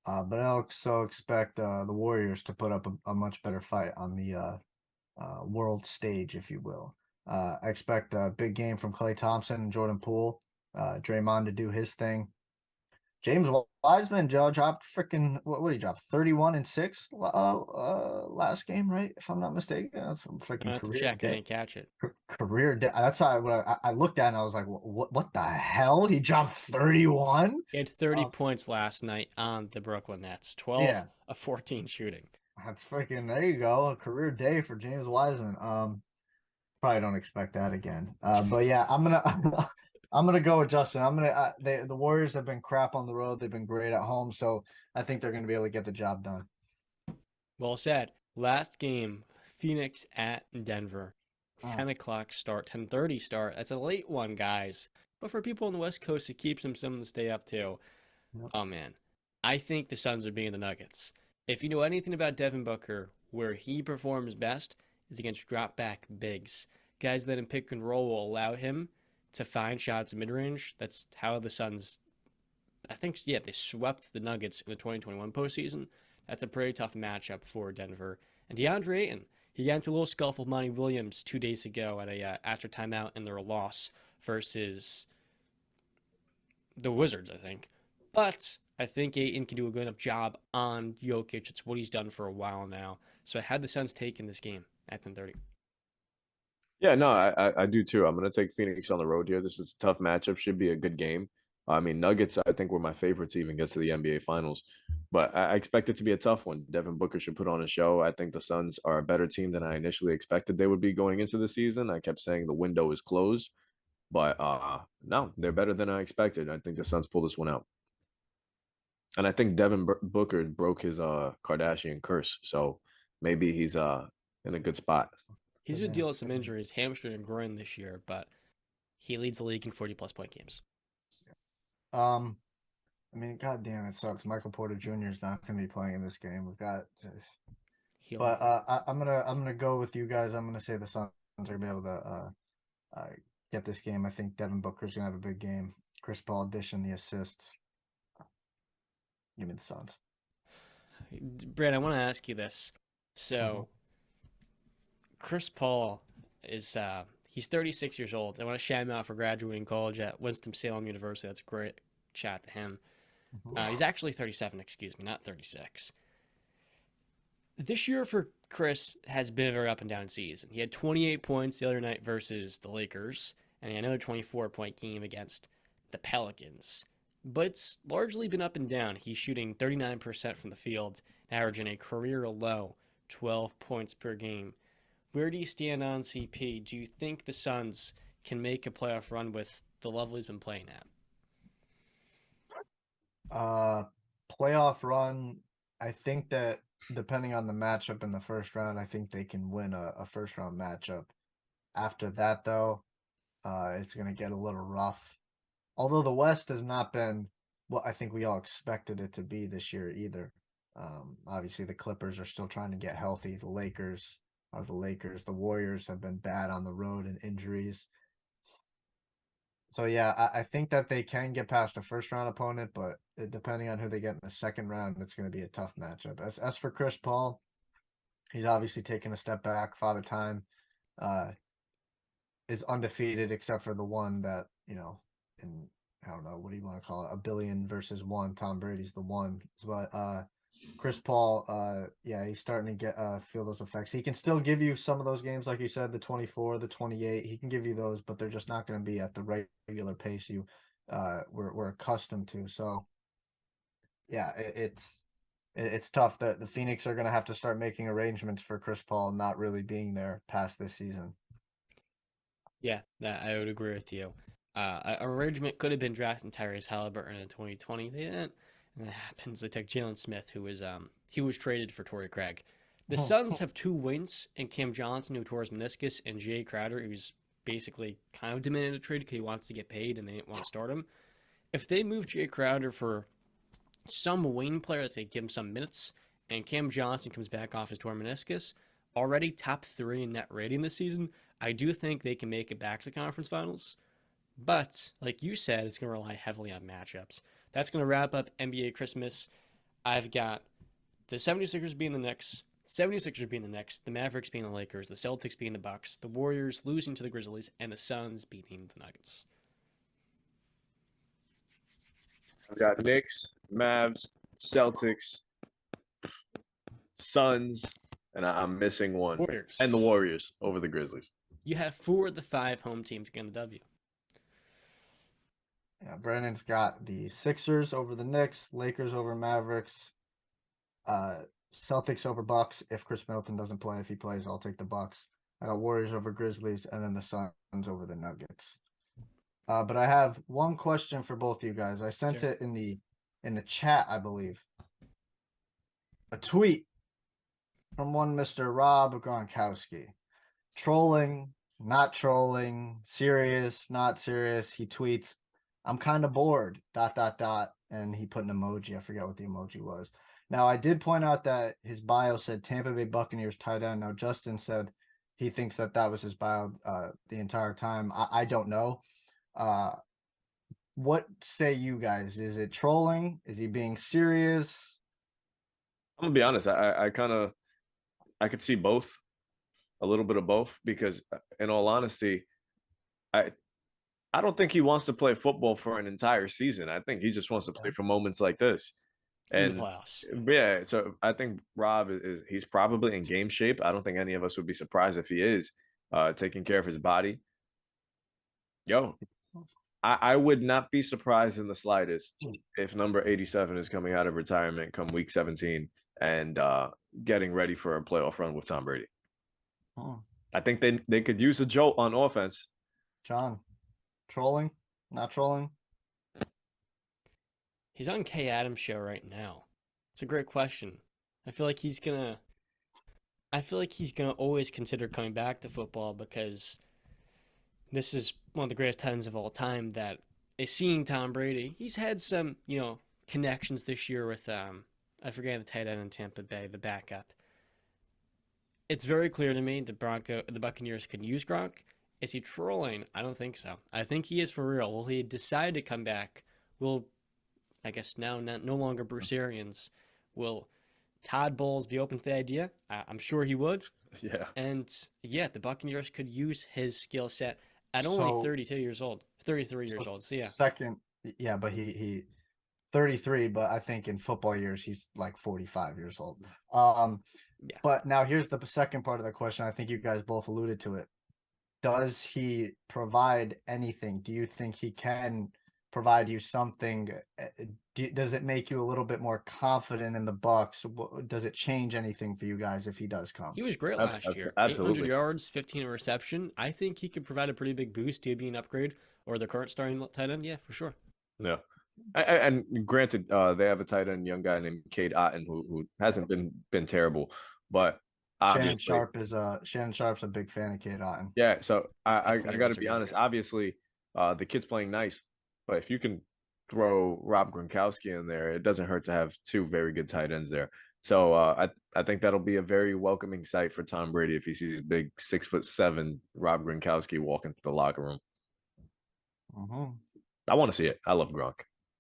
but I also expect the Warriors to put up a much better fight on the world stage, if you will. I expect a big game from Klay Thompson and Jordan Poole. Draymond to do his thing. James Wiseman, Joe, dropped freaking what did he drop? 31 and 6 last game, right? If I'm not mistaken. That's a freaking career check. day. I didn't catch it. Career day. That's how I looked at it and I was like, what the hell? He dropped 31? He had 30 points last night on the Brooklyn Nets. 12 of 14 shooting. That's freaking, there you go. A career day for James Wiseman. Probably don't expect that again. But yeah, I'm gonna go with Justin. The Warriors have been crap on the road. They've been great at home, so I think they're gonna be able to get the job done. Well said. Last game, Phoenix at Denver. 10 o'clock start, 10:30 start. That's a late one, guys. But for people on the West Coast, it keeps them something to stay up to. Yep. Oh man, I think the Suns are being the Nuggets. If you know anything about Devin Booker, where he performs best is against drop back bigs. Guys that in pick and roll will allow him to find shots mid-range. That's how the Suns, they swept the Nuggets in the 2021 postseason. That's a pretty tough matchup for Denver. And DeAndre Ayton, he got into a little scuffle with Monty Williams 2 days ago at after timeout in their loss versus the Wizards, I think. But I think Ayton can do a good enough job on Jokic. It's what he's done for a while now. So I had the Suns taking this game at 10:30. Yeah, no, I do too. I'm going to take Phoenix on the road here. This is a tough matchup. Should be a good game. I mean, Nuggets, I think, were my favorite to even get to the NBA Finals. But I expect it to be a tough one. Devin Booker should put on a show. I think the Suns are a better team than I initially expected they would be going into the season. I kept saying the window is closed. But no, they're better than I expected. I think the Suns pull this one out. And I think Devin Booker broke his Kardashian curse. So maybe he's in a good spot. He's Good been man, dealing with some good man. injuries, hamstring and groin this year, but he leads the league in 40-plus point games. I mean, god damn, it sucks. Michael Porter Jr. is not going to be playing in this game. We've got, Hillman. but I'm gonna go with you guys. I'm gonna say the Suns are gonna be able to get this game. I think Devin Booker's gonna have a big game. Chris Paul addition, the assists. Give me the Suns. Brad, I want to ask you this. So, Chris Paul is he's 36 years old. I want to shout him out for graduating college at Winston-Salem University. That's a great chat to him. He's actually 37, excuse me, not 36. This year for Chris has been a very up and down season. He had 28 points the other night versus the Lakers, and he had another 24-point game against the Pelicans. But it's largely been up and down. He's shooting 39% from the field, averaging a career low 12 points per game. Where do you stand on CP? Do you think the Suns can make a playoff run with the level he's been playing at? Playoff run. I think that depending on the matchup in the first round, I think they can win a first round matchup. After that, though, it's going to get a little rough. Although the West has not been what I think we all expected it to be this year either. Obviously, the Clippers are still trying to get healthy. The Lakers are the Lakers. The Warriors have been bad on the road and injuries. So yeah, I think that they can get past a first round opponent, but depending on who they get in the second round, it's going to be a tough matchup. As for Chris Paul, he's obviously taken a step back. Father Time is undefeated except for the one that, in I don't know, what do you want to call it? A billion versus one. Tom Brady's the one. But Chris Paul, yeah, he's starting to get feel those effects. He can still give you some of those games, like you said, the 24, the 28. He can give you those, but they're just not going to be at the regular pace we're accustomed to. So, yeah, it's tough that the Phoenix are going to have to start making arrangements for Chris Paul not really being there past this season. Yeah, I would agree with you. An arrangement could have been drafting Tyrese Halliburton in 2020. They didn't, and that happens. They took Jalen Smith, who was traded for Torrey Craig. The Suns have two wings in Cam Johnson, who tore his meniscus, and Jay Crowder, who's basically kind of demanded a trade because he wants to get paid and they didn't want to start him. If they move Jay Crowder for some wing player that's going to give him some minutes, and Cam Johnson comes back off his torn meniscus, already top 3 in net rating this season, I do think they can make it back to the conference finals. But, like you said, it's going to rely heavily on matchups. That's going to wrap up NBA Christmas. I've got the 76ers being the Knicks, the Mavericks being the Lakers, the Celtics being the Bucks, the Warriors losing to the Grizzlies, and the Suns beating the Nuggets. I've got Knicks, Mavs, Celtics, Suns, and I'm missing one. Warriors. And the Warriors over the Grizzlies. You have 4 of the 5 home teams getting the W. Yeah, Brandon's got the Sixers over the Knicks, Lakers over Mavericks, Celtics over Bucks. If Chris Middleton doesn't play, if he plays, I'll take the Bucks. I got Warriors over Grizzlies, and then the Suns over the Nuggets. But I have one question for both of you guys. I sent it in the chat, I believe. A tweet from one Mr. Rob Gronkowski. Trolling, not trolling, serious, not serious. He tweets, "I'm kind of bored, ... And he put an emoji. I forget what the emoji was. Now, I did point out that his bio said Tampa Bay Buccaneers tight end. Now, Justin said he thinks that was his bio the entire time. I don't know. What say you guys? Is it trolling? Is he being serious? I'm gonna be honest. I could see both, a little bit of both, because in all honesty, I don't think he wants to play football for an entire season. I think he just wants to play for moments like this. And yeah, so I think Rob he's probably in game shape. I don't think any of us would be surprised if he is taking care of his body. I would not be surprised in the slightest if number 87 is coming out of retirement come week 17 and getting ready for a playoff run with Tom Brady. I think they could use a jolt on offense. John, trolling? Not trolling? He's on Kay Adams' show right now. It's a great question. I feel like he's gonna I feel like he's gonna always consider coming back to football because this is one of the greatest tight ends of all time that is seeing Tom Brady. He's had some, connections this year with I forget the tight end in Tampa Bay, the backup. It's very clear to me the Buccaneers can use Gronk. Is he trolling? I don't think so. I think he is for real. Will he decide to come back? Will, I guess now no longer Bruce Arians, will Todd Bowles be open to the idea? I'm sure he would. Yeah. And yeah, the Buccaneers could use his skill set at only So- 32 years old, 33 years old. So yeah, Second, yeah, but he 33, but I think in football years he's like 45 years old. Yeah. But now here's the second part of the question. I think you guys both alluded to it. Does he provide anything? Do you think he can provide you something? Does it make you a little bit more confident in the Bucks? Does it change anything for you guys if he does come? he was great last year. 800 Absolutely. yards, 15 reception. I think he could provide a pretty big boost to be an upgrade or the current starting tight end. Yeah, for sure. Yeah. And granted, they have a tight end, young guy named Cade Otton, who hasn't been terrible, but Shannon obviously, Shannon Sharp's a big fan of Cade Otton. yeah. So I That's got to a be reason. honest. Obviously, the kid's playing nice, but if you can throw Rob Gronkowski in there, it doesn't hurt to have two very good tight ends there. So I think that'll be a very welcoming sight for Tom Brady if he sees big 6'7" Rob Gronkowski walk into the locker room. Mm-hmm. I want to see it. I love Gronk.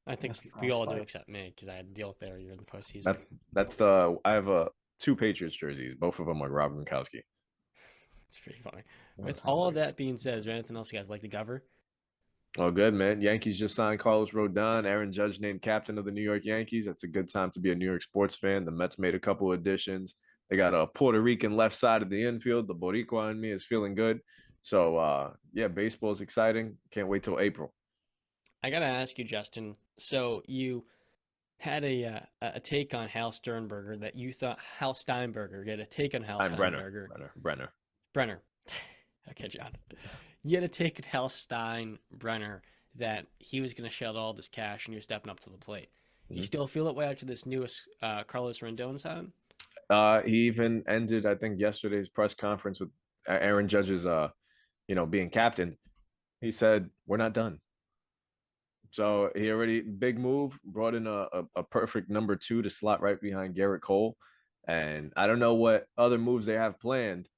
I think Mr. we all do Spike. except me because I had to deal with that year in the postseason. I have two Patriots jerseys. Both of them are Rob Gronkowski. It's pretty funny. With all of that being said, is there anything else you guys like to cover? Oh, good, man. Yankees just signed Carlos Rodon. Aaron Judge named captain of the New York Yankees. That's a good time to be a New York sports fan. The Mets made a couple additions. They got a Puerto Rican left side of the infield. The Boricua in me is feeling good. So, yeah, baseball is exciting. Can't wait till April. I gotta ask you, Justin. So you had a take on Hal Sternberger that you thought Hal Steinberger. You had a take on Hal I'm Steinberger. Brenner. Okay, John. You had a take on Hal Steinbrenner that he was going to shed all this cash and you're stepping up to the plate. You still feel that way after this newest Carlos Rendon sign? He even ended, I think, yesterday's press conference with Aaron Judge's, being captain. He said, "We're not done." So he already big move, brought in a perfect number 2 to slot right behind Garrett Cole. And I don't know what other moves they have planned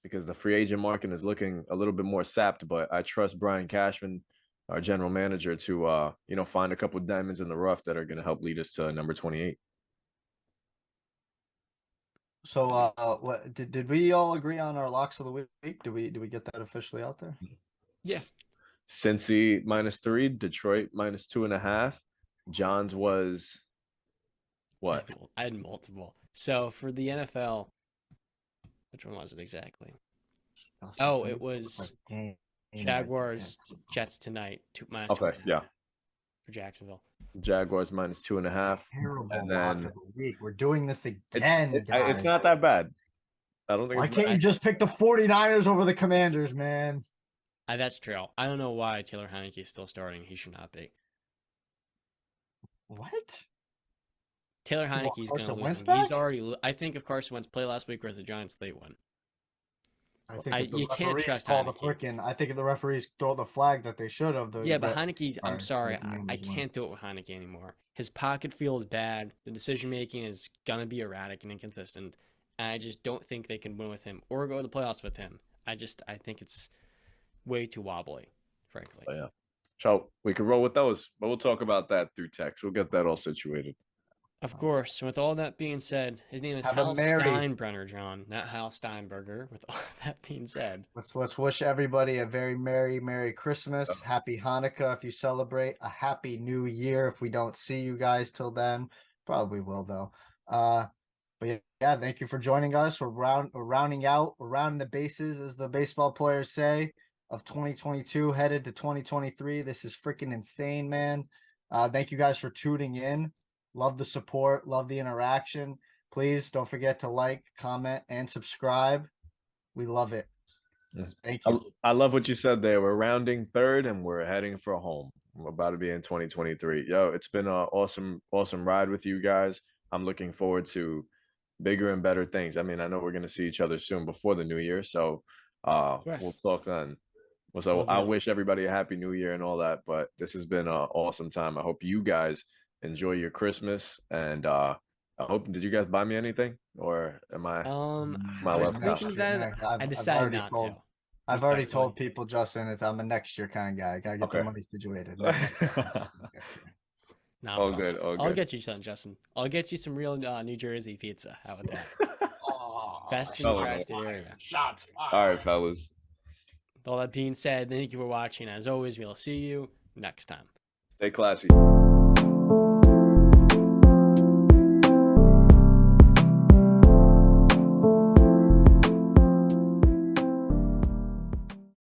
because the free agent market is looking a little bit more sapped, but I trust Brian Cashman, our general manager, to find a couple of diamonds in the rough that are going to help lead us to number 28. So what did we all agree on our locks of the week? Did we get that officially out there? Yeah. Cincy -3, Detroit -2.5. John's was what? I had multiple. So for the NFL, which one was it exactly? Oh, it was Jaguars Jets tonight. Okay, yeah. For Jacksonville. Jaguars -2.5. Terrible And lock then of the week. We're doing this again, it's guys. not that bad. I don't think. Why it's can't you just pick the 49ers over the Commanders, man? That's true. I don't know why Taylor Heineke is still starting. He should not be. What? Taylor Heineke is going to Carson lose Wentz him. back? He's already. I think if Carson Wentz played last week or the Giants, they won. I think if the you can't referees trust call the Heineke. I think if the referees throw the flag that they should have. Yeah, but Heineke, I'm sorry, the Commanders I win. can't do it with Heineke anymore. His pocket feel is bad. The decision making is gonna be erratic and inconsistent. And I just don't think they can win with him or go to the playoffs with him. I think it's way too wobbly, frankly. Oh, yeah. So we could roll with those, but we'll talk about that through text. We'll get that all situated. Of course. With all that being said, his name is Have a Hal merry- Steinbrenner, John, not Hal Steinberger. With all that being said, Let's wish everybody a very Merry Christmas, Happy Hanukkah if you celebrate, a Happy New Year if we don't see you guys till then. Probably will though. But yeah, thank you for joining us. We're rounding the bases, as the baseball players say, of 2022 headed to 2023. This is freaking insane, man. Thank you guys for tuning in. Love the support, love the interaction. Please don't forget to like, comment, and subscribe. We love it. Thank you. I love what you said there. We're rounding third and we're heading for home. We're about to be in 2023. Yo, it's been an awesome ride with you guys. I'm looking forward to bigger and better things. I mean, I know we're gonna see each other soon before the new year, so Yes. we'll talk then. Well, so Love I it. wish everybody a happy new year and all that, but this has been an awesome time. I hope you guys enjoy your Christmas, and I hope, did you guys buy me anything, or am I I was left out? thinking that, and I I've decided already not told to. I've already Respectfully. told people, Justin, I'm a next year kind of guy. I gotta get the Okay. money situated. Next year. No, All fine. good, all I'll good. get you some, Justin. I'll get you some real New Jersey pizza. How about that? Oh, Best in the Shots tri-state fired. area. Shots fired. All right, fellas. With all that being said, thank you for watching. As always, we'll see you next time. Stay classy.